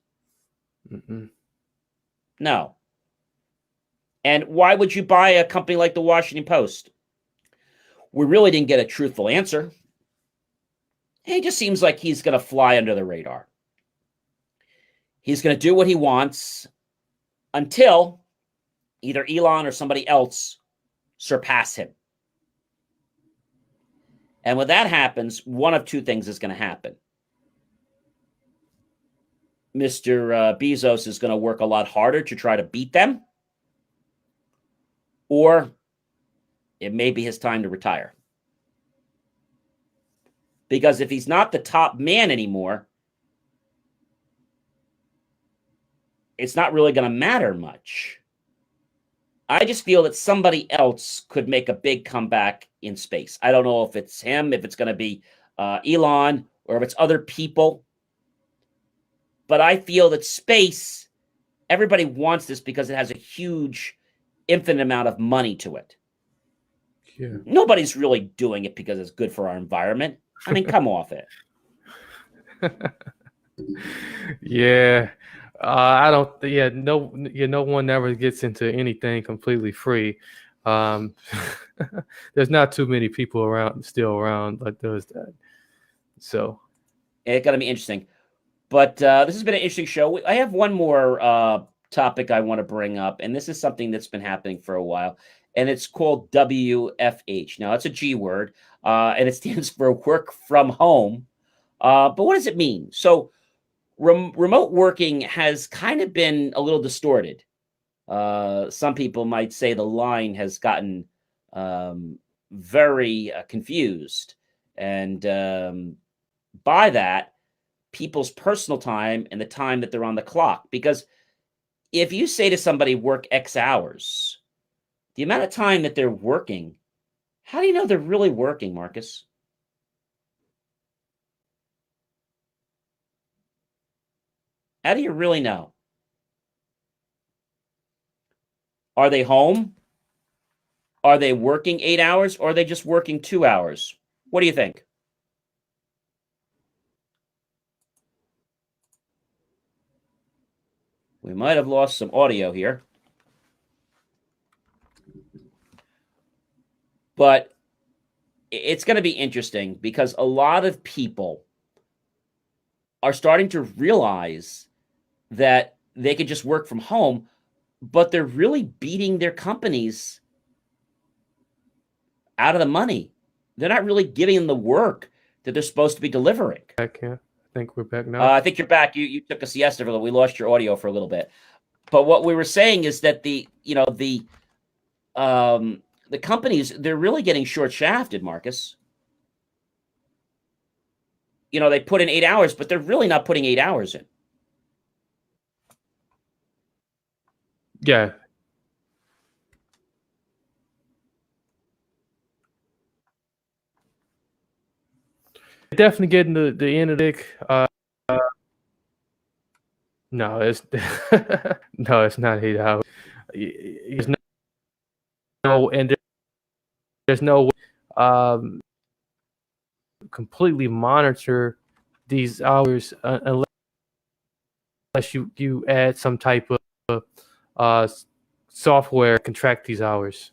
Mm-mm. No. And why would you buy a company like the Washington Post? We really didn't get a truthful answer. It just seems like he's going to fly under the radar. He's going to do what he wants until either Elon or somebody else surpass him. And when that happens, one of two things is going to happen. Mr. Bezos is going to work a lot harder to try to beat them, or it may be his time to retire. Because if he's not the top man anymore, it's not really going to matter much. I just feel that somebody else could make a big comeback in space. I don't know if it's him, if it's going to be Elon, or if it's other people. But I feel that space, everybody wants this because it has a huge, infinite amount of money to it. Yeah. Nobody's really doing it because it's good for our environment. I mean, come off it. Yeah. I don't. Yeah. No. No one ever gets into anything completely free. There's not too many people still around that does that. So It's going to be interesting. But this has been an interesting show. I have one more topic I want to bring up, and this is something that's been happening for a while, and it's called WFH. Now, it's a G word, and it stands for work from home. But what does it mean? So remote working has kind of been a little distorted. Some people might say the line has gotten very confused. And by that, people's personal time and the time that they're on the clock. Because if you say to somebody, work X hours, the amount of time that they're working, how do you know they're really working, Marcus? How do you really know? Are they home? Are they working 8 hours, or are they just working 2 hours? What do you think? We might have lost some audio here. But it's going to be interesting because a lot of people are starting to realize that they could just work from home, but they're really beating their companies out of the money. They're not really giving them the work that they're supposed to be delivering. I think we're back now. I think you're back. You took a siesta for a little. We lost your audio for a little bit. But what we were saying is that the companies, they're really getting short shafted, Marcus. They put in 8 hours, but they're really not putting 8 hours in. Yeah. Definitely getting the analytic. No, it's no, it's not 8 hours. There's no, and there's no completely monitor these hours unless you add some type of software can track these hours.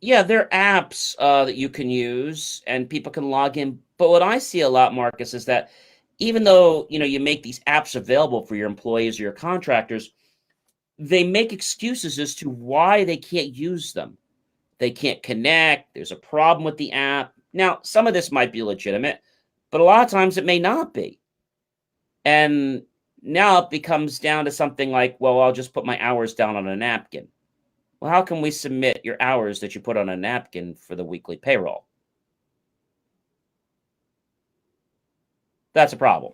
Yeah, there are apps that you can use, and people can log in. But what I see a lot, Marcus, is that even though you make these apps available for your employees or your contractors, they make excuses as to why they can't use them. They can't connect. There's a problem with the app. Now, some of this might be legitimate, but a lot of times it may not be. And now it becomes down to something like, well, I'll just put my hours down on a napkin. Well, how can we submit your hours that you put on a napkin for the weekly payroll? That's a problem.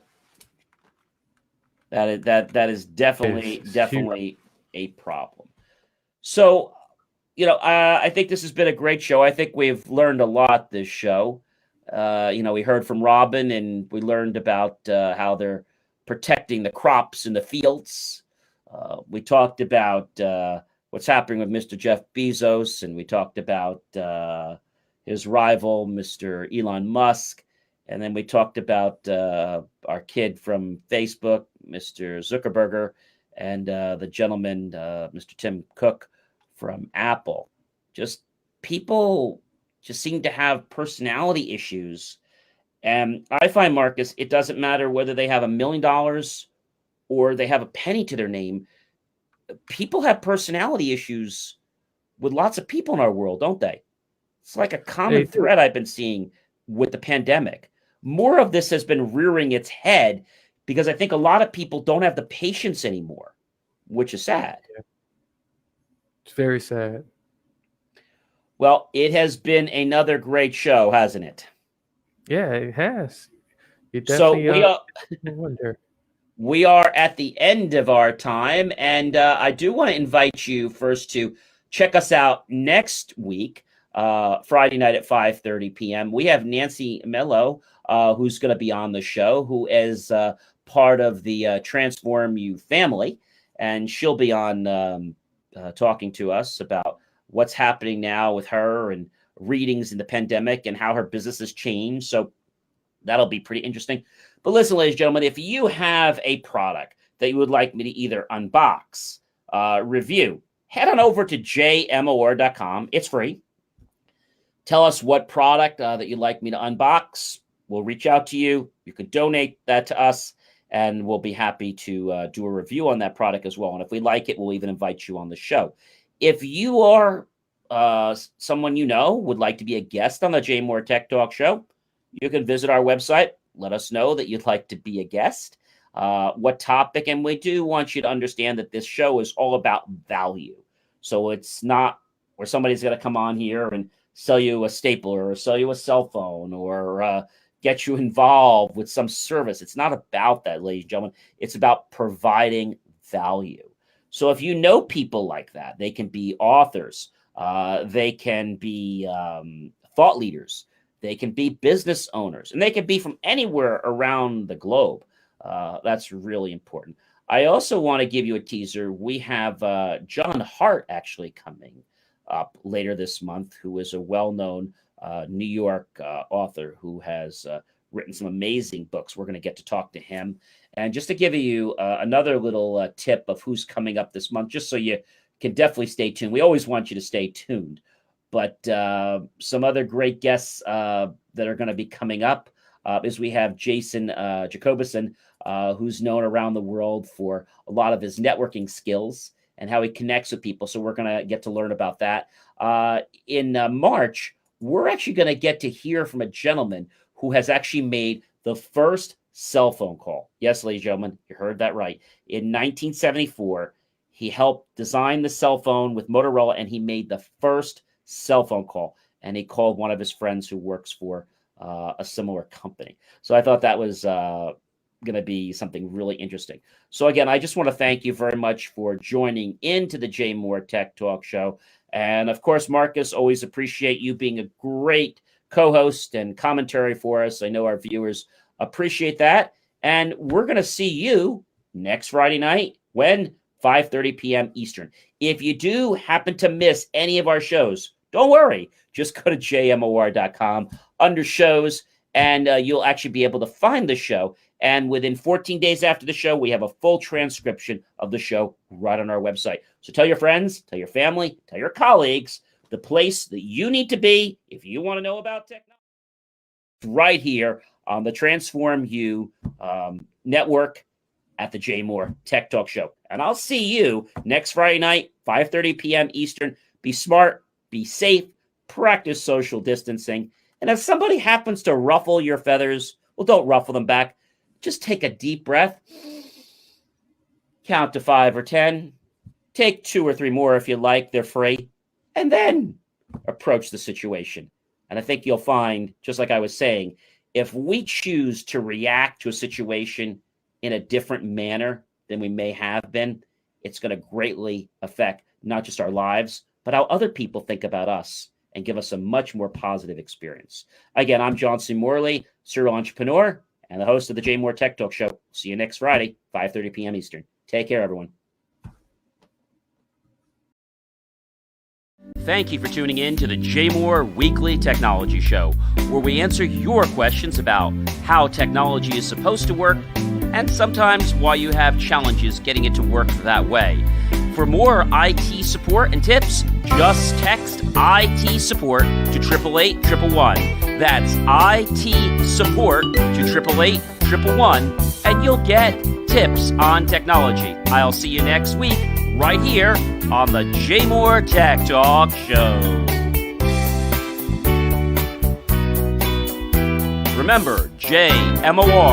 That is definitely a problem. So, I think this has been a great show. I think we've learned a lot this show. We heard from Robin, and we learned about how they're protecting the crops in the fields. We talked about what's happening with Mr. Jeff Bezos, and we talked about his rival, Mr. Elon Musk. And then we talked about our kid from Facebook, Mr. Zuckerberg, and the gentleman, Mr. Tim Cook from Apple. Just people just seem to have personality issues. And I find, Marcus, it doesn't matter whether they have $1 million or they have a penny to their name. People have personality issues with lots of people in our world, don't they? It's like a common thread I've been seeing with the pandemic. More of this has been rearing its head because I think a lot of people don't have the patience anymore, which is sad. It's very sad. Well, it has been another great show, hasn't it? Yeah, it has. So we are at the end of our time, and I do want to invite you first to check us out next week, Friday night at 5:30 p.m. We have Nancy Mello, who's going to be on the show, who is part of the Transform You family, and she'll be on talking to us about what's happening now with her and readings in the pandemic and how her business has changed. So that'll be pretty interesting. But listen, ladies and gentlemen, if you have a product that you would like me to either unbox, review, head on over to jmor.com. It's free. Tell us what product that you'd like me to unbox. We'll reach out to you. You can donate that to us, and we'll be happy to do a review on that product as well. And if we like it, we'll even invite you on the show. If you are someone you know would like to be a guest on the Jay Moore Tech Talk Show, you can visit our website. Let us know that you'd like to be a guest, what topic, and we do want you to understand that this show is all about value. So it's not where somebody's going to come on here and sell you a stapler or sell you a cell phone or get you involved with some service. It's not about that, ladies and gentlemen. It's about providing value. So if you know people like that, they can be authors, they can be thought leaders, they can be business owners, and they can be from anywhere around the globe. That's really important. I also want to give you a teaser. We have John Hart actually coming up later this month, who is a well-known New York author who has written some amazing books. We're going to get to talk to him. And just to give you another little tip of who's coming up this month, just so you can definitely stay tuned. We always want you to stay tuned. But some other great guests that are going to be coming up is we have Jason Jacobison, who's known around the world for a lot of his networking skills and how he connects with people. So we're going to get to learn about that. In March, we're actually going to get to hear from a gentleman who has actually made the first cell phone call. Yes, ladies and gentlemen, you heard that right. In 1974, he helped design the cell phone with Motorola, and he made the first cell phone call. And he called one of his friends who works for a similar company. So I thought that was going to be something really interesting. So again, I just want to thank you very much for joining into the Jay Moore Tech Talk Show. And of course, Marcus, always appreciate you being a great co-host and commentary for us. I know our viewers appreciate that. And we're going to see you next Friday night when 5:30 p.m. Eastern. If you do happen to miss any of our shows, don't worry. Just go to jmor.com under shows, and you'll actually be able to find the show. And within 14 days after the show, we have a full transcription of the show right on our website. So tell your friends, tell your family, tell your colleagues the place that you need to be if you want to know about technology. Right here on the Transform You network at the Jay Moore Tech Talk Show. And I'll see you next Friday night, 5:30 p.m. Eastern. Be smart, be safe, practice social distancing. And if somebody happens to ruffle your feathers, well, don't ruffle them back. Just take a deep breath, count to 5 or 10, take 2 or 3 more if you like, they're free, and then approach the situation. And I think you'll find, just like I was saying, if we choose to react to a situation in a different manner than we may have been, it's going to greatly affect not just our lives, but how other people think about us and give us a much more positive experience. Again, I'm John C. Morley, serial entrepreneur, and the host of the Jay Moore Tech Talk Show. See you next Friday, 5:30 p.m. Eastern. Take care, everyone. Thank you for tuning in to the Jay Moore Weekly Technology Show, where we answer your questions about how technology is supposed to work and sometimes why you have challenges getting it to work that way. For more IT support and tips, just text IT support to 888-111. That's IT support to 888-111, and you'll get tips on technology. I'll see you next week right here on the Jay Moore Tech Talk Show. Remember, jmor.com.